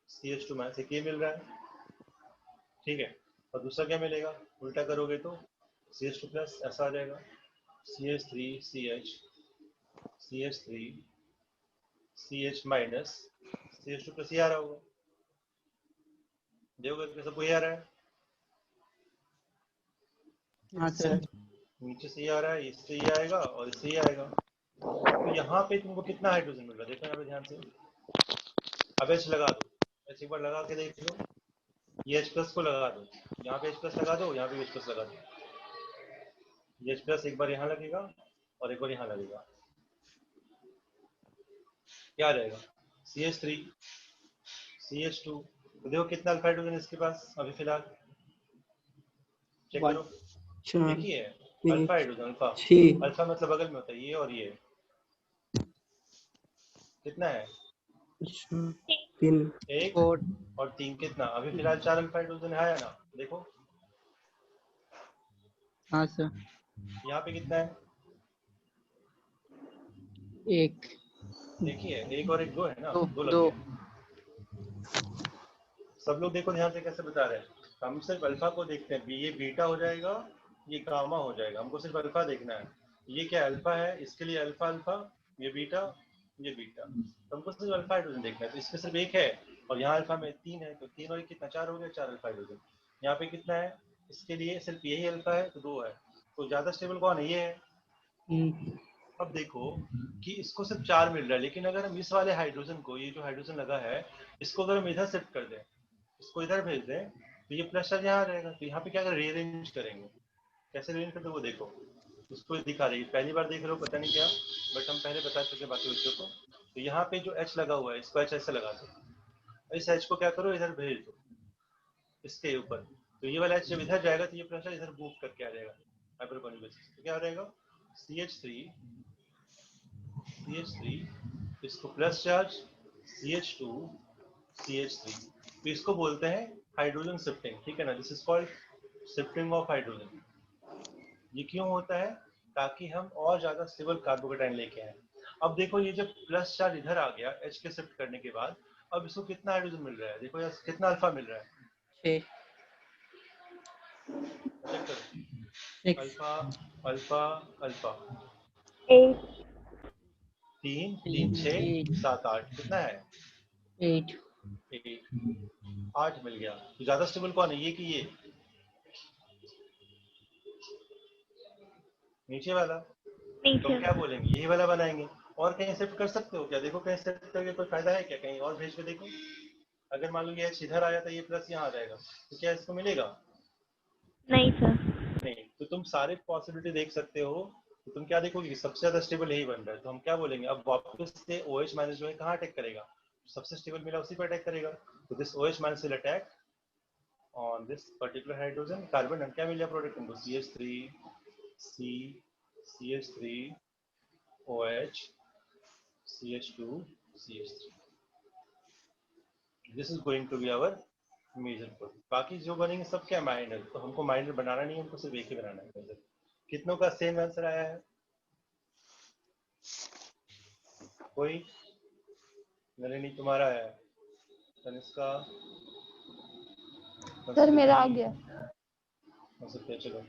CH2 में से के मिल रहा है, ठीक है। और दूसरा क्या मिलेगा, उल्टा करोगे तो CH2 प्लस ऐसा आ जाएगा, CH3 CH CH3 CH minus CH2 plus ये आ रहा होगा। देखो करके सबको ये आ रहा है। हाँ सर। नीचे से ये आ रहा है, इससे ये आएगा और इससे ये आएगा। तो यहाँ पे तुमको कितना हाइड्रोजन मिल रहा है, देखो यहाँ पे ध्यान से। अब H लगा दो, H एक बार लगा के देख लो। ये H प्लस को लगा दो, यहाँ पे H प्लस लगा दो, यहाँ पे H प्लस लगा दो। ये H प्लस एक बार यहाँ लगेगा और एक बार यहाँ लगेगा, क्या आ जाएगा CH3 CH2। तो देखो कितना अल्फा हाइड्रोजन इसके पास अभी फिलहाल, चेक करो। एक ही है अल्फा हाइड्रोजन, अल्फा अल्फा मतलब बगल में होता है ये, और ये कितना है 3 एक और 3 कितना, अभी फिलहाल 4 अल्फा हाइड्रोजन है ना, देखो। हाँ सर। यहाँ पे कितना है, एक देखिए एक और एक दो है ना, दो लग दो। गया। सब लोग देखो ध्यान से कैसे बता रहे हैं, हम सिर्फ अल्फा को देखते हैं, ये बीटा हो जाएगा, ये गामा हो जाएगा, हमको सिर्फ अल्फा देखना है। ये क्या अल्फा है, इसके लिए अल्फा अल्फा, ये बीटा, ये बीटा, तो हमको सिर्फ अल्फा हाइड्रोजन देखना है। तो इसमें सिर्फ एक है और यहाँ अल्फा में 3 है, तो 3 और कितना 4 हो गया, 4 अल्फा हाइड्रोजन। यहाँ पे कितना है, इसके लिए सिर्फ यही अल्फा है तो 2 है, तो ज्यादा स्टेबल कौन है, ये है। अब देखो कि इसको सिर्फ 4 मिल रहा है, लेकिन अगर हम इस वाले हाइड्रोजन को, ये जो हाइड्रोजन लगा है, इसको अगर हम इधर शिफ्ट कर दें, इसको इधर भेज दें, तो ये प्लस चार्ज यहाँ रहेगा। तो यहाँ पे क्या रीअरेंज करेंगे, कैसे रीअरेंज करते वो देखो, उसको दिखा रही है, पहली बार देख रहे हो पता नहीं क्या, बट हम पहले बता चुके बाकी बच्चों को। तो यहाँ पे जो H लगा हुआ है, इसको H ऐसे लगा दो, इस H को क्या करो इधर भेज दो इसके ऊपर, तो ये वाला H जब इधर जाएगा तो ये प्लस चार्ज इधर मूव करके आ जाएगा हाइपर कॉन्जुगेशन। तो क्या आ जाएगा CH3 इसको प्लस चार्ज, CH2 CH3, तो इसको बोलते हैं हाइड्रोजन शिफ्टिंग, ठीक है ना। This is called shifting of hydrogen. ये क्यों होता है, ताकि हम और ज्यादा स्टेबल कार्बोकेटाइन लेके आए। अब देखो ये जब प्लस चार्ज इधर आ गया H के शिफ्ट करने के बाद, अब इसको कितना हाइड्रोजन मिल रहा है, देखो यार कितना अल्फा मिल रहा है, 6 चेक करो, अल्फा अल्फा अल्फा 3 3 6 7 8 कितना है 8 8 मिल गया। तो ज्यादा स्टेबल कौन है, ये कि ये नीचे वाला, तो हम क्या बोलेंगे यही वाला बनाएंगे। और कहीं शिफ्ट कर सकते हो क्या, देखो कहीं शिफ्ट करके कोई फायदा है क्या, कहीं और भेज के देखो। अगर मान लो ये H इधर आया तो ये प्लस यहाँ आ जाएगा, तो क्या इसको मिलेगा, नहीं सर। नहीं, तो तुम सारे पॉसिबिलिटी देख सकते हो। तो तुम क्या देखोगे कि सबसे ज्यादा स्टेबल यही बन रहा है, तो हम क्या बोलेंगे अब वापस से OH माइनस जो है कहाँ अटैक करेगा, सबसे स्टेबल मिला उसी पर अटैक करेगा। तो this OH minus will attack on this particular hydrogen carbon, क्या मिल गया प्रोडक्ट हमको, CH3 C CH3 OH CH2 CH3। This is going to be our major product. बाकी जो बनेंगे सब क्या माइनर, तो हमको माइनर बनाना नहीं, हमको सिर्फ एक ही बनाना है मेजर। कितनों का सेम आंसर आया है? कोई? नलिनी तुम्हारा है, तनिष्का, सर मेरा आ संस्कृति, गया। हो सकते हैं, चलो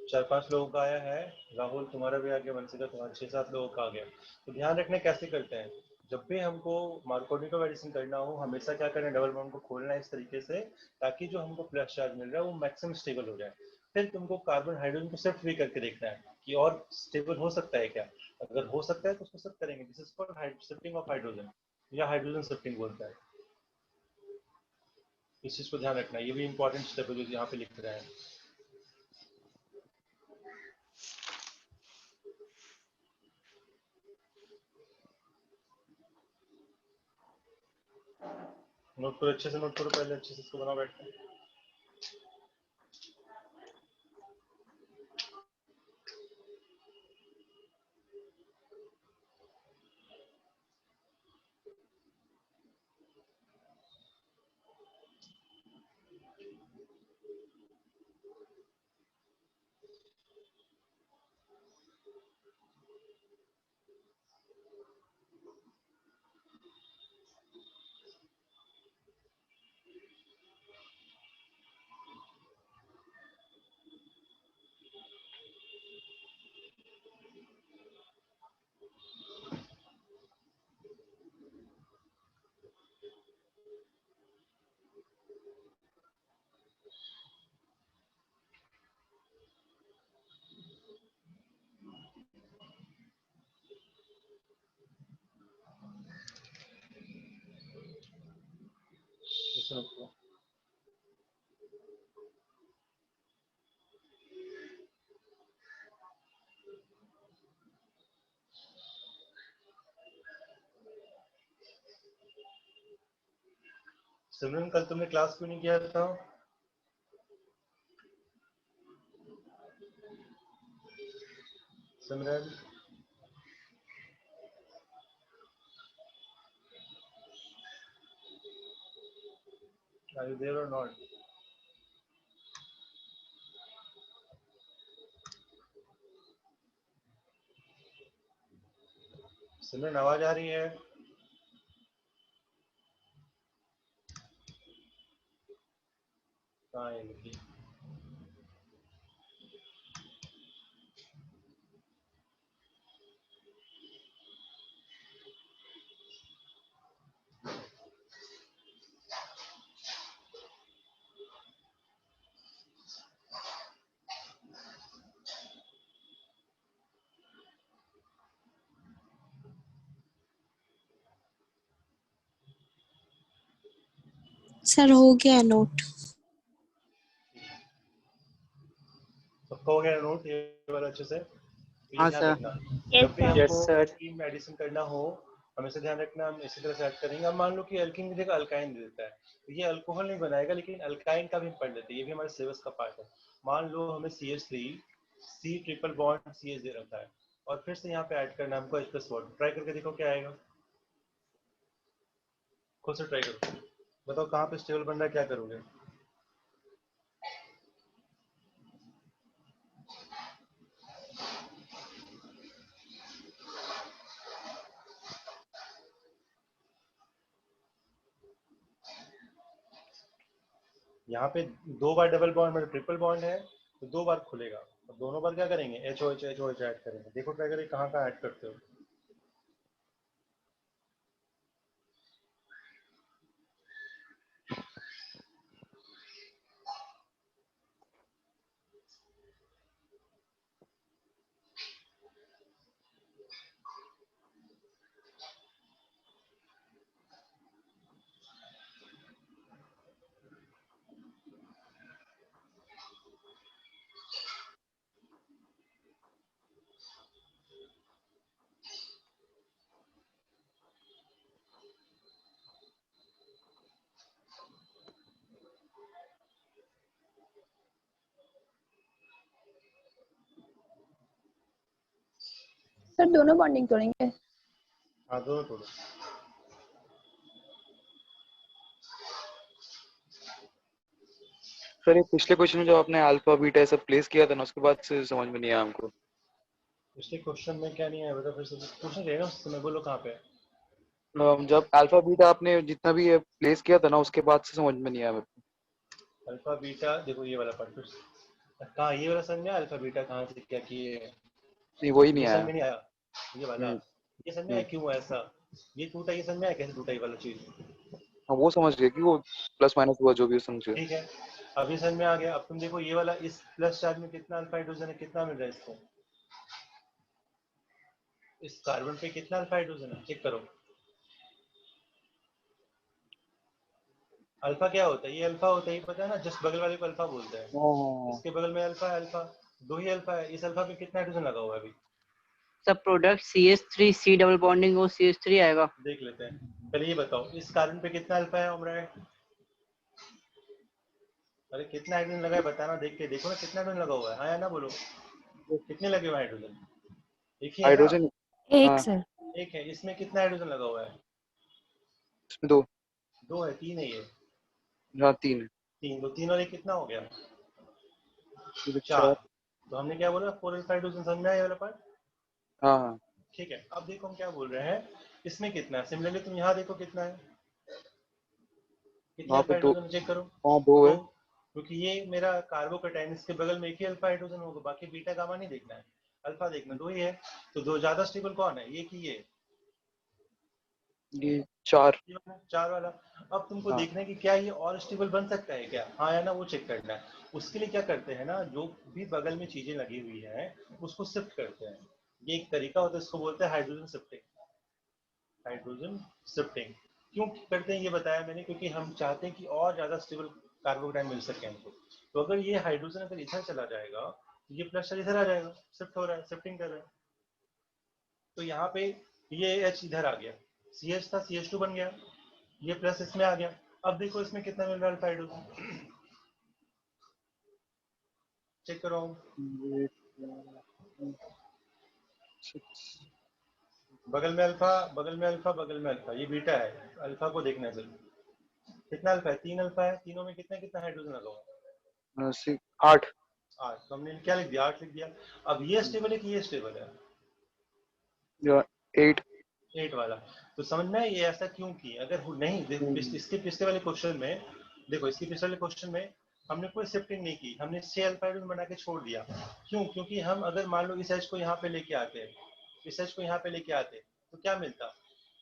4-5 लोगों का आया है। राहुल तुम्हारा भी आ गया, वंशिका तुम्हारा, 6-7 लोगों का आ गया। तो ध्यान रखना कैसे करते हैं, जब भी हमको मार्कोनी एडिशन करना हो हमेशा क्या करना है, डबल बॉन्ड को खोलना है इस तरीके से ताकि जो हमको प्लस चार्ज मिल रहा है वो मैक्सिमम स्टेबल हो जाए। फिर तुमको कार्बन हाइड्रोजन को शिफ्ट भी करके देखना है कि और स्टेबल हो सकता है क्या। अगर हो सकता है तो उसको शिफ्ट करेंगे, this is called shifting of hydrogen या हाइड्रोजन शिफ्टिंग बोलता है। इस चीज को ध्यान रखना, ये भी इंपॉर्टेंट स्टेप है जो यहाँ पे लिख रहे हैं। नोट करो अच्छे से, नोट करो पहले अच्छे से, इसको बनाओ बैठ के। इसे नोट करो। सिमरन कल तुमने क्लास क्यों नहीं किया था? सिमरन, आर यू देयर और नॉट? सिमरन आवाज आ रही है? कहाँ है लिखी? सर हो गया नोट। सबका हो गया नोट ये वाला अच्छे से? तो ये हाँ ध्यान सर। रखना, यस जब भी सर। यस हमको सर। टीम एडिशन करना हो हमेशा ध्यान रखना हम इसी तरह से ऐड करेंगे। अब मान लो कि एल्कीन की जगह अल्काइन दे देता है, तो ये अल्कोहल नहीं बनाएगा लेकिन अल्काइन का भी हम पढ़ लेते हैं, ये भी हमारे सिलेबस का पार्ट है। मान लो हमें CH3 C triple bond CH दे रखा है और फिर से यहाँ पे ऐड करना हमको H+ बॉन्ड, ट्राई करके देखो क्या आएगा, खुद से ट्राई करो, बताओ कहाँ पे स्टेबल बन रहा है, क्या करोगे? यहाँ पे 2 बार डबल बॉन्ड मतलब ट्रिपल बॉन्ड है तो 2 बार खुलेगा, तो दोनों बार क्या करेंगे, HOH HOH ऐड करेंगे। देखो ट्राई करके कहाँ कहाँ ऐड करते हो। सर दोनों बॉन्डिंग तोड़ेंगे। हाँ दोनों तोड़ो। सर ये पिछले क्वेश्चन में जो आपने अल्फा बीटा सब प्लेस किया था ना, उसके बाद से समझ में नहीं आया हमको। पिछले क्वेश्चन में क्या नहीं आया बता, फिर से क्वेश्चन रहेगा उससे, मैं बोलो कहाँ पे है? जब अल्फा बीटा आपने जितना भी प्लेस किया था ना, उसके बाद से समझ में नहीं आया मेरे को। अल्फा बीटा देखो ये वाला पार्ट, कहाँ ये वाला समझ में आया? अल्फा बीटा कहाँ से क्या किए? नहीं वही नहीं ये समझ आया। में नहीं आया? ये वाला ये समझ में आया हम्म, क्यों ऐसा ये टूटा? ये समझ में आया कैसे टूटा ये वाला चीज? हाँ वो समझ गए कि वो प्लस माइनस हुआ जो भी समझ गए। ठीक है, अभी समझ में आ गया। अब तुम देखो ये वाला, इस प्लस चार्ज में कितना अल्फा हाइड्रोजन है, कितना मिल रहा है इसको? इस कार्बन पे कितना अल्फा हाइड्रोजन है, चेक करो। अल्फा क्या होता है? ये अल्फा होता है, ये पता है ना, जस्ट बगल वाले को अल्फा बोलते हैं। हाँ, इसके बगल में अल्फा है, अल्फा दो ही अल्फा है। इस अल्फा पे कितना हाइड्रोजन लगा हुआ है अभी? सब product CH3 C double bonding वो CH3 आएगा। देख लेते हैं। पहले ये बताओ इस कार्बन पे कितना अल्फा है उम्र? अरे कितना हाइड्रोजन लगा है बताना, देख के देखो ना कितना हाइड्रोजन लगा हुआ है, हाँ या ना बोलो। कितने लगे हुए हाइड्रोजन? एक ही है ना? हाइड्रोजन। एक हाँ, सर। एक है। इसमें कितना हाइड्रोजन लगा हुआ है? इसमें दो। दो है, तीन है ये? हाँ तीन है। तीन, तो तीन और एक कितना हो गया? ये चार। तो हमने क्या बोला, 4 अल्फा हाइड्रोजन, समझ में आया ये वाला पार्ट? हाँ हाँ, ठीक है, अब देखो हम क्या बोल रहे हैं, इसमें कितना है? सिमिलरली तुम यहाँ देखो कितना है, कितने वहाँ अल्फा पे दो। हाइड्रोजन चेक करो। हाँ दो दो, है। क्योंकि ये मेरा कार्बोकेटाइन, इसके बगल में एक ही अल्फा हाइड्रोजन होगा, बाकी बीटा गामा नहीं देखना है, अल्फा देखना। दो ही है, तो दो ज्यादा स्टेबल कौन है, ये कि ये? ये चार। ये वाला, चार वाला। अब तुमको हाँ देखना है कि क्या ये और स्टेबल बन सकता है क्या, हाँ या ना, वो चेक करना है। उसके लिए क्या करते हैं ना, जो भी बगल में चीजें लगी हुई हैं उसको शिफ्ट करते हैं। ये एक तरीका होता है, इसको बोलते हैं हाइड्रोजन शिफ्टिंग। हाइड्रोजन शिफ्टिंग क्यों करते हैं ये बताया मैंने, क्योंकि हम चाहते हैं कि और ज्यादा स्टेबल कार्बोकेटाइन मिल सके हमको। तो अगर ये हाइड्रोजन अगर इधर चला जाएगा तो ये प्लस इधर आ जाएगा, शिफ्ट हो रहा है, शिफ्टिंग कर रहा है। तो यहाँ पे ये H इधर आ गया, CH था CH2 बन गया, ये प्लस इसमें आ गया। अब देखो इसमें कितना मिल रहा है अल्फा हाइड्रोजन, चेक करो। ये बगल में अल्फा, बगल में अल्फा, बगल में अल्फा, ये बीटा है। अल्फा को देखना है जरूर, कितना अल्फा है? तीन अल्फा है, तीनों में कितना कितना हाइड्रोजन लगा हुआ है? 8। 8। तो हमने क्या लिख दिया? 8 लिख दिया। अब ये स्टेबल है कि ये स्टेबल है? 8। 8 वाला। तो समझ में ये ऐसा क्यों किया? अगर नहीं इसके पिछले वाले क्वेश्चन में देखो, इसके पिछले वाले क्वेश्चन में हमने कोई शिफ्टिंग नहीं की, हमने 6 अल्फा हाइड्रोजन बना के छोड़ दिया। क्यों? क्योंकि हम अगर मान लो इस H को यहाँ पे लेके आते, इस H को यहाँ पे लेके आते तो क्या मिलता?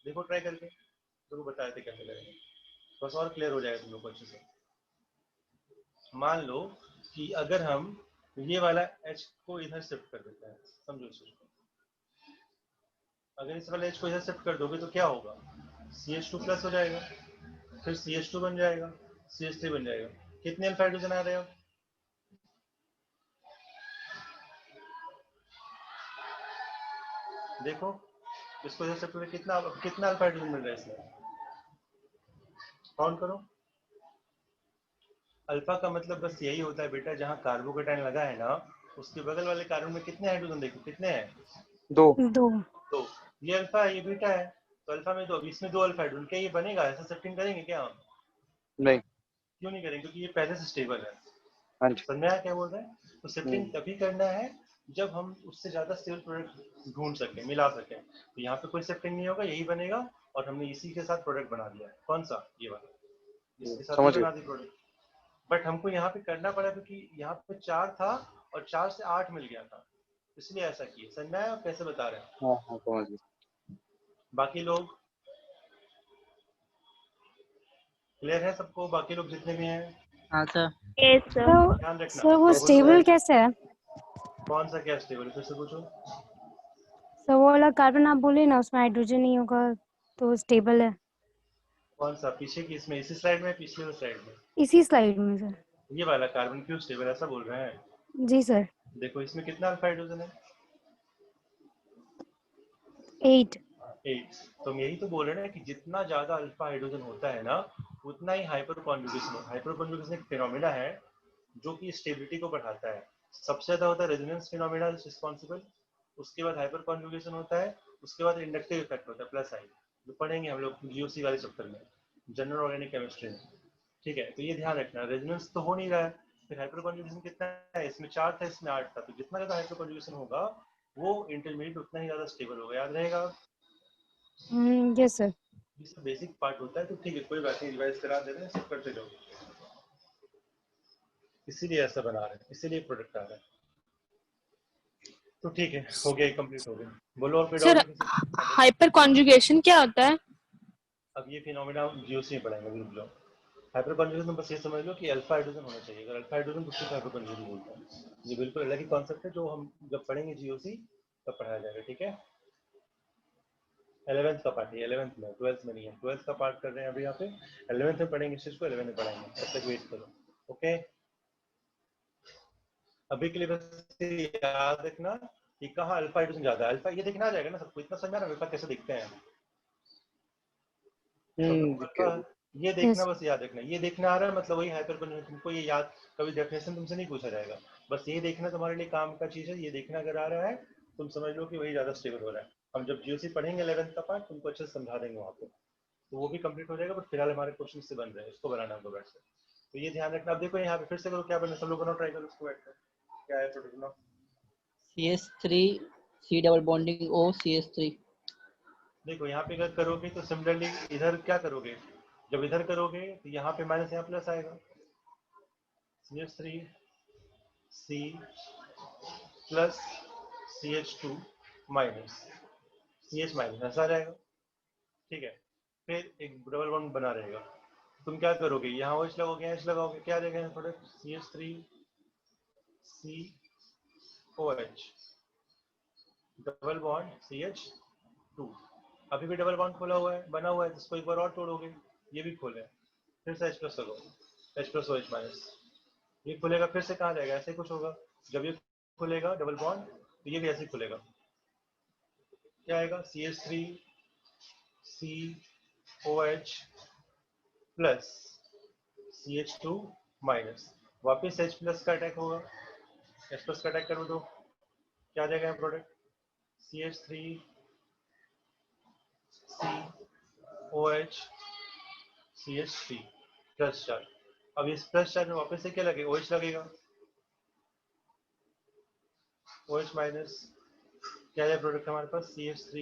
देखो ट्राई करके, तो बताए थे कैसे करेंगे, बस और क्लियर हो जाएगा तुम लोग को अच्छे से। मान लो कि अगर हम ये वाला H को इधर शिफ्ट कर देते हैं, समझो इस चीज को, अगर इस वाले H को इधर शिफ्ट कर दोगे तो क्या होगा? CH2 प्लस हो जाएगा, फिर CH2 बन जाएगा, CH3 बन जाएगा। कितने अल्फा हाइड्रोजन आ रहे हैं? देखो इसको इधर शिफ्ट करके कितना कितना अल्फा हाइड्रोजन मिल रहा है इसमें, काउंट करो। अल्फा का मतलब बस यही होता है बेटा, जहाँ कार्बोकेटाइन लगा है ना उसके बगल वाले कार्बन में कितने हाइड्रोजन, देखो कितने हैं? 2। तो ये अल्फा है, ये बीटा है, तो अल्फा में दो, इसमें दो अल्फा हाइड्रोजन। क्या ये बनेगा? ऐसा शिफ्टिंग करेंगे क्या हम? नहीं। क्यों नहीं करेंगे? क्योंकि ये पहले से स्टेबल है। हाँ जी। समझ में आया क्या बोल रहे हैं? तो शिफ्टिंग तभी करना है जब हम उससे ज्यादा स्टेबल प्रोडक्ट ढूंढ सकें, मिला सकें। तो यहाँ पे कोई शिफ्टिंग नहीं होगा, यही बनेगा। और हमने इसी के साथ प्रोडक्ट बना दिया है। कौन सा? ये वाला, इसके साथ ही समझ गए। बना दी प्रोडक्ट। बट हमको यहाँ पे करना पड़ा क्योंकि यहाँ पे 4 था और 4 से 8 मिल गया था, इसलिए ऐसा किया। समझ में आया आप कैसे बता रहे हैं? हाँ हाँ समझ गए। बाकी लोग क्लियर है सबको? बाकी लोग जितने भी हैं हाँ सर। ध्यान रखना। सर वो कैसे स्टेबल कैसे है? कौन सा क्या स्टेबल? फिर से पूछो। सर वो वाला कार्बन आप बोले ना उसमें हाइड्रोजन नहीं होगा तो स्टेबल है। कौन सा? पीछे की इसमें, इसी स्लाइड में, पिछले स्लाइड में? इसी स्लाइड में सर। ये वाला कार्बन क्यों स्टेबल, ऐसा बोल रहे हैं? जी सर। देखो इसमें कितना अल्फा हाइड्रोजन है? 8। 8। तो हम यही तो बोल रहे हैं कि जितना ज्यादा अल्फा हाइड्रोजन होता है ना उतना ही हाइपर कॉन्जुगेशन। हाइपर कॉन्जुगेशन एक फिनोमेना है जो कि स्टेबिलिटी को बढ़ाता है। सबसे ज्यादा होता है रेजोनेंस फिनोमेना रिस्पॉन्सिबल, उसके बाद हाइपर कॉन्जुगेशन होता है, उसके बाद इंडक्टिव इफेक्ट होता है प्लस आई, जो पढ़ेंगे हम लोग जीओसी वाले चैप्टर में, जनरल ऑर्गेनिक केमिस्ट्री में। ठीक है, तो ये ध्यान रखना, रेजोनेंस तो हो नहीं रहा है, फिर हाइपर कॉन्जुगेशन कितना है, इसमें 4 था इसमें 8 था, तो जितना ज्यादा हाइपर कॉन्जुगेशन होगा वो इंटरमीडिएट उतना ही ज्यादा स्टेबल होगा, याद रहेगा। Yes sir. ये सब बेसिक पार्ट होता है, तो ठीक है कोई बात नहीं, रिवाइज करा दे रहे हैं, सब करते जाओ, इसीलिए ऐसा बना रहे हैं, इसीलिए प्रोडक्ट आ रहा है। तो ठीक है, हो गया, कंप्लीट हो गया। बोलो और कोई सर डाउट है? हाइपर कॉन्जुगेशन क्या होता है? अब ये फिनोमेना जीओसी में पढ़ाएंगे, रुक जाओ। हाइपर कॉन्जुगेशन बस ये समझ लो कि अल्फा हाइड्रोजन होना चाहिए, अगर अल्फा हाइड्रोजन तो उसको हाइपर कॉन्जुगेशन बोलते हैं। ये बिल्कुल अलग ही कॉन्सेप्ट है, जो हम जब पढ़ेंगे जीओसी तब पढ़ाया जाएगा, ठीक है। 11th का पार्ट है, 11th में, 12th में नहीं है, 12th का पार्ट कर रहे हैं अभी यहाँ पे, 11th में पढ़ेंगे इस चीज को, 11th में पढ़ाएंगे, तब तक वेट करो, ओके। अभी के लिए बस याद रखना कि कहाँ अल्फा हाइड्रोजन ज्यादा है, अल्फा ये देखना आ जाएगा ना सबको, इतना समझा ना अल्फा कैसे दिखते हैं। ये देखना बस याद रखना, ये देखना आ रहा है मतलब वही हाइपर कॉन्जुगेशन, तुमको ये याद, कभी डेफिनेशन तुमसे नहीं पूछा जाएगा, बस ये देखना तुम्हारे लिए काम का चीज है, ये देखना अगर आ रहा है तुम समझ लो कि वही ज्यादा स्टेबल हो रहा है। हम जब जीओसी पढ़ेंगे 11th का पार्ट तुमको अच्छे से समझा देंगे वहाँ पे, तो वो भी कंप्लीट हो जाएगा, बट फिलहाल हमारे क्वेश्चन से बन रहे हैं, इसको बनाना होगा बैठ से, तो ये ध्यान रखना। अब देखो यहाँ पे फिर से करो, क्या बना, सब लोग बनाओ, ट्राई करो इसको बैठ कर, क्या है प्रोडक्ट बनाओ। CH3 C double bonding O CH3। देखो यहाँ पे अगर करोगे तो सिमिलरली इधर क्या करोगे, जब इधर करोगे तो यहाँ पे माइनस यहाँ प्लस आएगा, CH3 C plus CH2 minus CH minus, ऐसा आ जाएगा, ठीक है। फिर एक डबल बॉन्ड बना रहेगा, तुम क्या करोगे, यहाँ OH लगाओगे, यहाँ H लगाओगे, क्या आ जाएगा product, CH3 COH double bond CH2। अभी भी डबल बॉन्ड खोला हुआ है, बना हुआ है, जिसको एक बार और तोड़ोगे, ये भी खोले, फिर से H प्लस लगाओ, H प्लस OH माइनस, ये खुलेगा, फिर से कहाँ जाएगा, ऐसे कुछ होगा, जब ये खुलेगा डबल बॉन्ड तो ये भी ऐसे ही खुलेगा, क्या आएगा, CH3 COH plus CH2 minus, वापिस H प्लस का अटैक होगा, H प्लस का अटैक करो तो क्या आ जाएगा product, CH3 COH CH3 plus charge. अब इस प्लस चार्ज में वापस से क्या लगे, OH लगेगा, OH माइनस, क्या है प्रोडक्ट हमारे पास, CH3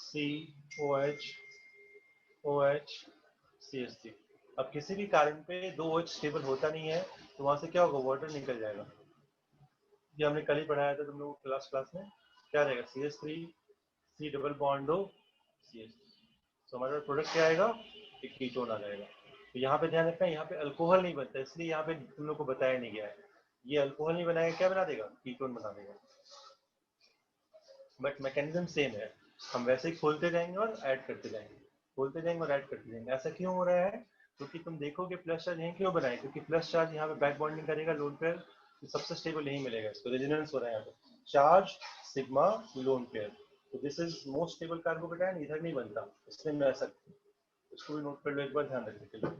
COH OH CH3। अब किसी भी कारण पे दो OH स्टेबल होता नहीं है तो वहां से क्या होगा, वाटर निकल जाएगा, ये हमने कल ही पढ़ाया था तुम लोग क्लास में, क्या रहेगा, CH3 C double bond O CH3, तो हमारा प्रोडक्ट क्या आएगा, एक कीटोन आ जाएगा। तो यहाँ पे ध्यान रखना, यहाँ पे अल्कोहल नहीं बनता, इसलिए यहाँ पे तुम लोग को बताया नहीं गया है, ये अल्कोहल नहीं बनाएगा, क्या बना देगा, कीटोन बना देगा, बट मैकेनिज्म सेम है, हम वैसे ही खोलते जाएंगे और ऐड करते जाएंगे, खोलते जाएंगे और ऐड करते जाएंगे। ऐसा क्यों हो रहा है, क्योंकि तुम देखोगे प्लस चार्ज यहीं क्यों बनाए, क्योंकि प्लस चार्ज यहाँ पे बैक बॉन्डिंग करेगा लोन पेयर, तो सबसे स्टेबल यही मिलेगा इसको, रेजोनेंस हो रहा है यहाँ पे, चार्ज सिग्मा लोन पेयर, तो this is most stable carbocation, इधर नहीं बनता, इसलिए मैं ऐसा, इसको भी नोट कर लो एक बार, ध्यान रखने के लिए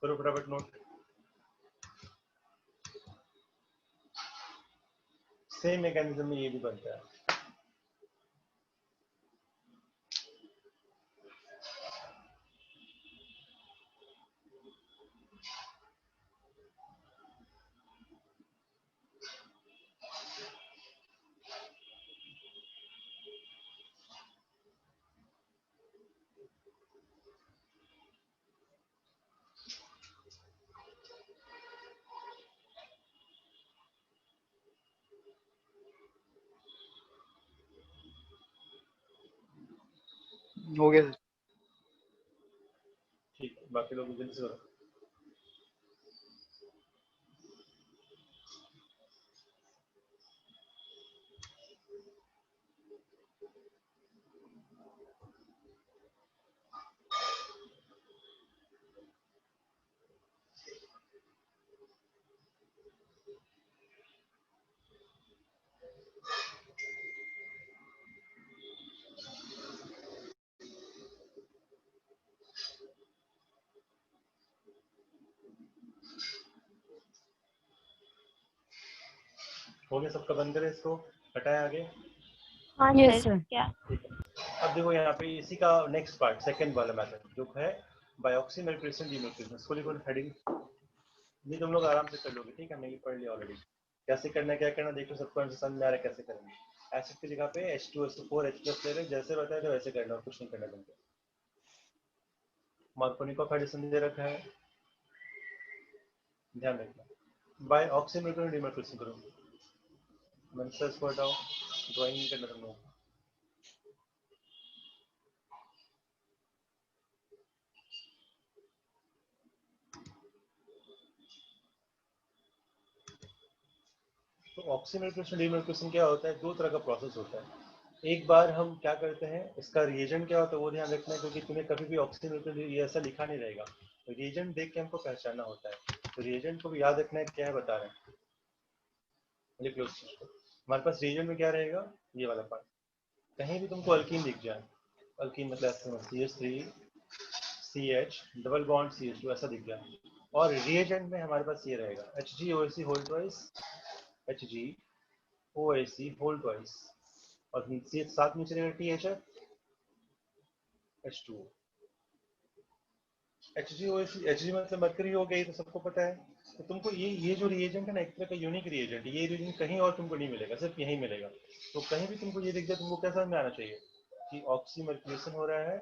करो फटाफट नोट। सेम मैकेनिज्म में ये भी बनता है। हो गया सर। ठीक है, बाकी लोग जल्दी से करो। हो गया सबका? बंद करें इसको, हटाएं आगे। हाँ Yes, सर sir. क्या? ठीक है। अब देखो यहाँ पे इसी का नेक्स्ट पार्ट, सेकंड वाला मेथड जो है बायोक्सी मल्टीप्लिकेशन डीमल्टीप्लिकेशन, इसको लिखो हेडिंग। ये तुम लोग आराम से कर लोगे, ठीक है? मैंने पढ़ लिया ऑलरेडी। कैसे करना है, क्या करना, देखो सबको आंसर समझ में आ रहा है कैसे करेंगे। एसिड की जगह पे H2SO4 H+ ले रहे, जैसे बताया था वैसे करना, कुछ नहीं करना तुमको। मार्कोनिको का एडिशन दे रखा है, ध्यान रखना। बाय ऑक्सीमल्टीप्लिकेशन डीमल्टीप्लिकेशन करो, मेंसर्स को हटाओ, ड्राइंग नहीं करना तुम लोग। तो ऑक्सीमल्टीप्लिकेशन डीमल्टीप्लिकेशन क्या होता है? दो तरह का प्रोसेस होता है। एक बार हम क्या करते हैं, इसका रिएजेंट क्या होता है वो ध्यान रखना है, क्योंकि तुम्हें कभी भी ऑक्सीमल्टीप्लिकेशन ये ऐसा लिखा नहीं रहेगा, रिएजेंट देख के हमको पहचानना होता है। तो रिएजेंट को भी याद रखना है, क्या है बता रहे हैं, लिख लो। हमारे पास रिएजेंट में क्या रहेगा, ये वाला पार्ट। कहीं भी तुमको अल्कीन दिख जाए, अल्कीन मतलब CH3 CH double bond CH2 ऐसा दिख जाए, और रिएजेंट में हमारे पास ये रहेगा HgOAc whole twice HgOAc whole twice, और CH साथ में चलेगा THF H2O। HgOAc Hg मतलब मरकरी हो गई, तो सबको पता है। तो तुमको ये जो रिएजेंट है ना, एक तरह का यूनिक रिएजेंट, ये रिएजेंट कहीं और तुमको नहीं मिलेगा, सिर्फ यहीं मिलेगा। तो कहीं भी तुमको ये दिख जाए, तुमको क्या समझ में आना चाहिए कि ऑक्सीमर्क्यूलेशन हो रहा है।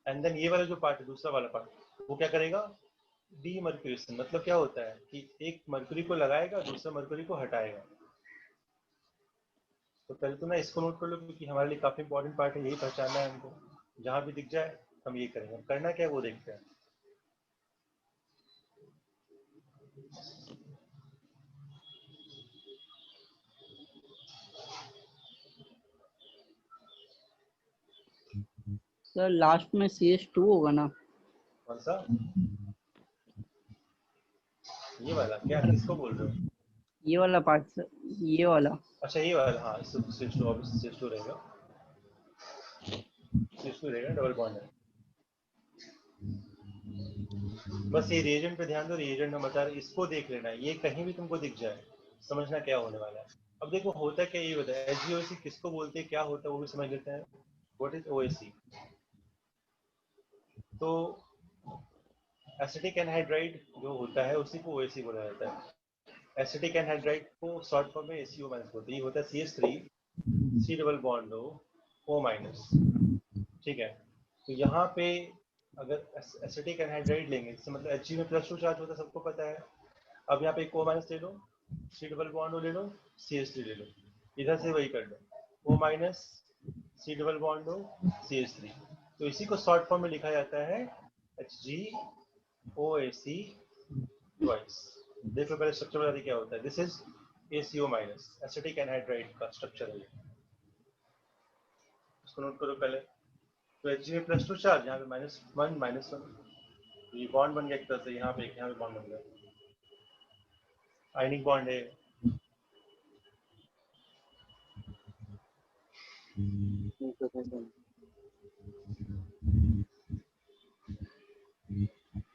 एंड देन ये वाला जो पार्ट है, दूसरा वाला पार्ट, वो क्या करेगा, डीमर्क्यूलेशन। मतलब क्या होता है कि एक मरकरी को लगाएगा, दूसरा मरकरी को हटाएगा। तो पहले तो ना इसको नोट कर लो, क्योंकि हमारे लिए काफी इंपॉर्टेंट पार्ट है, यही पहचानना है हमको। जहां भी दिख जाए हम ये करेंगे, करना क्या है वो देखते हैं। सर लास्ट में CH2 होगा ना? कौन सा? ये वाला क्या, किसको बोल रहे हो? ये वाला पार्ट सर, ये वाला। अच्छा ये वाला, हाँ CH2 ऑब्वियसली CH2 रहेगा, CH2 रहेगा, डबल बॉन्ड है। बस ये रिएजेंट पे ध्यान दो, रिएजेंट में बता रहे, इसको देख लेना है, ये कहीं भी तुमको दिख जाए समझना क्या होने वाला है। अब देखो होता क्या, ये बताया HgOAc किसको बोलते हैं, क्या होता है वो भी समझ लेते हैं। What is OAc? तो एसिटिक एनहाइड्राइड जो होता है उसी को OAc बोला जाता है। एसिटिक एनहाइड्राइड को शॉर्ट फॉर्म में ACO- बोलते हैं। ये होता है CH3 C double bond O-। ठीक है, तो यहाँ पे अगर एसिटिक एनहाइड्राइड लेंगे, इससे मतलब Hg में +2 चार्ज होता है, सबको पता है। अब यहाँ पे एक O- ले लो, C डबल बॉन्ड ले लो, CH3 ले लो, इधर से वही कर लो, O- C double bond CH3। तो इसी को शॉर्ट फॉर्म में लिखा जाता है HgOAc ट्वाइस। देखो पहले स्ट्रक्चर बता दी क्या होता है। This is ACO- acetic anhydride का स्ट्रक्चर है, इसको नोट करो पहले। तो Hg में +2 चार्ज, यहाँ पे -1 -1, ये बॉन्ड बन गया एक तरह से, यहाँ पे बॉन्ड बन गया, आयनिक बॉन्ड है।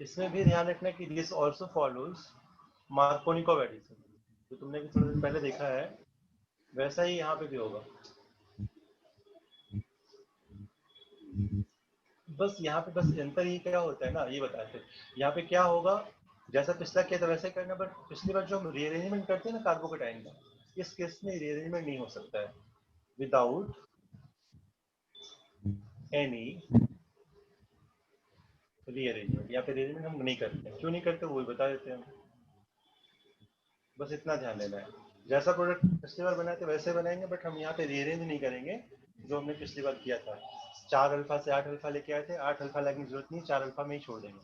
इसमें भी ध्यान रखना कि this also follows Markovnikov addition, जो तुमने भी थोड़ा दिन पहले देखा है, वैसा ही यहाँ पे भी होगा। बस यहाँ पे बस अंतर ही क्या होता है ना, ये बताते हैं यहाँ पे क्या होगा, जैसा पिछला किया था वैसे ही करना। बट पिछली बार जो हम रीअरेंजमेंट करते हैं ना कार्बोकेटाइन का, इस केस में रीअरेंजमेंट नहीं हो सकता है विदाउट एनी रीअरेंजमेंट। या फिर रीअरेंजमेंट हम नहीं करते, क्यों नहीं करते वो भी बता देते हैं। बस इतना ध्यान देना है, जैसा प्रोडक्ट पिछली बार बनाए थे वैसे बनाएंगे, बट हम यहाँ पे रीअरेंज नहीं करेंगे जो हमने पिछली बार किया था। 4 अल्फा से 8 अल्फा लेके आए थे, 8 अल्फा लगने की जरूरत नहीं, 4 अल्फा में ही छोड़ देंगे।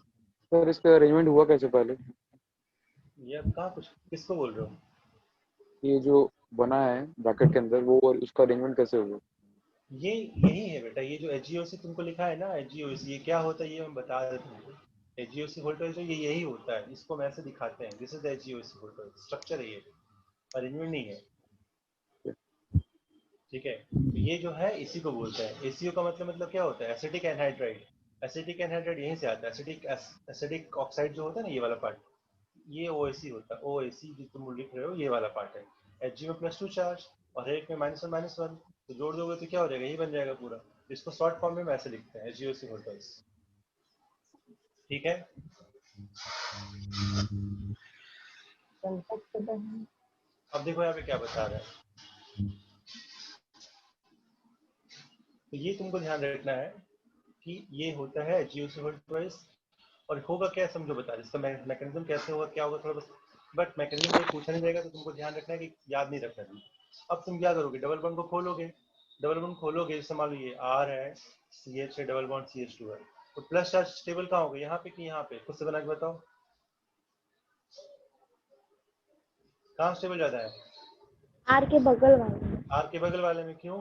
सर इसका अरेंजमेंट हुआ कैसे पहले? ये अब कहाँ कुछ, किसको बोल रहे हो? ये जो बना है ब्रैकेट के अंदर, वो और उसका अरेंजमेंट कैसे होगा? ये यही है बेटा, ये जो HgOC तुमको लिखा है ना, HgOC ये क्या होता है ये हम बता देते हैं। HgOC वोल्टेज जो ये यही होता है, इसको हम ऐसे दिखाते हैं, this is HgOC voltage, structure है ये, अरेंजमेंट नहीं है। ठीक है, तो ये जो है इसी को बोलते हैं ACO का मतलब क्या होता है, एसिटिक एनहाइड्राइड। एसिटिक एनहाइड्राइड यहीं से आता है, एसिटिक ऑक्साइड जो होता है ना, ये वाला पार्ट, ये OAC होता है, OAC जो तुम लिख रहे हो ये वाला पार्ट है। Hg में +2 चार्ज और एक में -1 तो जोड़ दोगे तो क्या हो जाएगा, यही बन जाएगा पूरा। इसको शॉर्ट फॉर्म में ऐसे लिखते हैं HgOC होल ट्वाइस। ठीक है, अब देखो यहाँ पे क्या बता रहा है। तो ये तुमको ध्यान रखना है कि ये होता है HgOC होल ट्वाइस। और होगा क्या समझो, बता रहे इसका मैकेनिज्म कैसे होगा, क्या होगा थोड़ा बस, बट मैकेनिज्म में पूछा नहीं जाएगा तो तुमको ध्यान रखना है कि याद नहीं रखना है। अब तुम क्या करोगे, डबल बॉन्ड को खोलोगे, डबल बॉन्ड खोलोगे, जैसे मान लो ये R है, CH है, डबल बॉन्ड CH2 है, तो प्लस चार्ज स्टेबल कहाँ होगा, यहाँ पे कि यहाँ पे, खुद से बना के बताओ कहाँ स्टेबल ज्यादा है। आर के बगल वाले R के बगल वाले में, क्यों,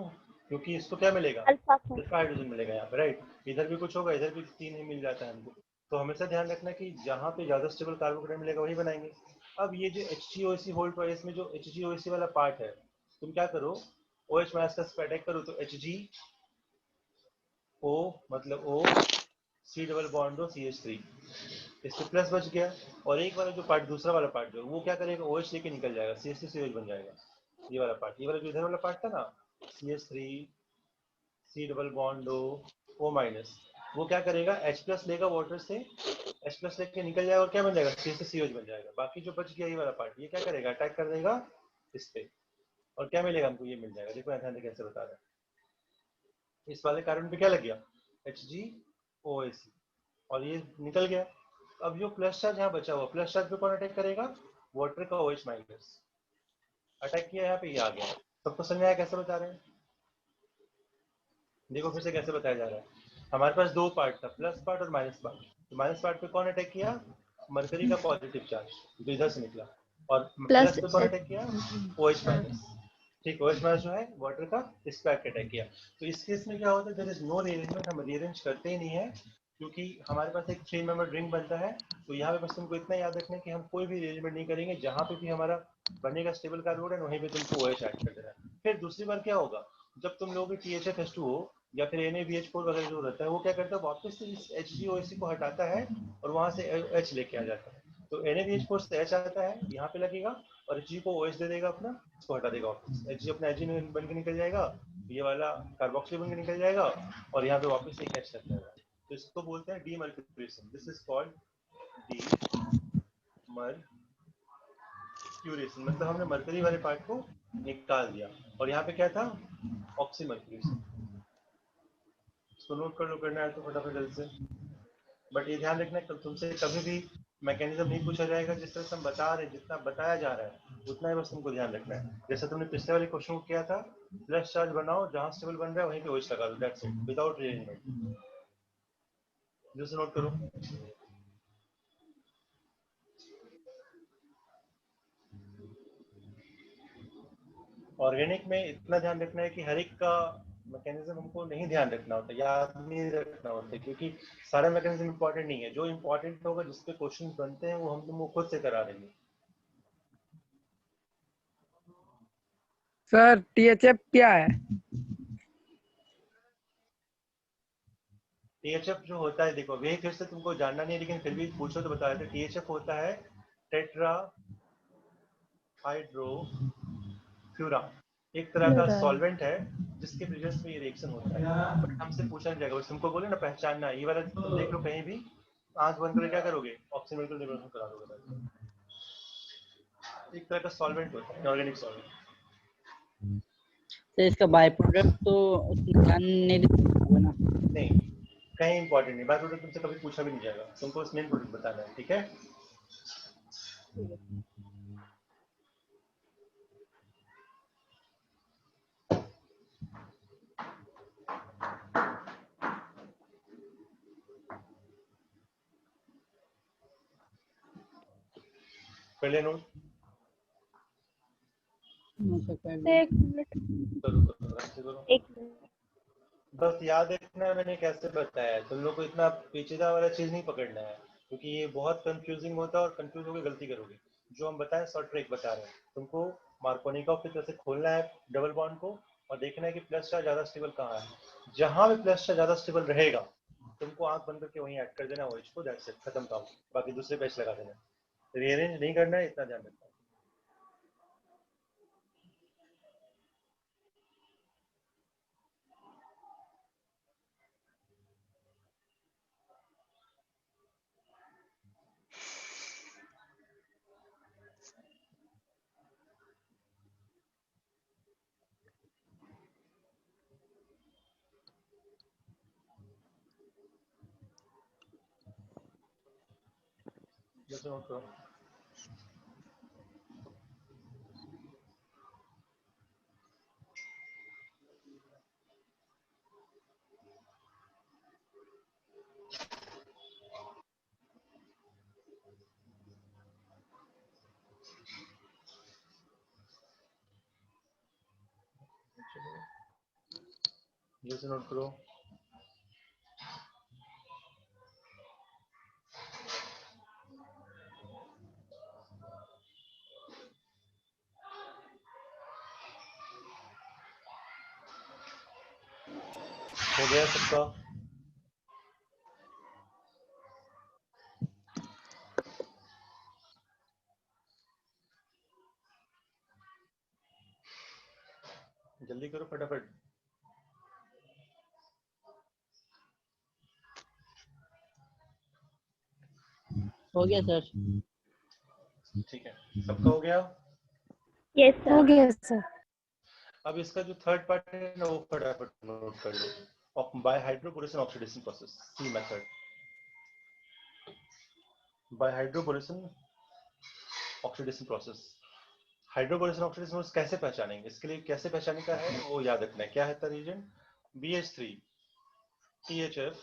क्योंकि इसको क्या मिलेगा, अल्फा अल्फा हाइड्रोजन मिलेगा यहाँ पे, राइट। इधर भी कुछ होगा, इधर भी 3 ही मिल जाता है हमको। तो हमेशा ध्यान रखना कि जहाँ पे ज्यादा स्टेबल कार्बोकेटाइन मिलेगा वही बनाएंगे। अब ये जो HgOC होल ट्वाइस में जो HgOC वाला पार्ट है, तुम क्या करो, OH माइनस का अटैक करो तो HgO मतलब O, C डबल बॉन्ड हो CH3, इससे प्लस बच गया। और एक वाला जो पार्ट, दूसरा वाला पार्ट जो वो क्या करेगा, OH लेके निकल जाएगा, CH3 COH बन जाएगा। ये वाला पार्ट, ये वाला जो इधर वाला पार्ट था ना, CH3 C double bond O minus, वो क्या करेगा, H प्लस लेगा वाटर से, H प्लस लेके निकल जाएगा और क्या बन जाएगा, CH से COH बन जाएगा। बाकी जो बच गया ये वाला पार्ट, ये क्या करेगा, अटैक कर देगा इस पे, और क्या मिलेगा हमको, ये मिल जाएगा। देखो ध्यान से कैसे बता रहा है, इस वाले कार्बन पे क्या लग गया, HgOAC, और ये निकल गया। अब जो प्लस चार्ज यहाँ बचा हुआ, प्लस चार्ज पे कौन अटैक करेगा, वाटर का OH माइनस अटैक किया, यहाँ पे ये आ गया। सबको समझ में आया कैसे बता रहे हैं, देखो फिर से कैसे बताया जा रहा है। हमारे पास दो पार्ट था, प्लस पार्ट और माइनस पार्ट। तो माइनस पार्ट पे कौन अटैक किया, मरकरी का पॉजिटिव चार्ज जो इधर से निकला, और प्लस पे कौन अटैक किया, OH माइनस। ठीक, OH माइनस जो है वाटर का, इस पे अटैक किया। तो इस केस में क्या होता है, देयर इज नो रीअरेंजमेंट, हम रीअरेंज करते ही नहीं है, क्योंकि हमारे पास एक 3 मेंबर ड्रिंक बनता है। तो यहाँ पे बस तुमको इतना याद रखना है कि हम कोई भी रीअरेंजमेंट नहीं करेंगे, जहाँ पे भी हमारा बनेगा स्टेबल कार्बोनेट वहीं पे तुमको OH ऐड कर देना है। फिर दूसरी बार क्या होगा, जब तुम लोग THFS2O या फिर NaBH4 वगैरह जो रहता है, वो क्या करता है, वापस से इस HgOAC को हटाता है और वहां से H लेके आ जाता है। तो NaBH4 से H आता है, यहाँ पे लगेगा, और Hg को OH दे देगा अपना, इसको हटा देगा वापस, Hg अपना Hg में बन के निकल जाएगा, ये वाला कार्बोक्सिल बन के निकल जाएगा, और यहाँ पे वापस एक H लग जाएगा। तो इसको बोलते हैं demercuration, this is called demercuration, मतलब हमने मरकरी वाले पार्ट को निकाल दिया, और यहाँ पे क्या था, ऑक्सीमर्क्यूरेशन। इसको नोट कर लो, करना है तो फटाफट जल्द से। बट ये ध्यान रखना है, तुमसे कभी भी मैकेनिज्म नहीं पूछा जाएगा, जिस तरह से हम बता रहे हैं, जितना बताया जा रहा है उतना ही बस तुमको ध्यान रखना है। जैसे तुमने पिछले वाले क्वेश्चन को किया था, प्लस चार्ज बनाओ, जहां स्टेबल बन रहा है वहीं पे OH लगा दो, दैट्स इट, विदाउट रीअरेंजमेंट। जैसे नोट करो। ऑर्गेनिक में इतना ध्यान रखना है कि हर एक का मैकेनिज्म हमको नहीं ध्यान रखना होता, याद नहीं रखना होता, क्योंकि सारा मैकेनिज्म इंपॉर्टेंट नहीं है। जो इंपॉर्टेंट होगा, जिसपे क्वेश्चन बनते हैं, वो हम तुमको खुद से करा देंगे। सर THF क्या है? THF जो होता है, देखो वे फिर से तुमको जानना नहीं है, लेकिन फिर भी पूछो तो बता देते। THF होता है टेट्रा हाइड्रोफ्यूरान, एक तरह का सॉल्वेंट है जिसके प्रेजेंस में ये रिएक्शन होता है। बट हमसे पूछा नहीं जाएगा, बस तुमको बोले ना पहचानना, ये वाला तुम देख लो कहीं भी, आंख बंद करके क्या करोगे, ऑक्सीजन मोलिक्यूलर रिएक्शन करा दोगे। एक तरह का सॉल्वेंट होता है, ऑर्गेनिक सॉल्वेंट। तो इसका बाय प्रोडक्ट तो उतना ध्यान नहीं देना ना, नहीं, कहीं इंपॉर्टेंट नहीं, बाय प्रोडक्ट तुमसे कभी पूछा भी नहीं जाएगा, तुमको बस मेन प्रोडक्ट बताना है, ठीक है। पहले नोट एक मिनट करो। एक मिनट बस याद रखना मैंने कैसे बताया, तुम लोग को इतना पेचीदा वाला चीज नहीं पकड़ना है, क्योंकि ये बहुत कंफ्यूजिंग होता है और कंफ्यूज होकर गलती करोगे। जो हम बताएं शॉर्ट ट्रिक बता रहे हैं तुमको, मार्कोनिकॉफ की तरह से खोलना है डबल बॉन्ड को, और देखना है कि प्लस चार्ज ज्यादा स्टेबल कहाँ है। जहां भी प्लस चार्ज ज्यादा स्टेबल रहेगा, तुमको आंख बंद करके वहीं ऐड कर देना OH को, दैट्स इट, खत्म काम। बाकी दूसरे पे H लगा देना। रीअरेंज नहीं करना है, इतना ध्यान रखना। जैसे नोट करो। जैसे नोट करो। हो गया सबका? जल्दी करो फटाफट। हो गया सर। ठीक है, सबका हो गया? यस हो सर। गया सर। अब इसका जो थर्ड पार्ट है ना वो फटाफट नोट कर लो। By hydroboration oxidation process, C method. By hydroboration oxidation process. Hydroboration oxidation process कैसे पहचानेंगे? इसके लिए कैसे पहचाने का है वो याद रखना है। क्या है था reason? BH3 THF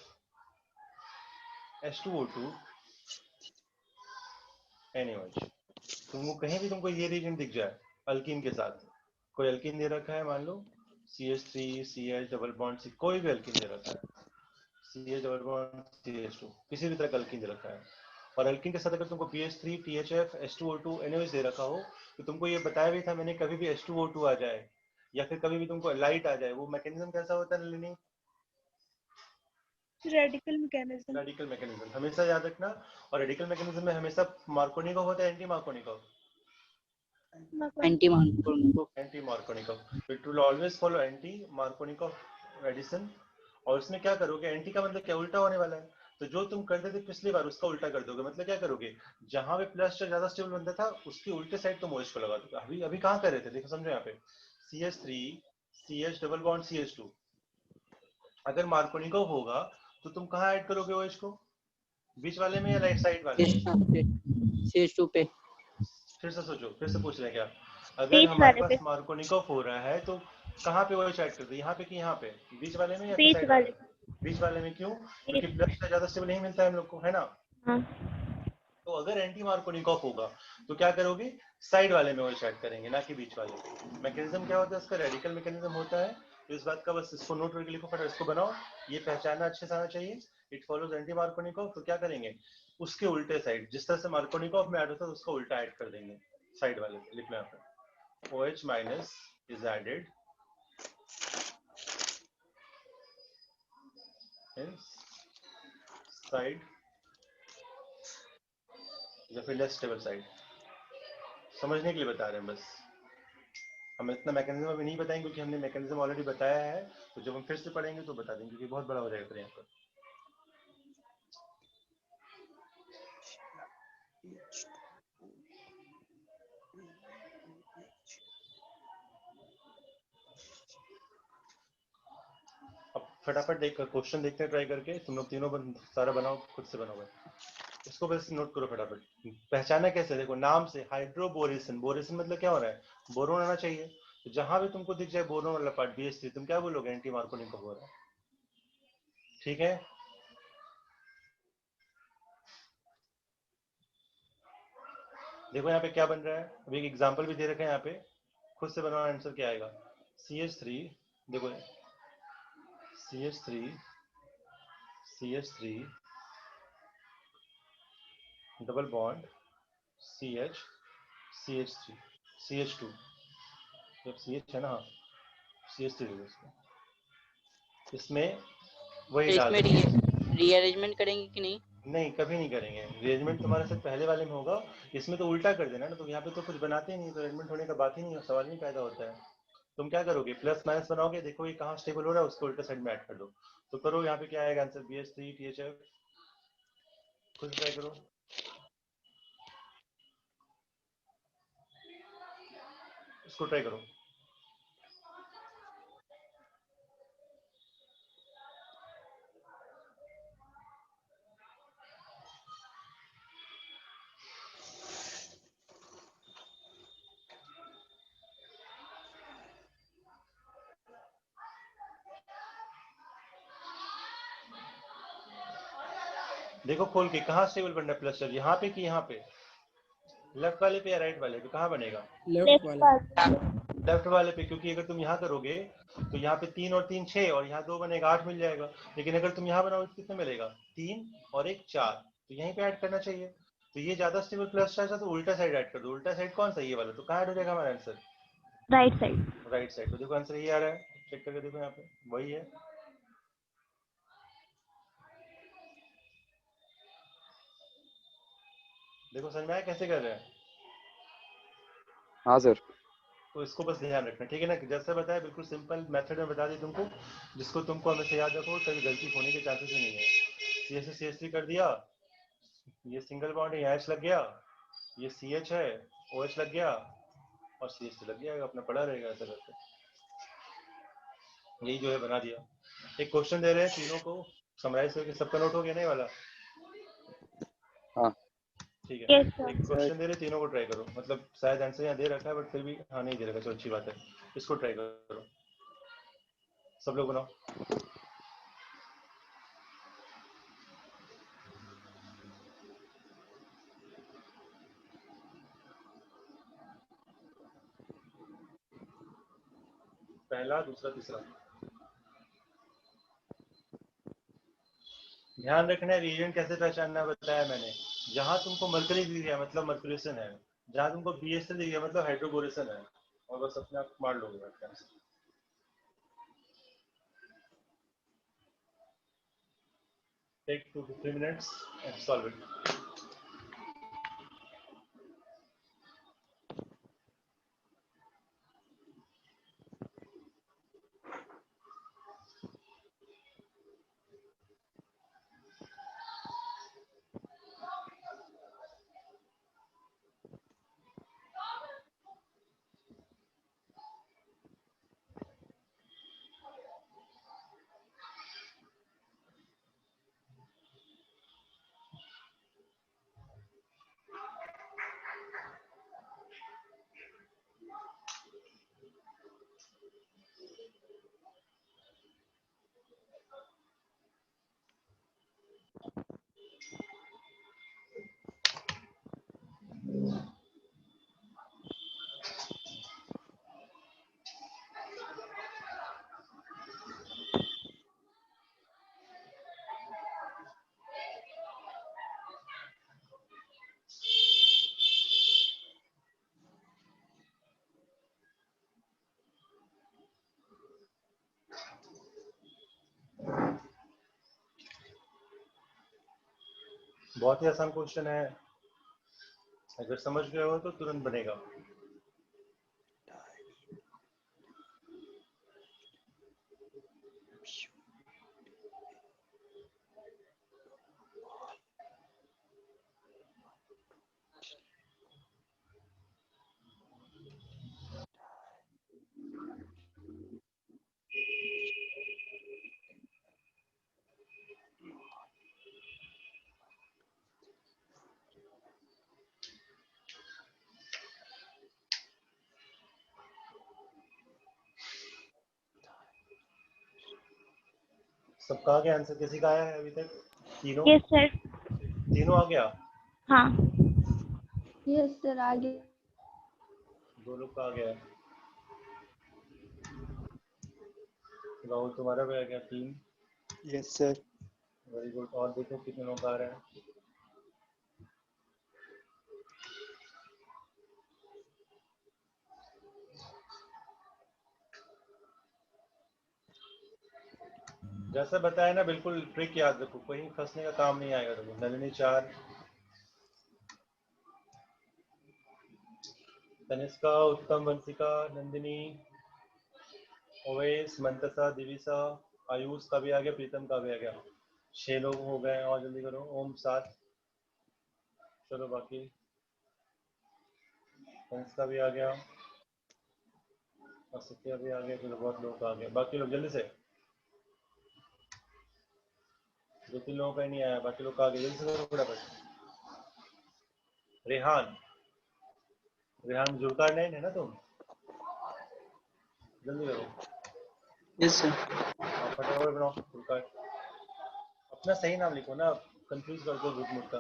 H2O2 NaOH। तुमको कहीं भी तुमको ये रीजन दिख जाए अल्कीन के साथ, कोई अल्कीन दे रखा है, मान लो CH3 CH double bond C, कोई भी अल्कीन दे रखा है, CH डबल बॉन्ड CH2, किसी भी तरह का अल्कीन दे रखा है, और अल्कीन के साथ अगर तुमको BH3 THF H2O2 NaOH दे रखा हो, तो तुमको ये बताया भी था मैंने, कभी भी H2O2 आ जाए या फिर कभी भी तुमको लाइट आ जाए, वो मैकेनिज्म कैसा होता है Nalini? Radical mechanism. Radical mechanism हमेशा याद रखना। और रेडिकल मैकेनिज्म में हमेशा मार्कोनिकोव होता है, anti Markovnikov? Anti Markovnikov. Anti Markovnikov. It will always follow anti Markovnikov addition. और इसमें क्या करोगे? एंटी का मतलब क्या? उल्टा होने वाला है। तो जो तुम करते थे पिछली बार उसका उल्टा कर दोगे। मतलब क्या करोगे? जहां पे प्लस चार्ज ज्यादा स्टेबल बनता था उसके उल्टे साइड तुम OH को लगा दोगे। अभी अभी कहां कर रहे थे? देखो समझो, यहाँ पे CH3 CH double bond CH2, अगर मार्कोनिकोव होगा तो तुम कहाँ ऐड करोगे OH को? बीच वाले में या राइट साइड वाले में? CH2 पे। फिर से सोचो, फिर से पूछ रहे हैं क्या? अगर बीच हमारे वाले पे। पास मार्कोनिकोव हो रहा है तो कहाँ पे OH ऐड कर दो? यहाँ पे कि यहाँ पे? बीच वाले में या फिर बीच साइड वाले। वाले में? बीच वाले में। क्यों? क्योंकि प्लस का ज्यादा स्टेबल नहीं मिलता है हम लोग को, है ना? हाँ। तो अगर एंटी मार्कोनिकोव होगा तो क्या करोगे? साइड वाले में OH ऐड करेंगे, ना कि बीच वाले में। मैकेनिज्म क्या होता है इसका? रेडिकल मैकेनिज्म होता है। तो इस बात का बस इसको नोट करके लिखो, फटाफट इसको बनाओ। ये पहचानना अच्छे से आना चाहिए। It follows anti Markovnikov. तो क्या करेंगे? उसके उल्टे साइड, जिस तरह से मार्कोनिकोव में ऐड होता है उसका उल्टा ऐड कर देंगे साइड वाले पे। लिख लो यहाँ पे OH minus is added inside या फिर लेस स्टेबल साइड। समझने के लिए बता रहे हैं बस, हम इतना मैकेनिज्म अभी नहीं बताएंगे क्योंकि हमने मैकेनिज्म ऑलरेडी बताया है। तो जब हम फिर से पढ़ेंगे तो बता देंगे क्योंकि बहुत बड़ा हो जाएगा फिर यहाँ पर। अब फटाफट देख क्वेश्चन देखते हैं, ट्राई करके। तुम लोग तीनों सारा बनाओ, खुद से बनाओ। इसको बस नोट करो फटाफट। पहचाना कैसे? देखो नाम से, हाइड्रोबोरेशन। बोरेशन मतलब क्या हो रहा है? बोरोन आना चाहिए। तो जहां भी तुमको दिख जाए बोरोन वाला पार्ट BH3, तुम क्या बोलोगे? एंटी मार्कोनिकोव हो रहा है। ठीक है? देखो यहाँ पे क्या बन रहा है। अभी एक एग्जांपल भी दे रखे हैं यहाँ पे, खुद से बनाना। आंसर क्या आएगा? CH3, देखो CH3 double bond CH CH3 CH2, जब CH है ना, CH3 इसमें वही डाल इसमें देंगे। रीअरेंजमेंट करेंगे कि नहीं? नहीं, कभी नहीं करेंगे। अरेंजमेंट तुम्हारे साथ पहले वाले में होगा, इसमें तो उल्टा कर देना ना। तो यहाँ पे तो कुछ बनाते ही नहीं, तो अरेंजमेंट होने का बात ही नहीं, सवाल नहीं पैदा होता है। तुम क्या करोगे, प्लस माइनस बनाओगे, देखो ये कहाँ स्टेबल हो रहा है, उसको उल्टा साइड में ऐड कर दो। तो करो, यहाँ पे क्या आएगा आंसर, BH3 THF। खुद ट्राई करो। इसको ट्राई करो। देखो खोल के, कहाँ स्टेबल बनना है प्लस चार्ज, यहाँ पे कि यहाँ पे, लेफ्ट वाले पे या राइट वाले पे, कहाँ बनेगा? लेफ्ट वाले। लेफ्ट वाले पे, क्योंकि अगर तुम यहाँ करोगे तो यहाँ पे 3 और 3 6 और यहाँ 2 बनेगा, 8 मिल जाएगा। लेकिन अगर तुम यहाँ बनाओगे तो कितने मिलेगा, 3 और 1 4, तो यहीं पे ऐड करना चाहिए। तो ये ज्यादा स्टेबल प्लस चार्ज है, तो उल्टा साइड ऐड कर दो। उल्टा साइड कौन सा, ये वाला, तो कहाँ ऐड हो जाएगा हमारा answer, right side. Right side. तो देखो आंसर ये आ रहा है, चेक करके देखो यहाँ पे वही है। देखो समझ में आया कैसे कर रहे हैं? हाँ सर। तो इसको बस ध्यान रखना, ठीक है ना, जैसे बताया बिल्कुल सिंपल मेथड में बता दी तुमको, जिसको तुमको हमेशा याद रखो, कभी गलती होने के चांसेस ही नहीं है। CH कर दिया, ये सिंगल बॉन्ड है, यहाँ H लग गया, ये CH है, OH लग गया और CH लग गया, अपना पड़ा रहेगा ऐसा करके। यही जो है बना दिया। एक क्वेश्चन दे रहे हैं तीनों को, समराइज करके सबका नोट हो गया नहीं वाला? हाँ ठीक है, Yes, sir. एक क्वेश्चन दे रहे तीनों को, ट्राई करो। मतलब शायद आंसर यहाँ दे रखा है, बट फिर भी हाँ नहीं दे रखा, चलो अच्छी बात है। इसको ट्राई करो, सब लोग बनाओ। पहला, दूसरा, तीसरा। ध्यान रखना है, रिएजेंट कैसे पहचानना बताया मैंने। जहां तुमको मरकरी दिख गया मतलब मर्क्यूरेशन है, जहां तुमको BH3 दिख गया मतलब हाइड्रोबोरेशन है, और बस अपने आप मार लोगे answer. Take 2 to 3 minutes and solve it. बहुत ही आसान क्वेश्चन है, अगर समझ गए हो तो तुरंत बनेगा। सबका आ गया आंसर, किसी का आया है अभी तक? तीनों? Yes, sir. तीनों आ गया? हाँ. यस सर आगे। दो लोग का आ गया है। राहुल तुम्हारा भी आ गया, 3। Yes sir. Very good. और देखो कितने लोग आ रहे हैं। जैसा बताया ना, बिल्कुल ट्रिक याद रखो, कहीं फंसने का काम नहीं आएगा तुम्हें। नलिनी 4, तनिष्का, उत्तम, वंशिका, नंदिनी, ओवेश, मंतसा, दिविसा, आयुष का भी आ गया, प्रीतम का भी आ गया। 6 लोग हो गए, और जल्दी करो। ओम 7, चलो बाकी तनिष्का भी आ गया, असत्या भी आ गया, चलो बहुत लोग आ गए। बाकी लोग जल्दी से, 2-3 लोगों का ही नहीं आया, बाकी लोग का आ गए, जल्दी से करो फटाफट। रेहान, रेहान जुड़कार नहीं है ना तुम? जल्दी करो। Yes sir. फटाफट बनाओ जुड़कार। अपना सही नाम लिखो ना, कंफ्यूज कर दो झूठ मूठ का।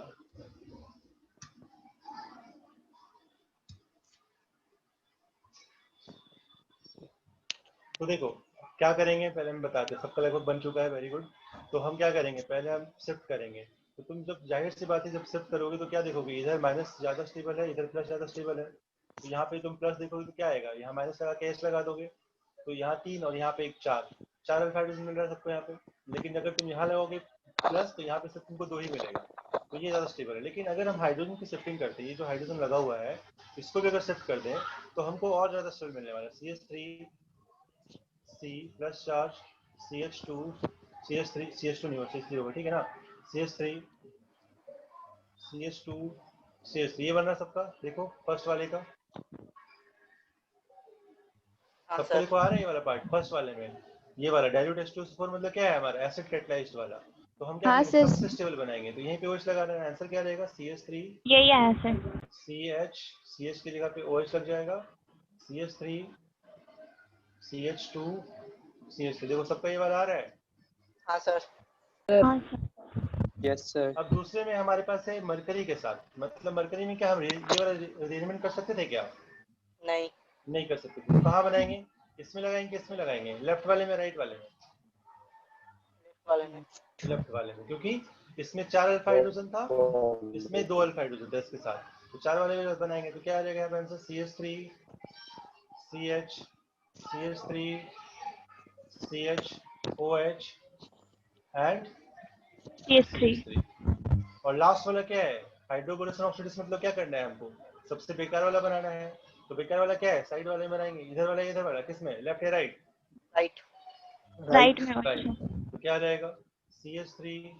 तो देखो क्या करेंगे, पहले हम बताते हैं। सबका लगभग बन चुका है, वेरी गुड। तो हम क्या करेंगे, पहले हम शिफ्ट करेंगे। तो तुम जब, जाहिर सी बात है, जब शिफ्ट करोगे तो क्या देखोगे, इधर माइनस ज़्यादा स्टेबल है, इधर प्लस ज़्यादा स्टेबल है। तो यहाँ पे तुम प्लस देखोगे तो क्या आएगा, यहाँ माइनस लगा के एच लगा दोगे, तो यहाँ 3 और यहाँ पे एक 4 अल्फा हाइड्रोजन मिल रहा है सबको यहाँ पे। लेकिन अगर तुम यहाँ लगाओगे प्लस, तो यहाँ पे सिर्फ तुमको 2 ही मिलेगा, तो ये ज़्यादा स्टेबल है। लेकिन अगर हम हाइड्रोजन की शिफ्टिंग करते हैं, ये जो हाइड्रोजन लगा हुआ है इसको भी अगर शिफ्ट कर दें, तो हमको और ज़्यादा स्टेबल मिलने वाला है। CH3 C plus charge, CH2 CH3 CH2 नहीं होगा, CH3 होगा, ठीक है ना। CH3 CH2 CH3, ये बन रहा सबका, देखो फर्स्ट वाले का। सबका देखो आ रहा है ये वाला पार्ट फर्स्ट वाले में। ये वाला डाइल्यूट H2SO4 मतलब क्या है हमारा, एसिड कैटलाइज्ड वाला। तो हम क्या हाँ करेंगे, सर, सबसे स्टेबल बनाएंगे। तो यहीं पे OH लगा रहे हैं, आंसर क्या रहेगा, CH3 यही आया सर। CH, CH की जगह पे OH लग जाएगा, CH3 CH2 CH3। देखो सबका ये वाला आ रहा है। हाँ सर। हाँ सर। Yes sir. अब दूसरे में हमारे पास है मरकरी के साथ, मतलब मरकरी में क्या हम ये वाला अरेंजमेंट कर सकते थे क्या? नहीं। नहीं कर सकते थे। तो कहाँ बनाएंगे, इसमें लगाएंगे, इसमें लगाएंगे, लेफ्ट वाले में, राइट वाले में? वाले में। लेफ्ट वाले में, क्योंकि इसमें 4 अल्फा हाइड्रोजन था, इसमें 2 अल्फा हाइड्रोजन था इसके साथ। तो 4 वाले में बनाएंगे तो क्या आ जाएगा यहाँ पे answer, CH3 CH CH3 CH OH and CH3। और लास्ट वाला क्या है, हाइड्रोबोरेशन ऑक्सीडेस, मतलब क्या करना है हमको, सबसे बेकार वाला बनाना है। तो बेकार वाला क्या है, साइड वाले में बनाएंगे, इधर वाला किसमें, लेफ्ट या राइट? राइट। राइट में राइट। ऑप्शन। तो क्या आ जाएगा, CH3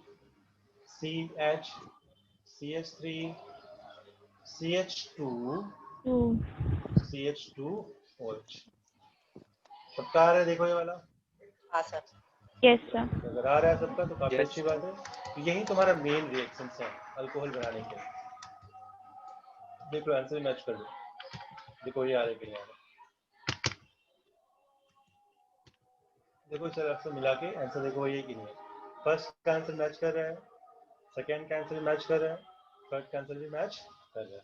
CH CH3 CH2 CH2 OH। सबका आ रहा है देखो ये वाला? हाँ सर। Yes sir. अगर आ रहा है सबका तो काफी Yes, अच्छी बात है। तो यही तुम्हारा मेन रिएक्शन है अल्कोहल बनाने के। देखो आंसर मैच कर दो, देखो ये आ रहा है कि नहीं आ रहा। देखो इस तरह से मिला के आंसर देखो ये कि नहीं है। फर्स्ट का आंसर मैच कर रहा है, सेकंड का आंसर भी मैच कर रहा है, थर्ड का आंसर भी मैच कर रहा है।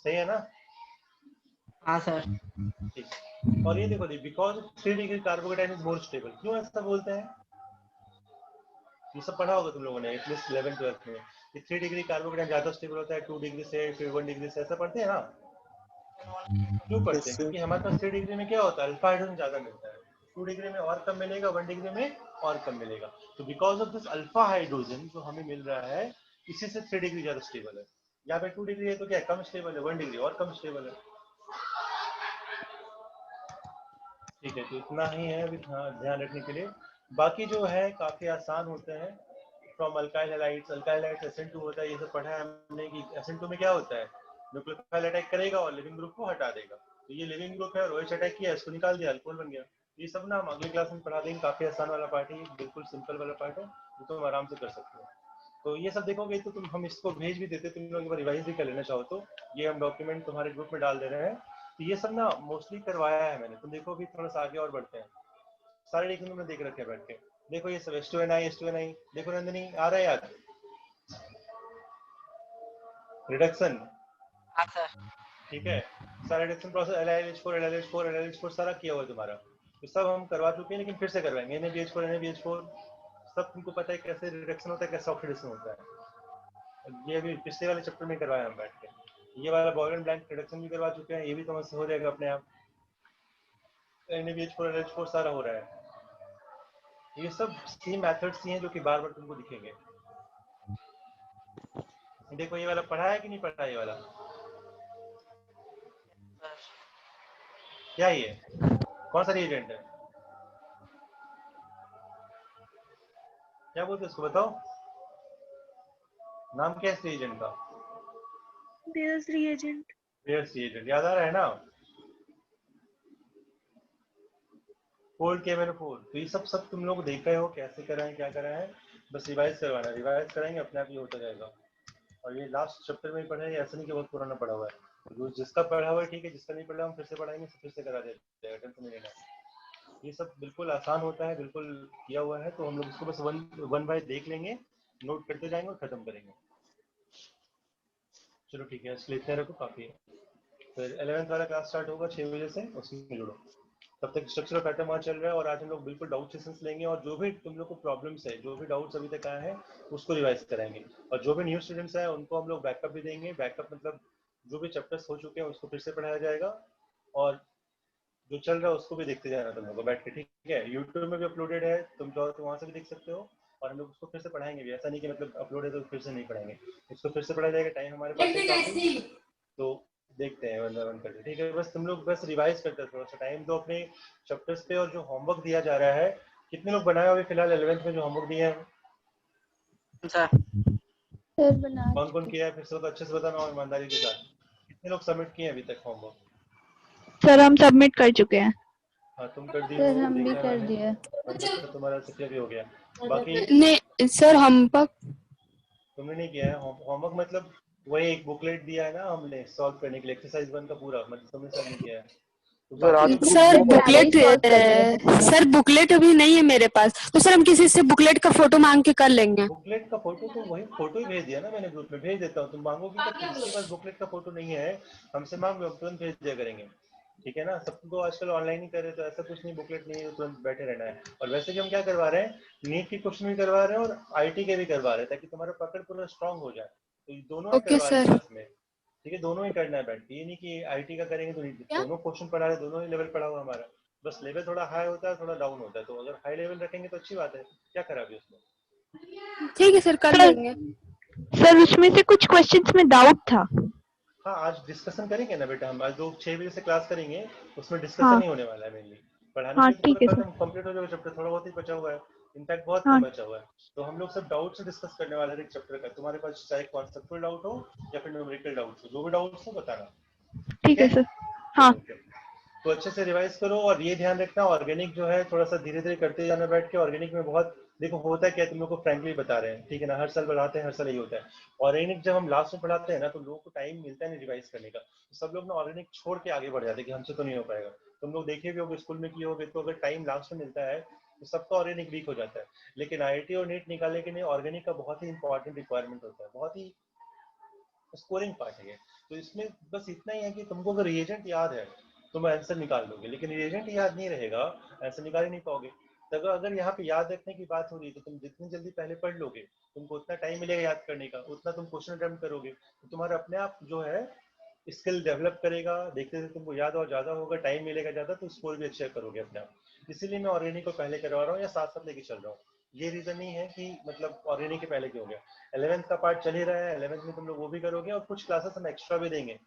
सही है ना? हाँ सर। ठीक। और ये देखो, because 3 degree carbocation is more stable, क्यों ऐसा बोलते हैं? ये सब पढ़ा होगा तुम लोगों ने एटलीस्ट 11-12 में कि 3 डिग्री कार्बोकेटाइन ज्यादा स्टेबल होता है 2 डिग्री से, फिर 1 डिग्री से, ऐसा पढ़ते हैं ना? क्यों पढ़ते हैं? yes, क्योंकि हमारे पास 3 डिग्री में क्या होता है, अल्फा हाइड्रोजन ज्यादा मिलता है, 2 डिग्री में और कम मिलेगा, 1 डिग्री में और कम मिलेगा। तो because of this alpha hydrogen जो हमें मिल रहा है, इसी से 3 डिग्री ज्यादा स्टेबल है। यहाँ पे 2 डिग्री है तो क्या कम स्टेबल है, 1 डिग्री और कम स्टेबल है। ठीक है, तो इतना ही है अभी ध्यान रखने के लिए। बाकी जो है काफी आसान होते हैं। From alkyl halides, alkyl halides SN2 होता है, ये सब पढ़ा है हमने कि SN2 में क्या होता है, न्यूक्लियोफाइल अटैक करेगा और लिविंग ग्रुप को हटा देगा। तो ये लिविंग ग्रुप है और OH अटैक किया, इसको निकाल दिया, अल्कोहल बन गया। ये सब ना हम अगले क्लास में पढ़ा देंगे, काफी आसान वाला पार्ट है, बिल्कुल सिंपल वाला पार्ट है, जो तुम आराम से कर सकते हो। तो ये सब देखोगे तो तुम, हम इसको भेज भी देते, तुम लोग एक बार रिवाइज भी कर लेना चाहो तो। ये हम डॉक्यूमेंट तुम्हारे ग्रुप में डाल दे रहे हैं। तो ये सब ना मोस्टली करवाया है मैंने, तुम देखो भी थोड़ा सा आगे और बढ़ते हैं। सारे लेकिन तुमने देख रखे हैं बैठ के। देखो ये सब H2NI देखो नंदिनी, आ रहा है याद? रिडक्शन, हाँ सर। ठीक है। सारा रिडक्शन प्रोसेस LiH4 सारा किया हुआ है तुम्हारा। तो सब हम करवा चुके हैं, लेकिन फिर से करवाएंगे। NaBH4 सब तुमको पता है कैसे रिडक्शन होता है, कैसे ऑक्सीडेशन होता है। ये भी पिछले वाले चैप्टर में करवाया हम बैठ के। ये वाला बॉयल एंड ब्लैंक रिडक्शन भी करवा चुके हैं, ये भी तुमसे हो जाएगा अपने आप। NaBH4 LiH4 सारा हो रहा है, ये सब सेम मेथड्स ही हैं जो कि बार बार तुमको दिखेंगे। देखो ये वाला पढ़ा है कि नहीं पढ़ा, ये वाला क्या ये कौन सा रिएजेंट है, क्या बोलते उसको बताओ, नाम क्या है इस रिएजेंट का? Bears reagent. बेयर्स रिएजेंट, याद आ रहा है ना? फोल्ड के मैंने फोल्ड, तो ये सब तुम लोग देख रहे हो कैसे कर रहे हैं, क्या कर रहे हैं, बस रिवाइज करवाना, रिवाइज कराएंगे अपने आप ही होता जाएगा। और ये लास्ट चैप्टर में पढ़ा है, ऐसा नहीं कि बहुत पुराना पढ़ा हुआ है, जो जिसका पढ़ा हुआ है ठीक है, जिसका नहीं पढ़ा हम फिर से पढ़ाएंगे, फिर से करा देते हैं, टेंशन नहीं लेना। ये सब बिल्कुल आसान होता है, बिल्कुल किया हुआ है, तो हम लोग इसको बस वन बाय देख लेंगे, नोट करते जाएंगे और खत्म करेंगे। चलो ठीक है, इसलिए इतना रखो काफी है। फिर 11th वाला क्लास स्टार्ट होगा 6 बजे से, उसमें जुड़ो। तब तक स्ट्रक्चर पैटर्न वहाँ चल रहा है और आज हम लोग बिल्कुल डाउट सेशंस लेंगे और जो भी तुम लोग को प्रॉब्लम्स है, जो भी डाउट्स अभी तक आए हैं उसको रिवाइज कराएंगे, और जो भी न्यू स्टूडेंट्स हैं उनको हम लोग बैकअप भी देंगे। बैकअप मतलब जो भी चैप्टर्स हो चुके हैं उसको फिर से पढ़ाया जाएगा, और जो चल रहा है उसको भी देखते जाना तुम लोग को बैठ के, ठीक है? यूट्यूब में भी अपलोडेड है, तुम चाहो तो वहाँ से भी देख सकते हो, और हम लोग उसको फिर से पढ़ाएंगे भी, ऐसा नहीं कि मतलब अपलोड है तो फिर से नहीं पढ़ाएंगे, उसको फिर से पढ़ाया जाएगा। टाइम हमारे पास है काफी, तो देखते हैं वन करके, ठीक है? बस तुम लोग बस रिवाइज करते हो, थोड़ा सा टाइम दो अपने चैप्टर्स पे, और जो होमवर्क दिया जा रहा है कितने लोग बनाए हुए फिलहाल 11th में जो होमवर्क दिए हैं? सर बना कौन कौन किया है फिर से तो अच्छे से बताना और ईमानदारी के साथ। कितने लोग सबमिट किए हैं अभी तक होमवर्क? सर हम सबमिट कर चुके हैं। हाँ तुम कर दिए सर हो, हम भी देखा कर मैंने, दिए। तो तुम्हारा सक्रिय भी हो गया। बाकी नहीं सर हम पर तुमने नहीं किया है होमवर्क, मतलब वही एक बुकलेट दिया है ना हमने सॉल्व करने के लिए, एक्सरसाइज 1 का पूरा, मतलब तुमने सब नहीं किया है, तो सर आज बाकी ग्रुप सर दिया था पहले ही बुकलेट सॉल्व कर लिए थे पूरा। सर बुकलेट अभी नहीं है मेरे पास, तो सर हम किसी से बुकलेट का फोटो मांग के कर लेंगे। बुकलेट का फोटो तो वही फोटो ही भेज दिया ना मैंने, ग्रुप में भेज देता हूँ, तुम मांगोगी तब, जिसके पास बुकलेट का फोटो नहीं है हमसे मांग लो, हम तुरंत भेज दिया करेंगे, ठीक है ना? सब तो आजकल ऑनलाइन ही कर रहे, तो ऐसा कुछ नहीं बुकलेट नहीं है तो तुरंत बैठे रहना है। और वैसे भी हम क्या करवा रहे हैं, नीट के क्वेश्चन भी करवा रहे हैं और आईटी के भी करवा रहे हैं, ताकि तुम्हारा पकड़ पूरा स्ट्रांग हो जाए, तो ये दोनों ही ओके करवा रहे हैं सर। क्लास में, ठीक है? दोनों ही करना है बैठ के, ये नहीं कि आईटी का करेंगे तो नहीं, दोनों क्वेश्चन पढ़ा रहे, दोनों ही लेवल पढ़ा हुआ हमारा, बस लेवल थोड़ा हाई होता है थोड़ा डाउन होता है, तो अगर हाई लेवल रखेंगे तो अच्छी बात है, क्या खराबी उसमें? ठीक है सर कर लेंगे। सर उसमें से कुछ क्वेश्चंस में डाउट था। हाँ आज डिस्कशन करेंगे ना बेटा, हम आज 6 बजे से क्लास करेंगे, उसमें डिस्कशन हाँ ही होने वाला है मेनली, पढ़ाने हाँ के लिए तो ठीक है पूरा सर। खत्म कंप्लीट हो जाएगा चैप्टर, थोड़ा बहुत ही बचा हुआ है, इनफैक्ट बहुत हाँ कम बचा हुआ है, तो हम लोग सब डाउट से डिस्कस करने वाले हैं एक चैप्टर का, तुम्हारे पास चाहे कॉन्सेप्चुअल डाउट हो या फिर न्यूमेरिकल डाउट हो, जो भी डाउट हो बताना, ठीक ठीक है है? सर। हाँ चलो, okay। तो अच्छे से रिवाइज करो, और ये ध्यान रखना ऑर्गेनिक जो है थोड़ा सा धीरे धीरे करते जाना बैठ के, ऑर्गेनिक में बहुत देखो होता है क्या, तुम लोग को फ्रैंकली बता रहे हैं, ठीक है ना? हर साल बढ़ाते हैं, हर साल यही होता है। ऑर्गेनिक जब हम लास्ट में पढ़ाते हैं ना, तो लोगों को टाइम मिलता है नहीं रिवाइज करने का, तो सब लोग ना ऑर्गेनिक छोड़ के आगे बढ़ जाते हैं कि हमसे तो नहीं हो पाएगा। तुम लोग देखे भी होगे स्कूल में किए होगे, तो अगर टाइम लास्ट में मिलता है तो सबका ऑर्गेनिक वीक हो जाता है, लेकिन आईआईटी और नीट निकालने के लिए ऑर्गेनिक का बहुत ही इंपॉर्टेंट रिक्वायरमेंट होता है, बहुत ही स्कोरिंग पार्ट है ये। तो इसमें बस इतना ही है कि तुमको अगर रिएजेंट याद है तो मैं आंसर निकाल लोगे, लेकिन रिएजेंट याद नहीं रहेगा आंसर निकाल ही नहीं पाओगे। तो अगर यहाँ पे याद रखने की बात हो रही है तो तुम जितनी जल्दी पहले पढ़ लोगे, तुमको उतना टाइम मिलेगा याद करने का, उतना तुम क्वेश्चन अटेम्प्ट करोगे, तो तुम्हारा अपने आप जो है स्किल डेवलप करेगा, देखते देखते तुमको याद और ज्यादा होगा, टाइम मिलेगा ज्यादा, तो स्कोर भी अच्छा करोगे अपने आप। इसीलिए मैं ऑर्गेनिक को पहले करवा रहा हूँ या साथ साथ लेके चल रहा हूँ, ये रीजन नहीं है कि मतलब ऑर्गेनिक के पहले क्यों हो गया। 11th का पार्ट चल ही रहा है, 11th में तुम लोग वो भी करोगे, और कुछ क्लासेस हम एक्स्ट्रा भी देंगे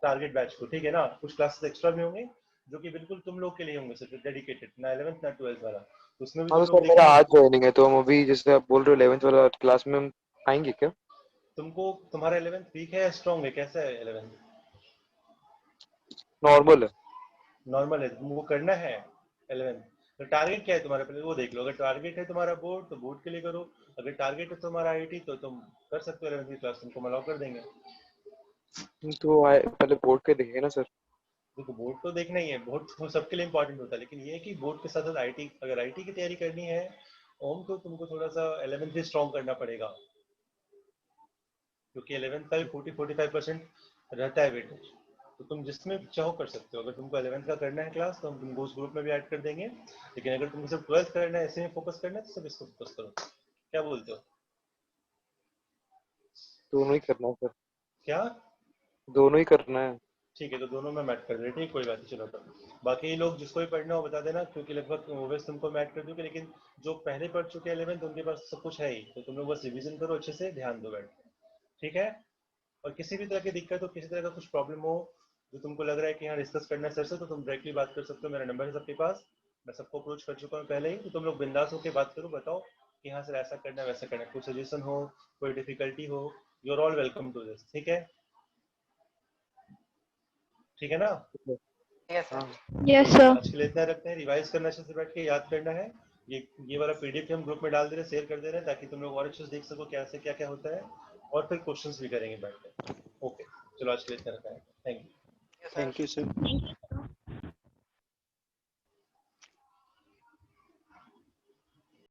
टारगेट बैच को, ठीक है ना? कुछ क्लासेस एक्स्ट्रा भी होंगे जो कि बिल्कुल तुम लोग के लिए होंगे, सिर्फ डेडिकेटेड, ना 11th ना 12th वाला, तो उसमें भी हाँ तो तुम लोग सर मेरा देखेंगे। आज ज्वाइनिंग है, तो हम अभी जैसे आप बोल रहे हो 11th वाला क्लास में हम आएंगे क्या? तुमको तुम्हारा 11th वीक है या स्ट्रॉन्ग है, कैसा है 11th? नॉर्मल है। नॉर्मल है, तुमको करना है 11th, तो टारगेट क्या है तुम्हारा पहले वो देख लो। अगर टारगेट है तुम्हारा बोर्ड तो बोर्ड के लिए करो, अगर टारगेट है तुम्हारा आईआईटी तो तुम कर सकते हो 11th की क्लास, तुमको अलाउ कर देंगे। तो पहले बोर्ड के देखेंगे ना सर। देखो बोर्ड तो देखना ही है, बोर्ड तो सबके लिए इंपॉर्टेंट होता है, लेकिन ये है कि बोर्ड के साथ साथ आईटी, अगर आईटी की तैयारी करनी है ओम, तो तुमको थोड़ा सा 11th भी स्ट्रॉन्ग करना पड़ेगा, क्योंकि 11th का भी 40-45% रहता है वेटेज, तो तुम जिसमें चाहो कर सकते हो। अगर तुमको 11th का करना है क्लास तो हम तुमको उस ग्रुप में भी ऐड कर देंगे, लेकिन अगर तुमको सिर्फ 12th करना है, इसी में फोकस करना है, तो सिर्फ इसको फोकस करो। क्या बोलते हो? दोनों ही करना है सर। क्या? दोनों ही करना है। ठीक है, तो दोनों में मैट कर दे, ठीक, कोई बात नहीं, चलो तो बाकी लोग जिसको भी पढ़ना हो बता देना, क्योंकि लगभग ओवेस तुमको मैट कर दूंगी, लेकिन जो पहले पढ़ चुके हैं 11th उनके पास सब कुछ है ही, तो तुम लोग बस रिवीजन करो अच्छे से, ध्यान दो बैठ के, ठीक है। और किसी भी तरह की दिक्कत हो, किसी तरह का कुछ प्रॉब्लम हो जो तुमको लग रहा है कि यहाँ डिस्कस करना है सर से, तो तुम डायरेक्टली बात कर सकते हो, मेरा नंबर है सबके पास, मैं सबको अप्रोच कर चुका हूँ पहले ही, तो तुम लोग बिंदास होकर बात करो, बताओ कि हाँ सर ऐसा करना है वैसा करना है, कोई सजेशन हो, कोई डिफिकल्टी हो, you are all welcome to this, ठीक है, ठीक है ना। Yes sir. आज के लिए इतना रखते हैं, रिवाइज करना अच्छे से बैठ के, याद करना है, ये वाला पीडीएफ हम ग्रुप में डाल दे रहे हैं, शेयर कर दे रहे हैं, ताकि तुम लोग और अच्छे से देख सको कैसे क्या क्या होता है, और फिर क्वेश्चंस भी करेंगे बैठ के। ओके, चलो आज के लिए इतना रखा है, thank you. Thank you sir.